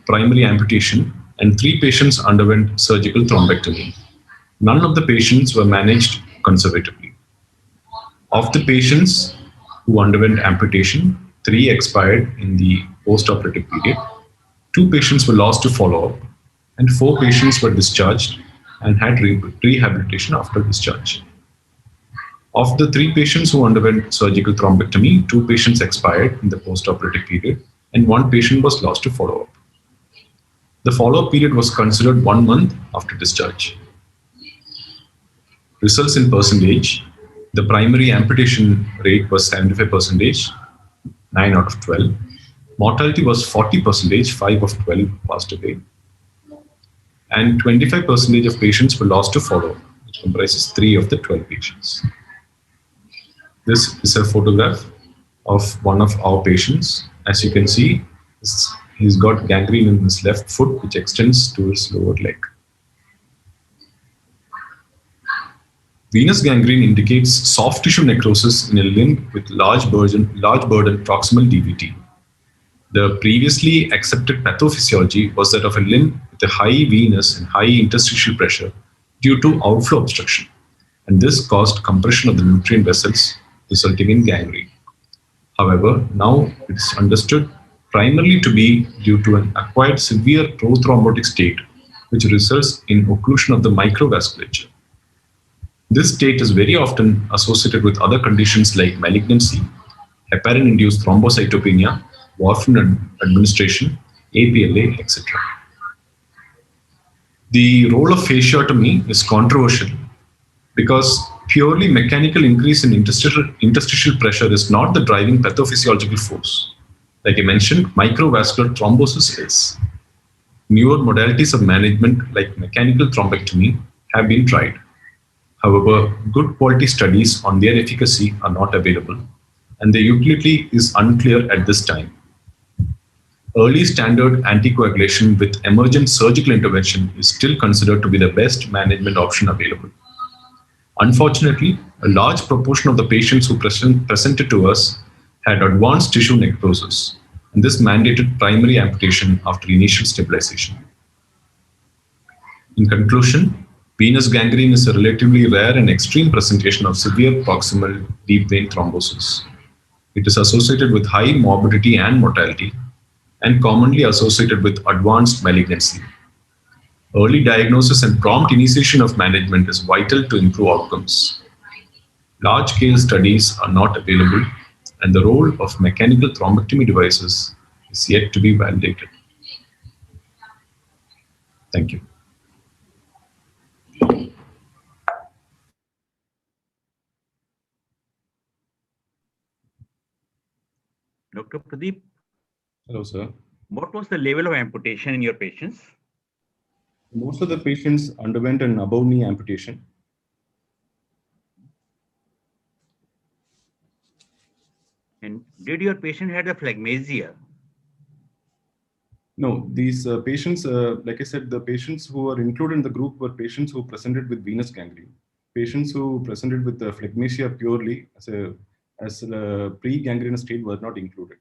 primary amputation and 3 patients underwent surgical thrombectomy. None of the patients were managed conservatively. Of the patients who underwent amputation, 3 expired in the post-operative period, 2 patients were lost to follow-up, and 4 patients were discharged and had rehabilitation after discharge. Of the 3 patients who underwent surgical thrombectomy, 2 patients expired in the post-operative period, and 1 patient was lost to follow-up. The follow-up period was considered 1 month after discharge. Results in percentage: the primary amputation rate was 75%, 9 out of 12. Mortality was 40%, 5 of 12 passed away. And 25% of patients were lost to follow, which comprises 3 of the 12 patients. This is a photograph of one of our patients. As you can see, he's got gangrene in his left foot, which extends to his lower leg. Venous gangrene indicates soft tissue necrosis in a limb with large burden proximal DVT. The previously accepted pathophysiology was that of a limb with a high venous and high interstitial pressure due to outflow obstruction, and this caused compression of the nutrient vessels, resulting in gangrene. However, now it is understood primarily to be due to an acquired severe prothrombotic state, which results in occlusion of the microvasculature. This state is very often associated with other conditions like malignancy, heparin-induced thrombocytopenia, warfarin administration, APLA, etc. The role of fasciotomy is controversial because purely mechanical increase in interstitial pressure is not the driving pathophysiological force. Like I mentioned, microvascular thrombosis is. Newer modalities of management like mechanical thrombectomy have been tried. However, good quality studies on their efficacy are not available, and their utility is unclear at this time. Early standard anticoagulation with emergent surgical intervention is still considered to be the best management option available. Unfortunately, a large proportion of the patients who presented to us had advanced tissue necrosis, and this mandated primary amputation after initial stabilization. In conclusion, venous gangrene is a relatively rare and extreme presentation of severe proximal deep vein thrombosis. It is associated with high morbidity and mortality, and commonly associated with advanced malignancy. Early diagnosis and prompt initiation of management is vital to improve outcomes. Large-scale studies are not available, and the role of mechanical thrombectomy devices is yet to be validated. Thank you. Dr. Pradeep. Hello, sir. What was the level of amputation in your patients? Most of the patients underwent an above knee amputation. And did your patient have a phlegmasia? No, these patients, like I said, the patients who were included in the group were patients who presented with venous gangrene. Patients who presented with phlegmasia purely as a pre-gangrenous state were not included.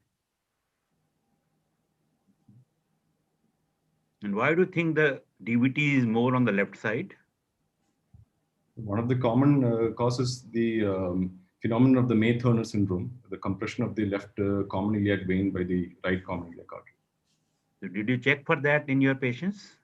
And why do you think the DVT is more on the left side? One of the common causes the phenomenon of the May-Thurner syndrome, the compression of the left common iliac vein by the right common iliac artery. So did you check for that in your patients?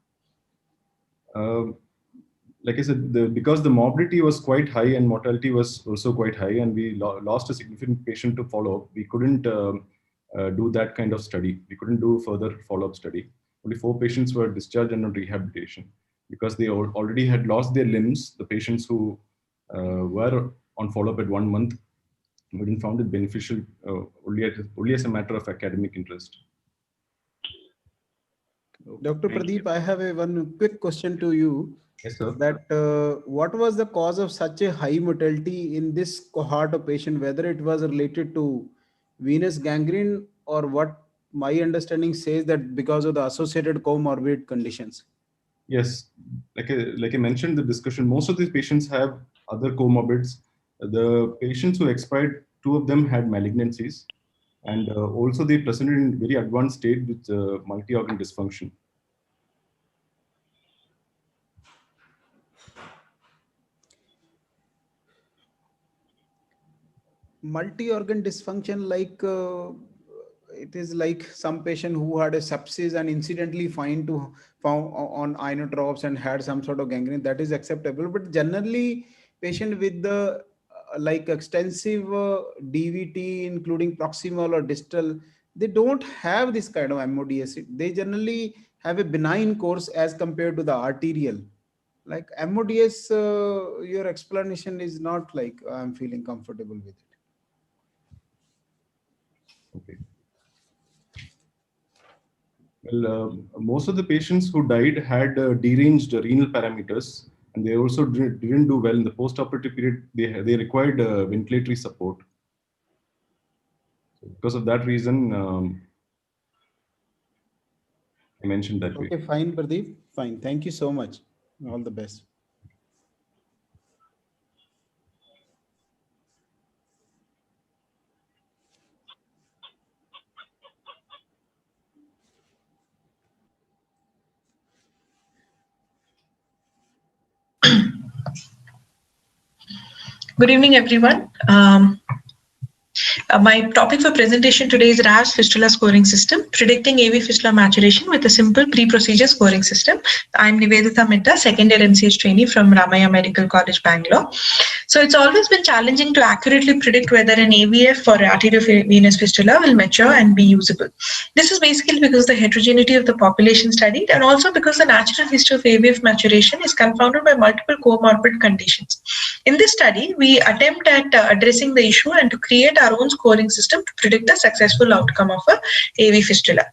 Like I said, because the morbidity was quite high and mortality was also quite high, and we lost a significant patient to follow up, we couldn't do that kind of study. We couldn't do further follow-up study. Only 4 patients were discharged and on rehabilitation because they already had lost their limbs. The patients who were on follow-up at 1 month, we didn't found it beneficial only as a matter of academic interest. Dr. Pradeep, I have one quick question to you. Yes, sir. That what was the cause of such a high mortality in this cohort of patient, whether it was related to venous gangrene or what my understanding says that because of the associated comorbid conditions? Yes, like I mentioned in the discussion, most of these patients have other comorbids. The patients who expired, 2 of them had malignancies, and also they presented in very advanced state with multi-organ dysfunction. Multi-organ dysfunction, like it is like some patient who had a sepsis and incidentally found on inotropes and had some sort of gangrene, that is acceptable. But generally, patient with the like extensive DVT, including proximal or distal, they don't have this kind of MODS. They generally have a benign course as compared to the arterial. Like MODS, your explanation is not like I'm feeling comfortable with it. Okay. Well, most of the patients who died had deranged renal parameters, and they also didn't do well in the post-operative period. They required ventilatory support. So because of that reason, I mentioned that way. Okay, fine, Pradeep. Fine. Thank you so much. All the best. Good evening, everyone. My topic for presentation today is RAS fistula scoring system, predicting AV fistula maturation with a simple pre-procedure scoring system. I'm Nivedita Mitta, second year MCH trainee from Ramaya Medical College, Bangalore. So it's always been challenging to accurately predict whether an AVF for arteriovenous fistula will mature and be usable. This is basically because the heterogeneity of the population studied, and also because the natural history of AVF maturation is confounded by multiple comorbid conditions. In this study, we attempt at addressing the issue and to create our own scoring system to predict the successful outcome of a AV fistula.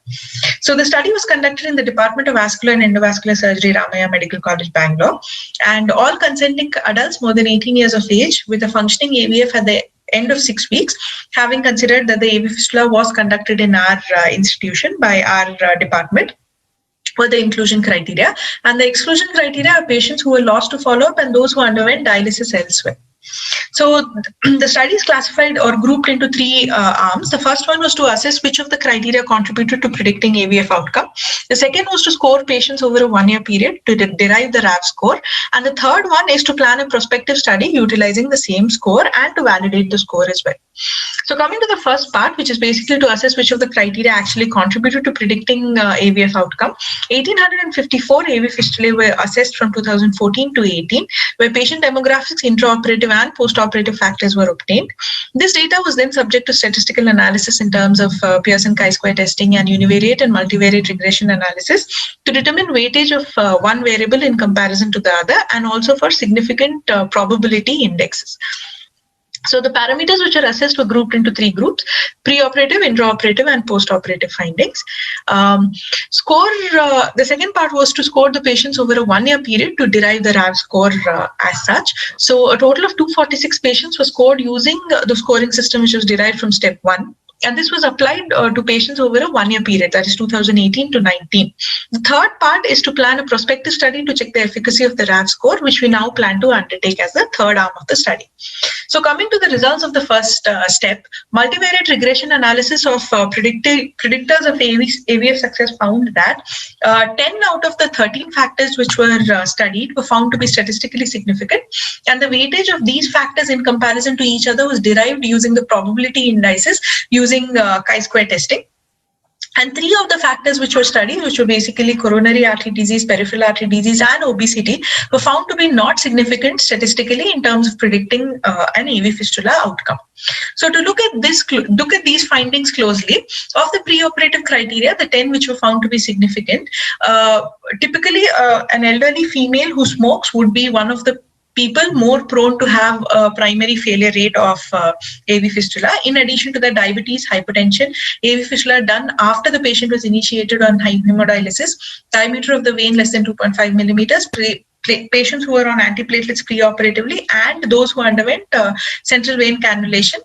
So the study was conducted in the Department of Vascular and Endovascular Surgery, Ramaya Medical College, Bangalore, and all consenting adults more than 18 years of age with a functioning AVF at the end of 6 weeks, having considered that the AV fistula was conducted in our institution by our department, were the inclusion criteria, and the exclusion criteria are patients who were lost to follow-up and those who underwent dialysis elsewhere. So the study is classified or grouped into 3 arms. The first one was to assess which of the criteria contributed to predicting AVF outcome. The second was to score patients over a 1-year period to derive the RAV score. And the third one is to plan a prospective study utilizing the same score and to validate the score as well. So coming to the first part, which is basically to assess which of the criteria actually contributed to predicting AVF outcome, 1,854 AV fistulae were assessed from 2014 to 18, where patient demographics, intraoperative and postoperative factors were obtained. This data was then subject to statistical analysis in terms of Pearson chi-square testing and univariate and multivariate regression analysis to determine weightage of one variable in comparison to the other, and also for significant probability indexes. So the parameters which are assessed were grouped into 3 groups: preoperative, intraoperative, and postoperative findings. The second part was to score the patients over a 1-year period to derive the RAV score as such. So a total of 246 patients were scored using the scoring system which was derived from step 1. And this was applied to patients over a 1-year period, that is 2018 to 19. The third part is to plan a prospective study to check the efficacy of the RAV score, which we now plan to undertake as the third arm of the study. So coming to the results of the first step, multivariate regression analysis of predictors of AVF success found that 10 out of the 13 factors which were studied were found to be statistically significant, and the weightage of these factors in comparison to each other was derived using the probability indices using chi-square testing. And 3 of the factors which were studied, which were basically coronary artery disease, peripheral artery disease, and obesity, were found to be not significant statistically in terms of predicting an AV fistula outcome. So to look at these findings closely, of the preoperative criteria, the 10 which were found to be significant, typically an elderly female who smokes would be one of the people more prone to have a primary failure rate of AV fistula. In addition to the diabetes, hypertension, AV fistula done after the patient was initiated on hemodialysis, diameter of the vein less than 2.5 millimeters, patients who were on antiplatelets preoperatively, and those who underwent central vein cannulation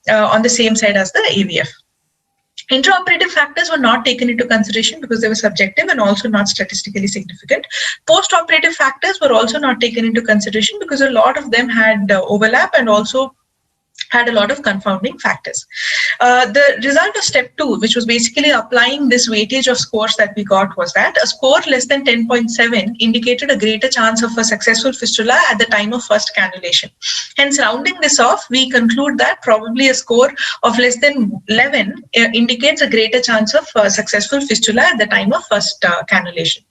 on the same side as the AVF. Intraoperative factors were not taken into consideration because they were subjective and also not statistically significant. Postoperative factors were also not taken into consideration because a lot of them had overlap and also had a lot of confounding factors. The result of step 2, which was basically applying this weightage of scores that we got, was that a score less than 10.7 indicated a greater chance of a successful fistula at the time of first cannulation. Hence, rounding this off, we conclude that probably a score of less than 11 indicates a greater chance of successful fistula at the time of first cannulation.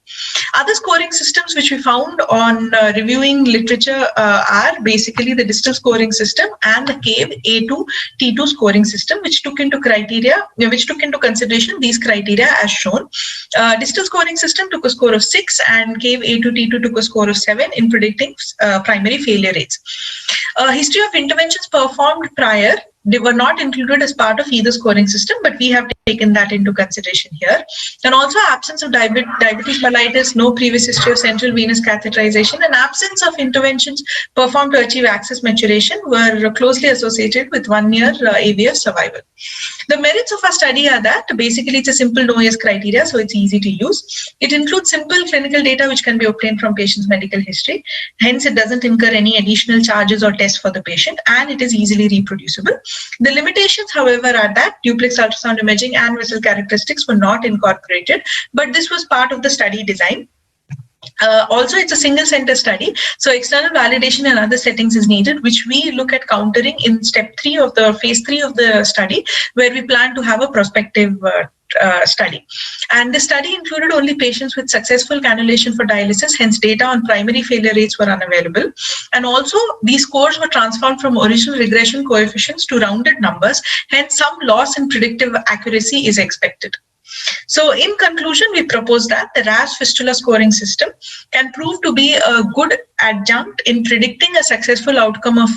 Other scoring systems which we found on reviewing literature are basically the distal scoring system and the CAVE A2 T2 scoring system, which took into consideration these criteria as shown. Distal scoring system took a score of 6 and CAVE A2 T2 took a score of 7 in predicting primary failure rates. History of interventions performed prior, they were not included as part of either scoring system, but we have taken that into consideration here. And also absence of diabetes mellitus, no previous history of central venous catheterization, and absence of interventions performed to achieve access maturation were closely associated with 1-year AVF survival. The merits of our study are that basically it's a simple no-yes criteria, so it's easy to use. It includes simple clinical data which can be obtained from patient's medical history. Hence, it doesn't incur any additional charges or tests for the patient, and it is easily reproducible. The limitations, however, are that duplex ultrasound imaging and vessel characteristics were not incorporated, but this was part of the study design. Also, it's a single center study, so external validation and other settings is needed, which we look at countering in step 3 of the phase 3 of the study, where we plan to have a prospective study. And the study included only patients with successful cannulation for dialysis, hence data on primary failure rates were unavailable. And also these scores were transformed from original regression coefficients to rounded numbers, hence some loss in predictive accuracy is expected. So in conclusion, we propose that the RAS fistula scoring system can prove to be a good adjunct in predicting a successful outcome of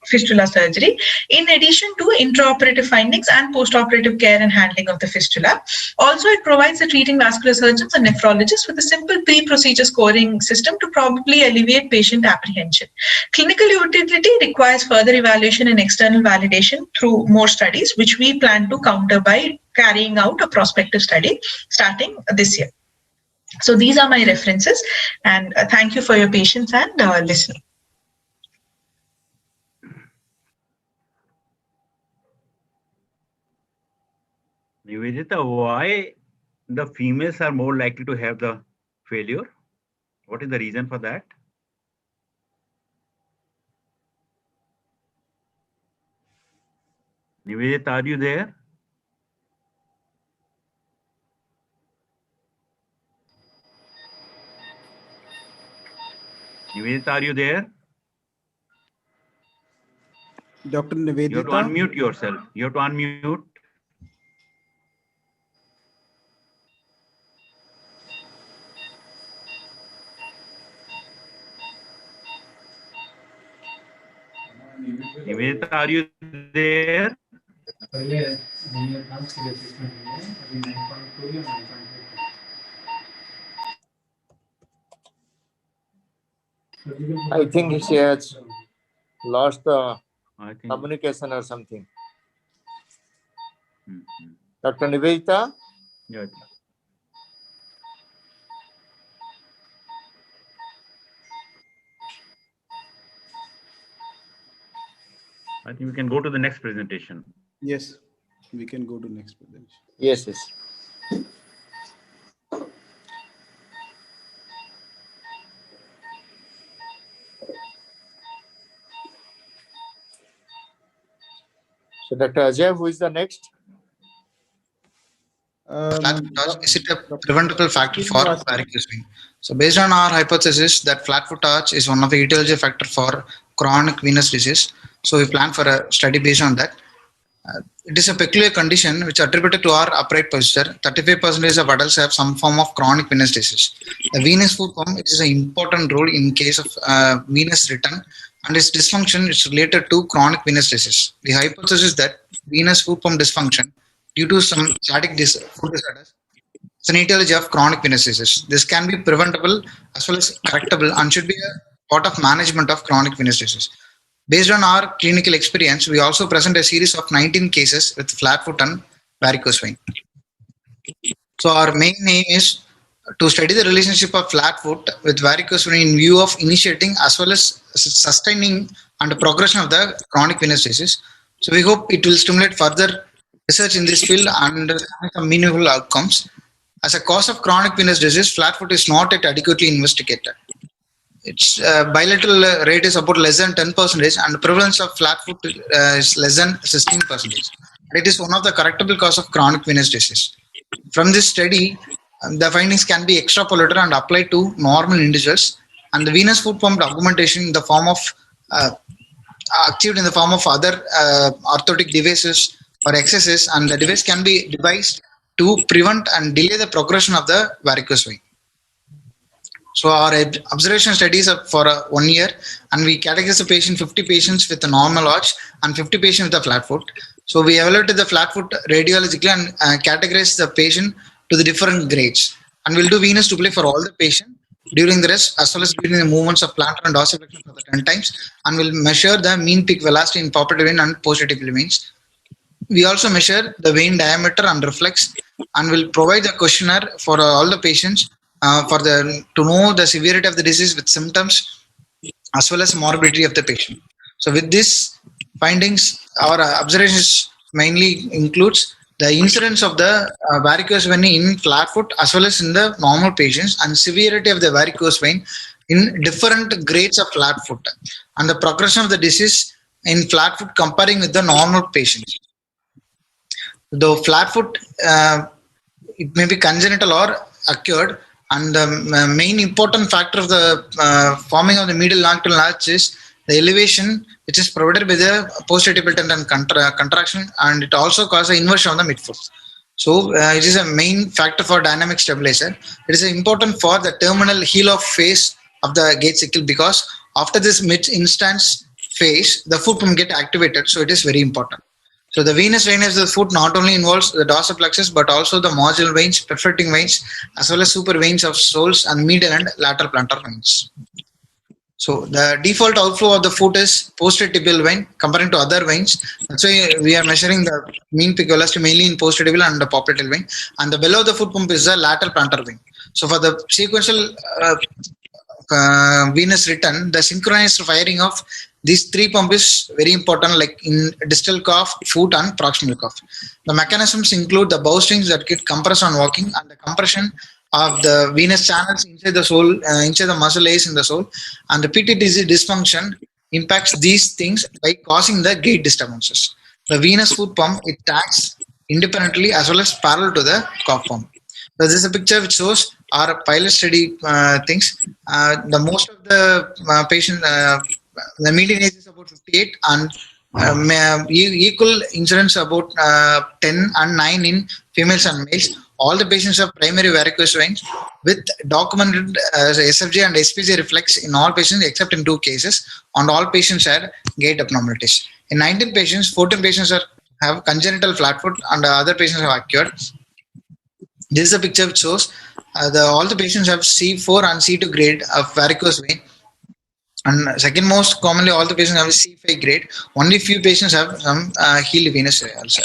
fistula surgery, in addition to intraoperative findings and postoperative care and handling of the fistula. Also, it provides the treating vascular surgeons and nephrologists with a simple pre-procedure scoring system to probably alleviate patient apprehension. Clinical utility requires further evaluation and external validation through more studies, which we plan to counter by carrying out a prospective study starting this year. So these are my references, and thank you for your patience and listening. Nivedita, why the females are more likely to have the failure? What is the reason for that? Nivedita, are you there? Nivedita, are you there? Dr. You have to Nivedita. unmute yourself. You have to unmute. Nivedita, are you there? I think she has lost the communication or something. Dr. Nivedita? Yeah. I think we can go to the next presentation. Yes, we can go to next presentation. Yes, yes. So Dr. Ajay, who is the next? Flat-foot arch, is it a preventable factor for varicose vein? So based on our hypothesis that flat-foot arch is one of the etiology factor for chronic venous disease, so we plan for a study based on that. It is a peculiar condition which attributed to our upright posture. 35% of adults have some form of chronic venous disease. The venous food pump is an important role in case of venous return, and its dysfunction is related to chronic venous disease. The hypothesis that venous food pump dysfunction due to some static food disorders is an etiology of chronic venous disease. This can be preventable as well as correctable and should be a part of management of chronic venous disease. Based on our clinical experience, we also present a series of 19 cases with flat foot and varicose vein. So our main aim is to study the relationship of flat foot with varicose vein in view of initiating as well as sustaining and progression of the chronic venous disease. So we hope it will stimulate further research in this field and some meaningful outcomes. As a cause of chronic venous disease, flat foot is not yet adequately investigated. Its bilateral rate is about less than 10%, and the prevalence of flat foot is less than 16%. It is one of the correctable cause of chronic venous disease. From this study, the findings can be extrapolated and applied to normal individuals, and the venous food pump augmentation in the form of achieved in the form of other orthotic devices or excesses, and the device can be devised to prevent and delay the progression of the varicose vein. So our observation studies are for 1 year, and we categorize the patient 50 patients with a normal arch and 50 patients with a flat foot. So we evaluated the flat foot radiologically and categorize the patient to the different grades. And we'll do venous duplicate for all the patients during the rest as well as during the movements of plantar and dorsiflexion for the 10 times. And we'll measure the mean peak velocity in popliteal vein and posterior veins. We also measure the vein diameter and reflex, and will provide the questionnaire for all the patients to know the severity of the disease with symptoms as well as morbidity of the patient. So with these findings, our observations mainly includes the incidence of the varicose vein in flat foot as well as in the normal patients, and severity of the varicose vein in different grades of flat foot, and the progression of the disease in flat foot comparing with the normal patients. The flat foot, it may be congenital or occurred, and the main important factor of the forming of the medial longitudinal arch is the elevation, which is provided by the posterior tendon contraction, and it also causes inversion of the midfoot. So it is a main factor for dynamic stabilizer. It is important for the terminal heel off phase of the gait cycle, because after this mid instance phase, the foot pump get activated. So it is very important. So the venous drainage of the foot not only involves the dorsiflexus but also the marginal veins, perforating veins, as well as super veins of soles and medial and lateral plantar veins. So the default outflow of the foot is posterior tibial vein comparing to other veins. That's why we are measuring the mean peak velocity mainly in posterior tibial and the popliteal vein. And the below the foot pump is the lateral plantar vein. So for the sequential venous return, the synchronized firing of these three pumps is very important, like in distal cuff, foot, and proximal cuff. The mechanisms include the bow strings that get compressed on walking, and the compression of the venous channels inside the sole, inside the muscle ace in the sole, and the PTTZ dysfunction impacts these things by causing the gait disturbances. The venous foot pump, it acts independently as well as parallel to the cock pump. So this is a picture which shows our pilot study things. The most of the patient, the median age is about 58, and equal incidence about 10 and 9 in females and males. All the patients have primary varicose veins with documented SFJ and SPJ reflex in all patients except in 2 cases, and all patients had gait abnormalities. In 19 patients, 14 patients have congenital flat foot and other patients have acquired. This is a picture which shows all the patients have C4 and C2 grade of varicose vein. And second most commonly, all the patients have C5 grade. Only few patients have some heel venous ulcer.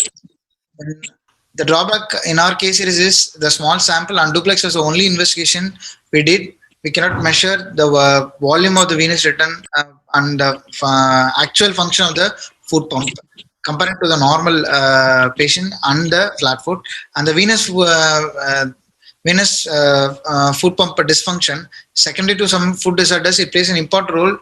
The drawback in our case is the small sample, and duplex was the only investigation we did. We cannot measure the volume of the venous return and the actual function of the foot pump compared to the normal patient and the flat foot. And the venous foot pump dysfunction, secondary to some foot disorders, it plays an important role,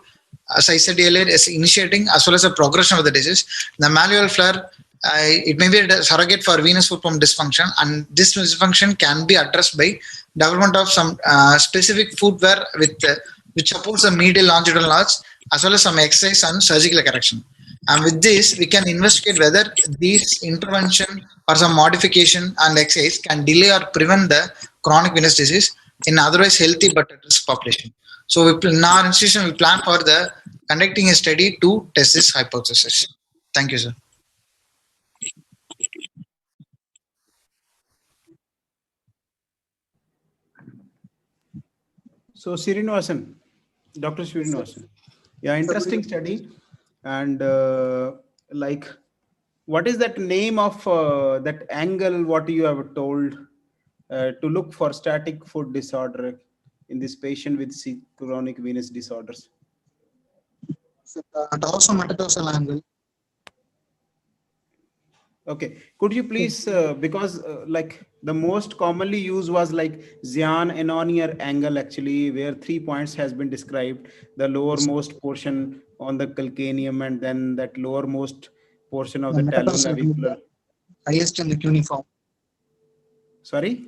as I said earlier, is initiating as well as the progression of the disease. The malleable flare, it may be a surrogate for venous foot pump dysfunction, and this dysfunction can be addressed by development of some specific footwear which supports the medial longitudinal arch as well as some exercise and surgical correction. And with this, we can investigate whether these intervention or some modification and exercise can delay or prevent the chronic venous disease in otherwise healthy but at risk population. So in our institution, we plan for conducting a study to test this hypothesis. Thank you, sir. So Srinivasan, Dr. Srinivasan, yeah, interesting study. And like, what is that name of that angle, what you have told to look for static foot disorder in this patient with chronic venous disorders? Dorsal-metatarsal angle. Okay, could you please, because like the most commonly used was like Zian-Enonier angle, actually, where 3 points has been described: the lowermost portion on the calcaneum, and then that lowermost portion of the talonavicular. Highest in the cuneiform. Sorry?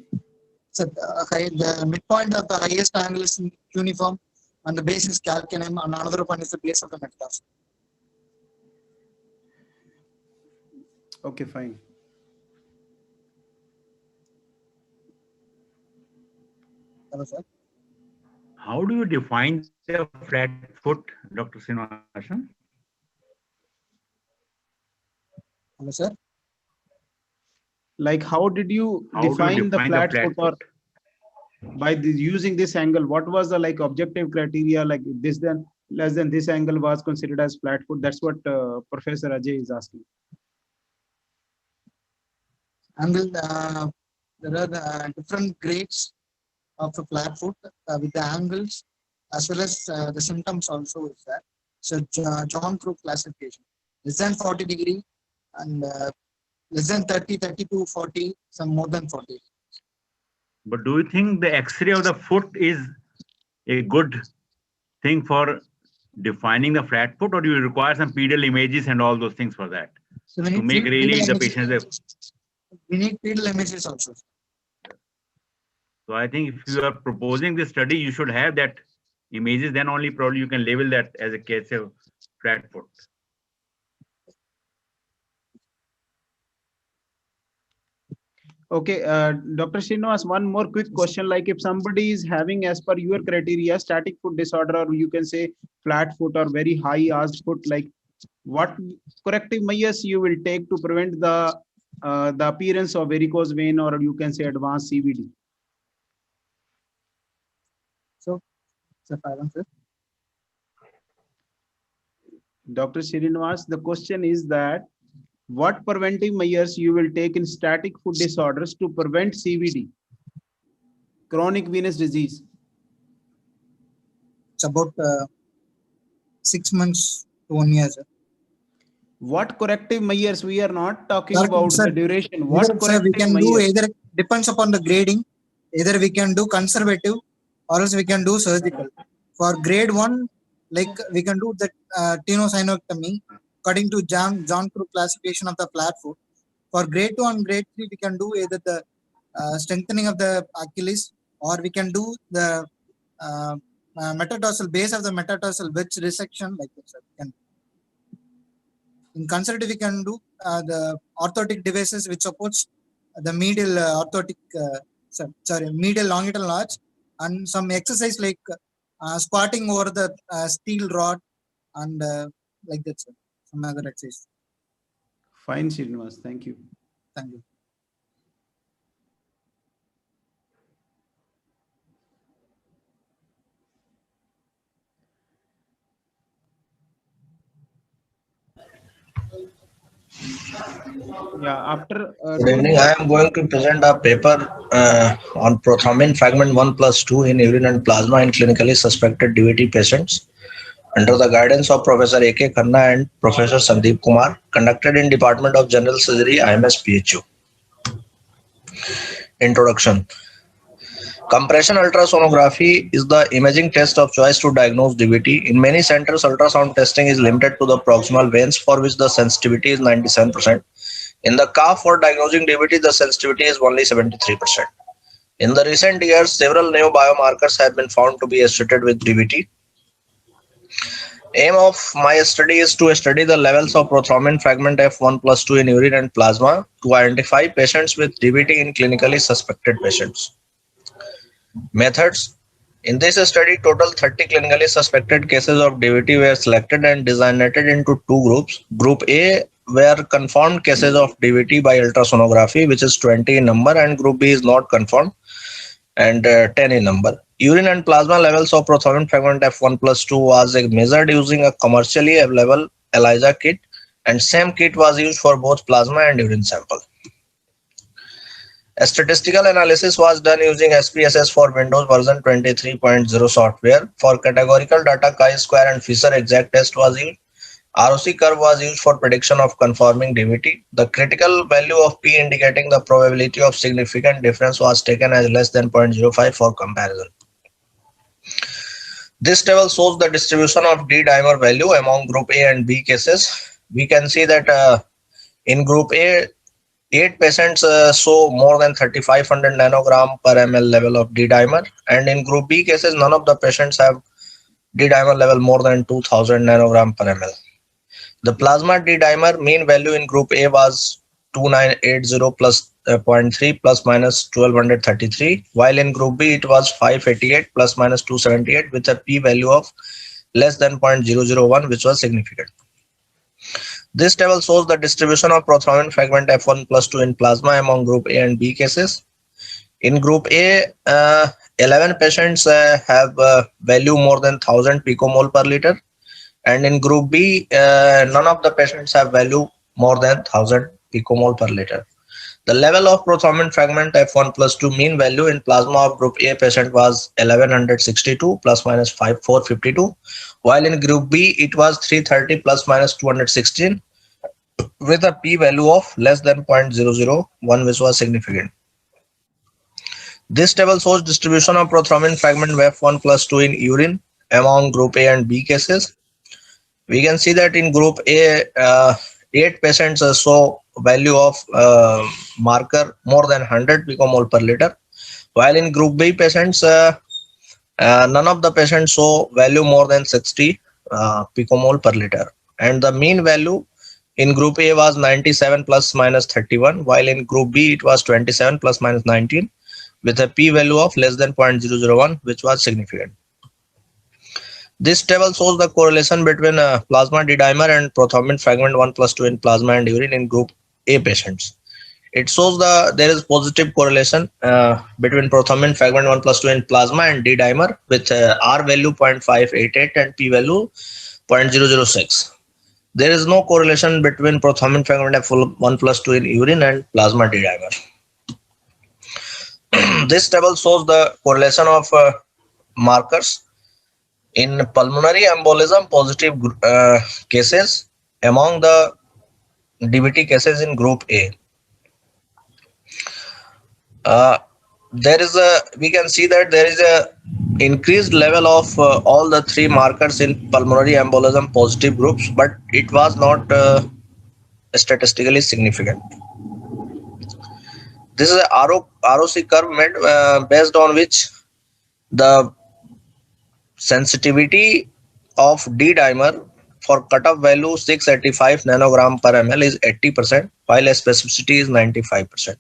So the midpoint of the highest angle is in cuneiform, and the base is calcaneum, and another one is the base of the metatarsal. Okay, fine. How do you define the flat foot, Dr. Srinivasan? Hello, sir. Like, how did you define the flat foot, or by using this angle? What was the like objective criteria? Like this, then less than this angle was considered as flat foot. That's what Professor Ajay is asking. Angle, there are different grades of the flat foot with the angles as well as the symptoms also is there. So John Crook classification, less than 40 degree and less than 30, 32, 40, some more than 40. But do you think the X-ray of the foot is a good thing for defining the flat foot, or do you require some pedal images and all those things for that? So to make really the patient. We need pedal images also. So I think if you are proposing this study, you should have that images. Then only probably you can label that as a case of flat foot. Okay, Dr. Srinivas, one more quick question. Like, if somebody is having, as per your criteria, static foot disorder, or you can say flat foot or very high arched foot, like what corrective measures you will take to prevent the appearance of varicose vein, or you can say advanced CVD? So Dr. Srinivas, the question is that what preventive measures you will take in static foot disorders to prevent CVD, chronic venous disease? It's about 6 months to 1 year, sir. What corrective measures? We are not talking about the duration. What corrective we can measures? do either, depends upon the grading. Either we can do conservative or else we can do surgical. For grade 1, like we can do the tenosynoectomy according to John Crook classification of the flat foot. For grade 2 and grade 3, we can do either the strengthening of the Achilles, or we can do the metatarsal base of the metatarsal wedge resection like that. In conservative, we can do the orthotic devices which supports the medial orthotic, medial longitudinal arch, and some exercise like squatting over the steel rod and like that, sir. Some other exercise. Fine, Srinivas. Thank you. Thank you. Yeah, after Good evening. I am going to present a paper on prothrombin fragment 1 plus 2 in urine and plasma in clinically suspected DVT patients under the guidance of Professor A.K. Khanna and Professor Sandeep Kumar, conducted in Department of General Surgery, IMS PHU. Introduction. Compression ultrasonography is the imaging test of choice to diagnose DVT. In many centers, ultrasound testing is limited to the proximal veins, for which the sensitivity is 97%. In the calf, for diagnosing DVT, the sensitivity is only 73%. In the recent years, several new biomarkers have been found to be associated with DVT. Aim of my study is to study the levels of prothrombin fragment F1 plus 2 in urine and plasma to identify patients with DVT in clinically suspected patients. Methods. In this study, total 30 clinically suspected cases of DVT were selected and designated into two groups. Group A were confirmed cases of DVT by ultrasonography, which is 20 in number, and Group B is not confirmed and 10 in number. Urine and plasma levels of prothrombin fragment F1 plus 2 was measured using a commercially available ELISA kit, and same kit was used for both plasma and urine sample. A statistical analysis was done using SPSS for Windows version 23.0 software. For categorical data, chi-square and Fisher exact test was used. ROC curve was used for prediction of conforming DVT. The critical value of P indicating the probability of significant difference was taken as less than 0.05 for comparison. This table shows the distribution of D dimer value among group A and B cases. We can see that in group A, 8 patients show more than 3500 nanogram per ml level of D dimer, and in group B cases, none of the patients have D dimer level more than 2000 nanogram per ml. The plasma D dimer mean value in group A was 2980 plus 0.3 plus minus 1233, while in group B it was 588 plus minus 278 with a p value of less than 0.001, which was significant. This table shows the distribution of prothrombin fragment F1 plus 2 in plasma among group A and B cases. In group A, 11 patients have value more than 1000 picomole per liter, and in group B, none of the patients have value more than 1000 picomole per liter. The level of prothrombin fragment F1 plus 2 mean value in plasma of group A patient was 1162 plus minus 452, while in group B it was 330 plus minus 216 with a p value of less than 0.001, which was significant. This table shows distribution of prothrombin fragment F1 plus 2 in urine among group A and B cases. We can see that in group A, 8 patients show value of marker more than 100 picomole per liter, while in group B patients, none of the patients show value more than 60 picomole per liter, and the mean value in group A was 97 plus minus 31, while in group B it was 27 plus minus 19 with a p value of less than 0.001, which was significant. This table shows the correlation between plasma D dimer and prothrombin fragment 1 plus 2 in plasma and urine in group A patients. It shows there is positive correlation between prothrombin fragment 1 plus 2 in plasma and D dimer with R value 0.588 and p value 0.006. There is no correlation between prothrombin fragment F1 plus 2 in urine and plasma D dimer. This table shows the correlation of markers in pulmonary embolism positive cases among the DVT cases in group A. we can see that there is a increased level of all the three markers in pulmonary embolism positive groups, but it was not statistically significant. This is a ROC curve made based on which the sensitivity of D dimer for cutoff value 685 nanogram per ml is 80%, while specificity is 95%.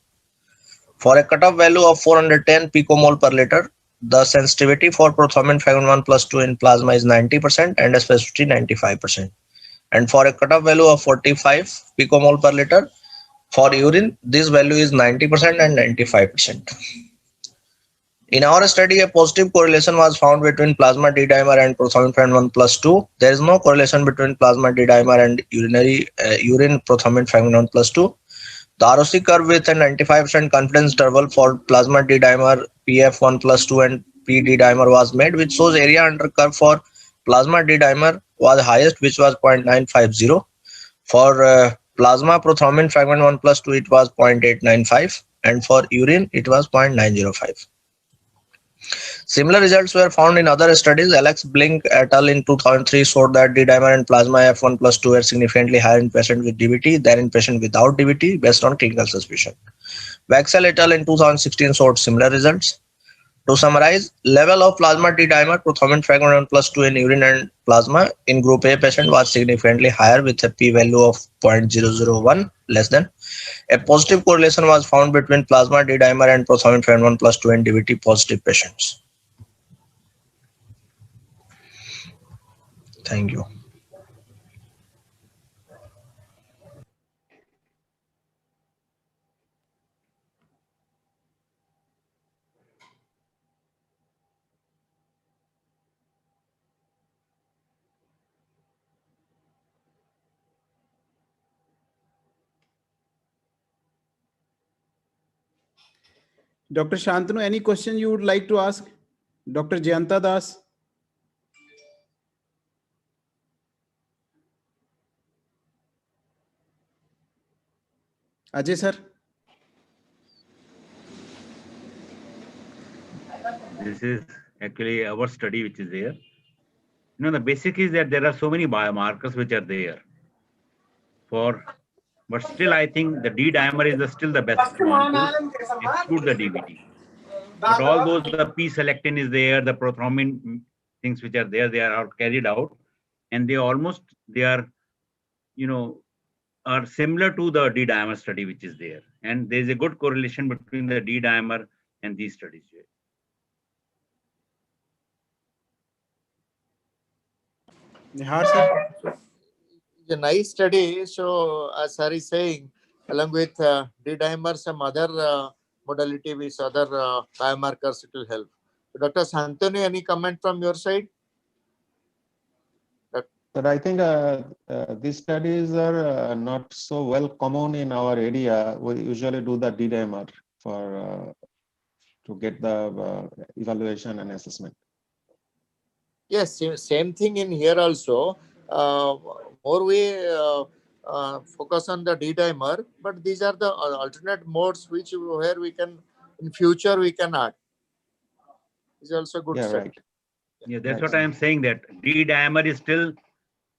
For a cutoff value of 410 picomole per liter, the sensitivity for prothrombin fragment 1 plus 2 in plasma is 90% and specificity 95%. And for a cutoff value of 45 picomole per liter, for urine, this value is 90% and 95%. In our study, a positive correlation was found between plasma D-dimer and prothrombin fragment 1 plus 2. There is no correlation between plasma D-dimer and urine prothrombin fragment 1 plus 2. The ROC curve with a 95% confidence interval for plasma D-dimer PF1 plus 2 and PD-dimer was made, which shows area under curve for plasma D-dimer was highest, which was 0.950. For plasma prothrombin fragment 1 plus 2, it was 0.895, and for urine, it was 0.905. Similar results were found in other studies. Alex Blink et al. In 2003 showed that D-dimer and plasma F1 plus 2 were significantly higher in patients with DVT than in patients without DVT based on clinical suspicion. Vaicon et al. In 2016 showed similar results. To summarize, level of plasma D-dimer prothrombin fragment 1 plus 2 in urine and plasma in group A patient was significantly higher with a p-value of 0.001 less than. A positive correlation was found between plasma D-dimer and prothrombin fragment 1 plus 2 in DVT positive patients. Thank you. Dr. Shantanu, any question you would like to ask? Dr. Jayanta Das? Ajay sir? This is actually our study which is there. You know, the basic is that there are so many biomarkers which are there but still I think the D-dimer is still the best one to exclude the DVT. But all those, the P-selectin is there, the prothrombin things which are there, they are carried out, and they are, you know, are similar to the D-dimer study which is there. And there is a good correlation between the D-dimer and these studies here. Nihar sir? It's a nice study. So, as sir is saying, along with D-dimer, some other modality with other biomarkers, it will help. Dr. Shantanu, any comment from your side? But I think these studies are not so well common in our area. We usually do the D-dimer for to get the evaluation and assessment. Yes, same thing in here also. More we focus on the D-dimer, but these are the alternate modes where we can, in future, we can add. It's also good study. Right. Yeah, that's what I am saying, that D-dimer is still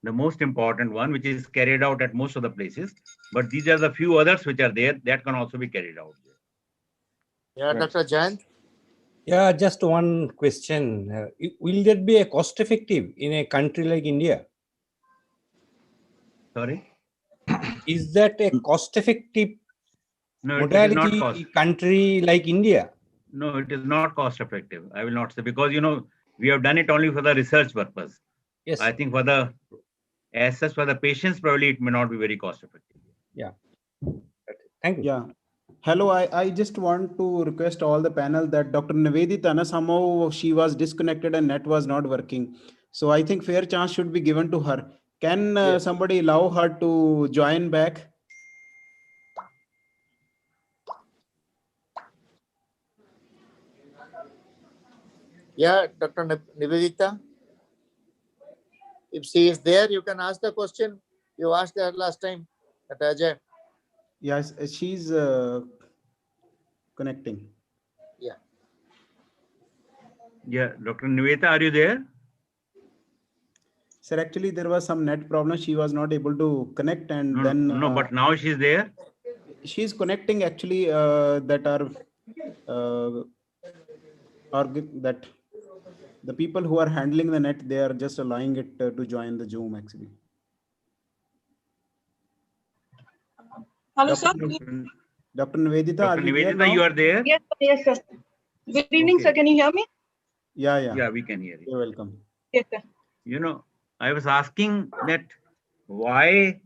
the most important one, which is carried out at most of the places. But these are the few others which are there that can also be carried out. Yeah, right. Dr. Jayant? Yeah, just one question. Will that be a cost effective in a country like India? Sorry? Is that a cost effective modality country like India? No, it is not cost effective. I will not say, because, you know, we have done it only for the research purpose. Yes. I think for the patients, probably it may not be very cost effective. Yeah. Thank you. Yeah. Hello, I just want to request all the panel that Dr. Nivedita, somehow she was disconnected and net was not working. So I think fair chance should be given to her. Can somebody allow her to join back? Yeah, Dr. Nivedita. If she is there, you can ask the question you asked her last time at Ajay. Yes, she's connecting. Yeah. Yeah, Dr. Nivedita, are you there? Sir, actually there was some net problem. She was not able to connect, and No, but now she's there. She's connecting actually that are that the people who are handling the net, they are just allowing it to join the Zoom actually. Hello, sir. Dr. Nivedita, are you there Nivedita, now? you are there? Yes, sir. Good evening, sir. Can you hear me? Yeah, we can hear you. You're welcome. Yes, sir. You know, I was asking that why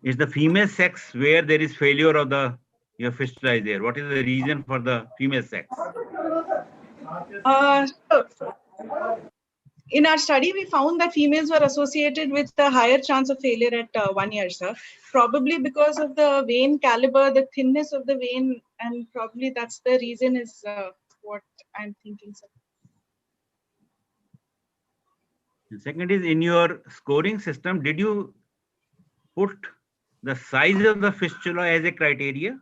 is the female sex where there is failure of your fistula is there? What is the reason for the female sex? So in our study, we found that females were associated with a higher chance of failure at 1 year, sir. Probably because of the vein caliber, the thinness of the vein, and probably that's the reason is what I'm thinking, sir. The second is, in your scoring system, did you put the size of the fistula as a criteria?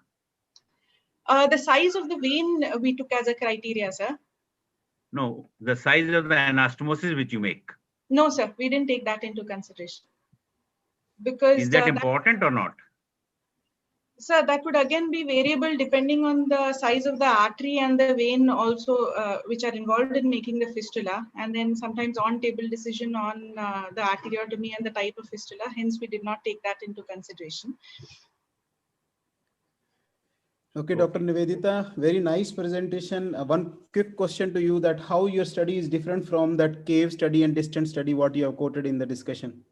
The size of the vein we took as a criteria, sir. No, the size of the anastomosis which you make. No, sir, we didn't take that into consideration. Because is that important or not? Sir, that would again be variable depending on the size of the artery and the vein also, which are involved in making the fistula, and then sometimes on-table decision on the arteriotomy and the type of fistula. Hence, we did not take that into consideration. Okay, Dr. Nivedita, very nice presentation. One quick question to you, that how your study is different from that cave study and distant study, what you have quoted in the discussion.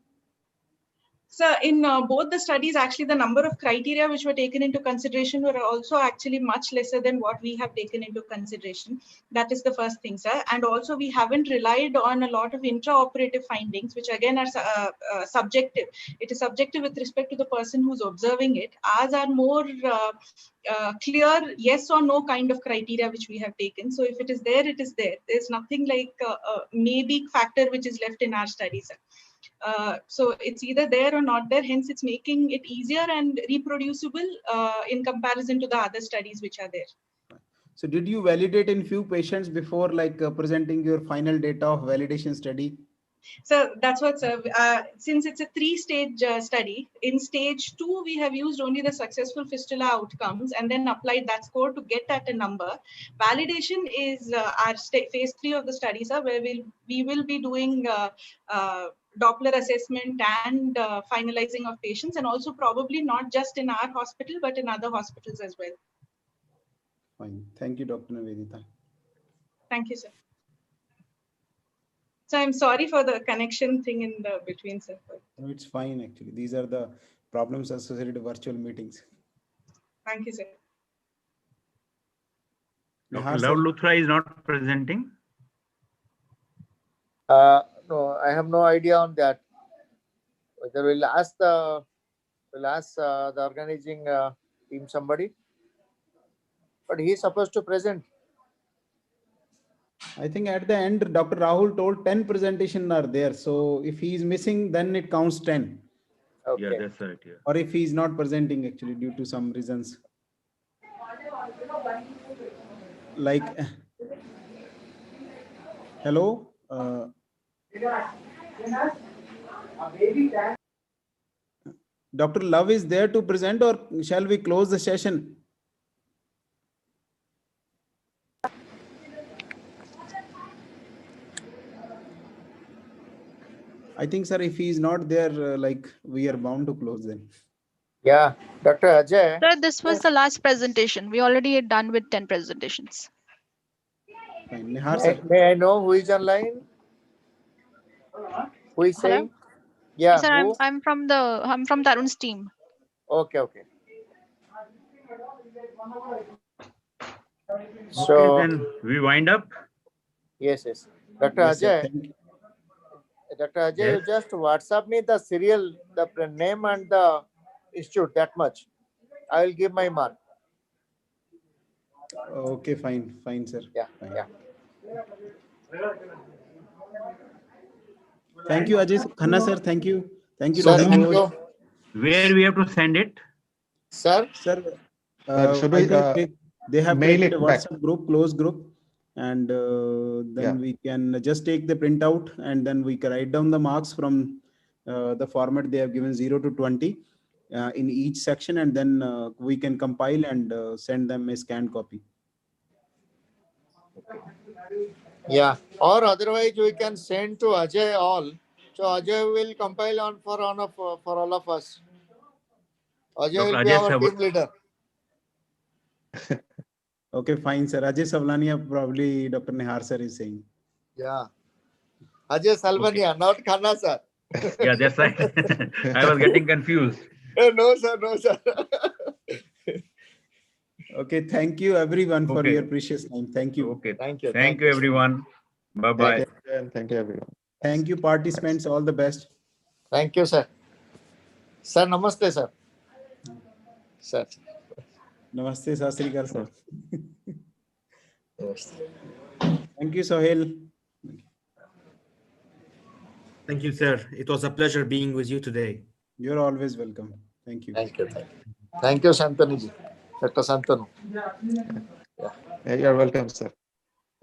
So in both the studies, actually, the number of criteria which were taken into consideration were also actually much lesser than what we have taken into consideration. That is the first thing, sir. And also, we haven't relied on a lot of intraoperative findings, which again are subjective. It is subjective with respect to the person who's observing it. Ours are more clear yes or no kind of criteria which we have taken. So if it is there, it is there. There's nothing like maybe factor which is left in our studies, sir. So it's either there or not there, hence it's making it easier and reproducible in comparison to the other studies which are there. So did you validate in few patients before presenting your final data of validation study? So that's what, sir. Since it's a 3-stage study, in stage 2, we have used only the successful fistula outcomes and then applied that score to get at a number. Validation is our phase 3 of the study, sir, where we will be doing Doppler assessment and finalizing of patients, and also probably not just in our hospital, but in other hospitals as well. Fine. Thank you, Dr. Nivedita. Thank you, sir. So I'm sorry for the connection thing in the between, sir. No, it's fine, actually. These are the problems associated with virtual meetings. Thank you, sir. Dr. Love Luthra is not presenting. No, I have no idea on that. Whether we'll ask the organizing team somebody, but he is supposed to present. I think at the end, Dr. Rahul told 10 presentations are there. So if he is missing, then it counts 10. Okay. Yeah, that's right. Yeah. Or if he is not presenting actually due to some reasons. Like, hello? Dr. Love is there to present, or shall we close the session? I think, sir, if he is not there, we are bound to close then. Yeah, Dr. Ajay. Sir, this was the last presentation. We already are done with 10 presentations. Fine. Nihar, sir. May I know who is online? Who is saying? Yeah. Sir, I'm from Tarun's team. Okay. So then we wind up. Yes. Dr. Yes, sir. Ajay. Dr. Ajay, you just WhatsApp me the serial, the name and the institute, that much. I will give my mark. Okay, fine, sir. Yeah. Thank you, Ajay Khanna, sir. Thank you. Thank you, Sir, Dr. thank Manoj. you. Where we have to send it? Sir? Sir, should I we think they have mail created it a back? WhatsApp group, closed group. and then we can just take the printout and then we can write down the marks from the format they have given 0 to 20 in each section, and then we can compile and send them a scanned copy. Yeah, or otherwise we can send to Ajay all. So Ajay will compile for all of us. Ajay Dr. will be Ajay our team leader. Okay, fine, sir. Ajay Savlania, probably Dr. Nihar sir is saying. Yeah. Ajay Salvania, not Khanna sir. Yeah, that's right. I was getting confused. No, sir, no, sir. Okay, thank you everyone for your precious time. Thank you. Okay. Thank you. Thank you, everyone. Bye-bye. Thank you, everyone. Thank you, participants. All the best. Thank you, sir. Sir, namaste, sir. Sir. Namaste, Sasrikar, sir. Thank you, Sohail. Thank you, sir. It was a pleasure being with you today. You're always welcome. Thank you. Thank you. Thank you, Santanu ji. Dr. Santanu. Yeah, you're welcome, sir.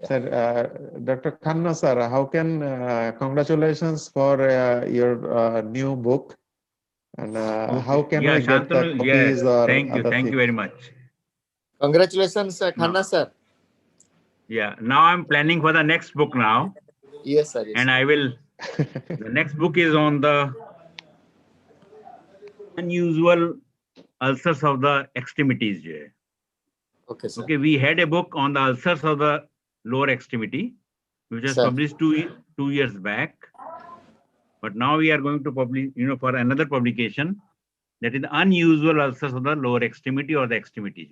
Sir, Dr. Khanna, sir, how can congratulations for your new book, and how can we get the copies or thank you. other Thank you things? very much. Congratulations, Khanna, sir. Yeah, now I'm planning for the next book now. Yes, sir. Yes, and I will, the next book is on the unusual ulcers of the extremities. Okay, sir. Okay, we had a book on the ulcers of the lower extremity, which was published two years back. But now we are going to publish, for another publication, that is unusual ulcers of the lower extremity or the extremity.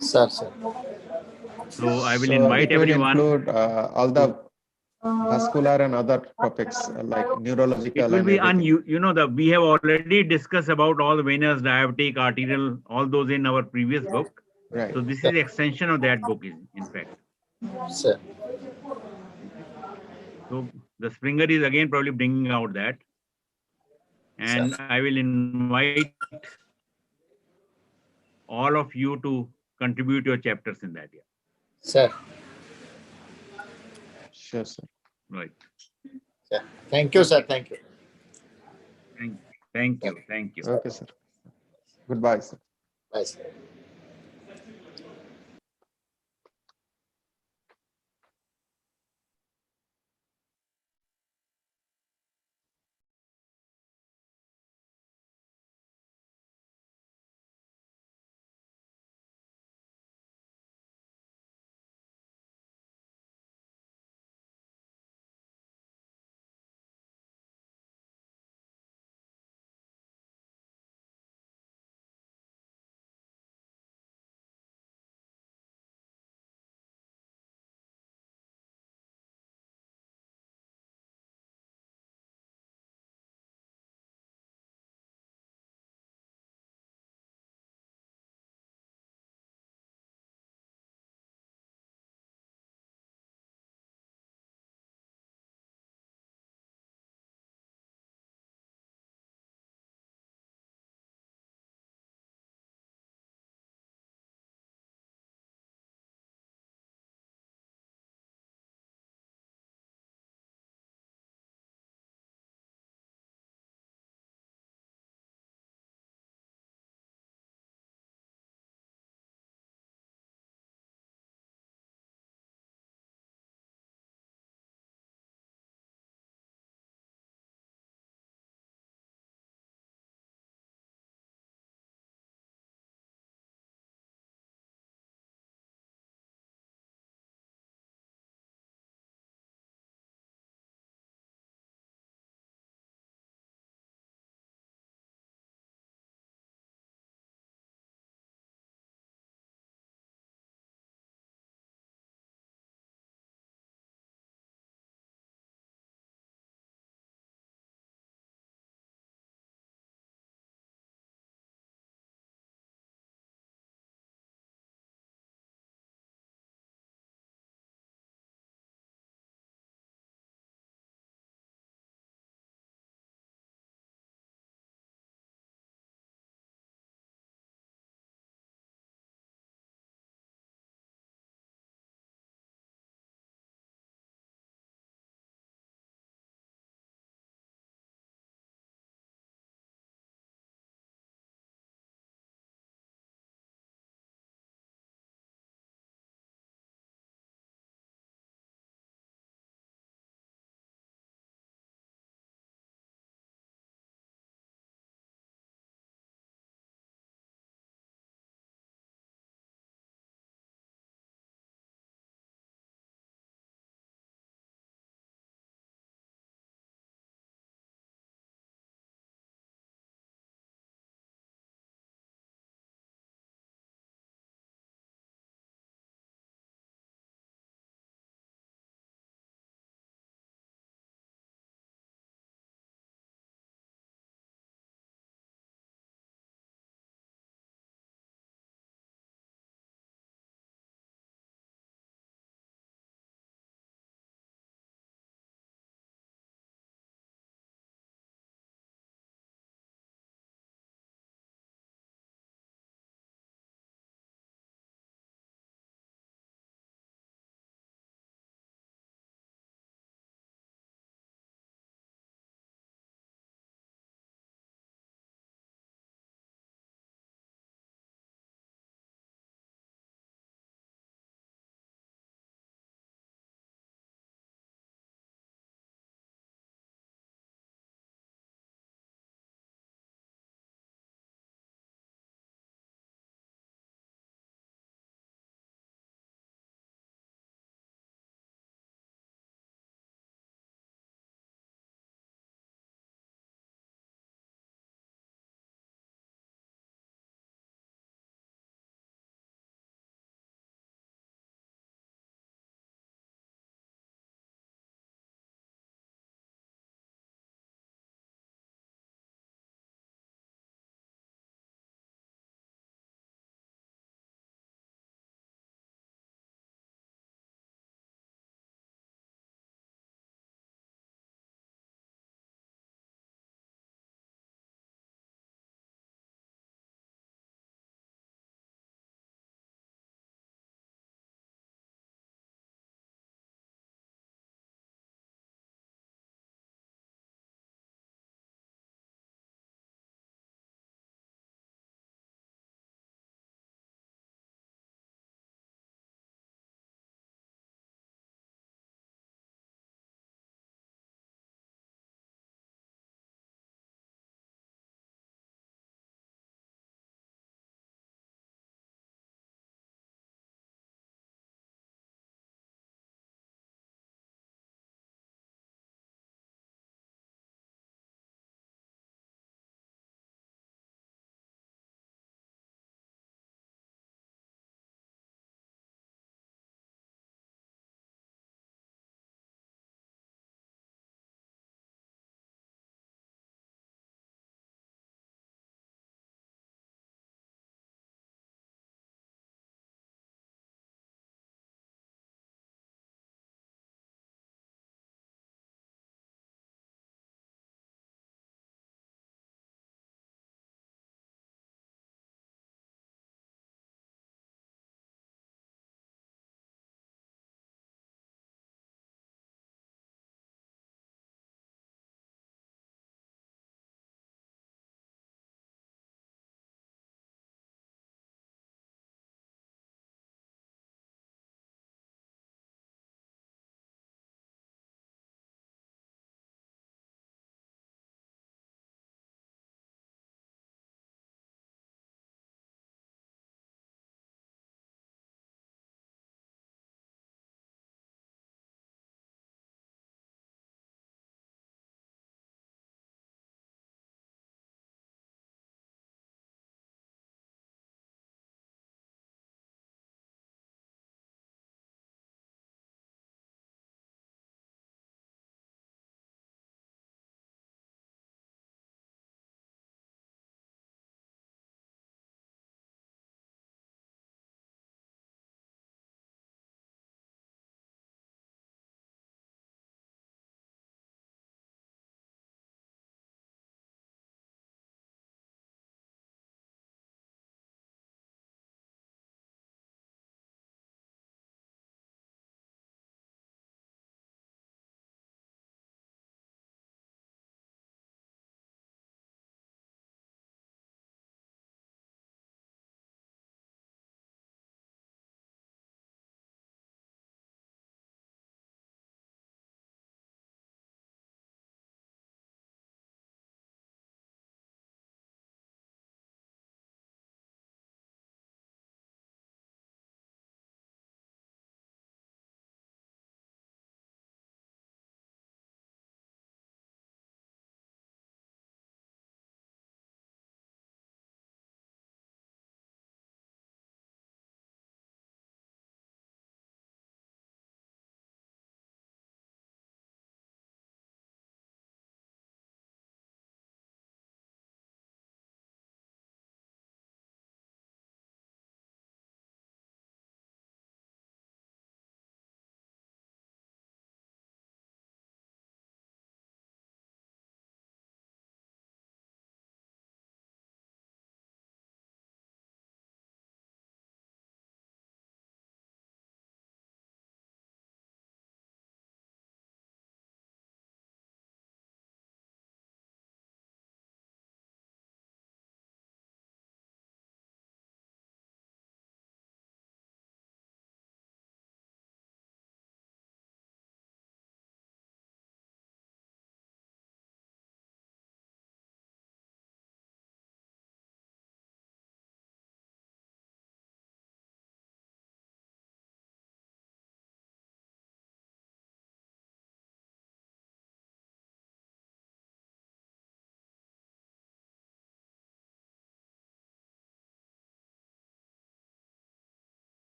Sir. So I will So invite it will everyone. include all the vascular and other topics like neurological It will and be everything. we have already discussed about all the venous, diabetic, arterial, all those in our previous book. Right. So this is the extension of that book, in fact. Sir. So the Springer is again probably bringing out that, and I will invite all of you to contribute your chapters in that. Sir. Sure, sir. Right. Yeah. Thank you, sir. Thank you. Thank you. Thank you. Okay, sir. Goodbye, sir. Bye, sir.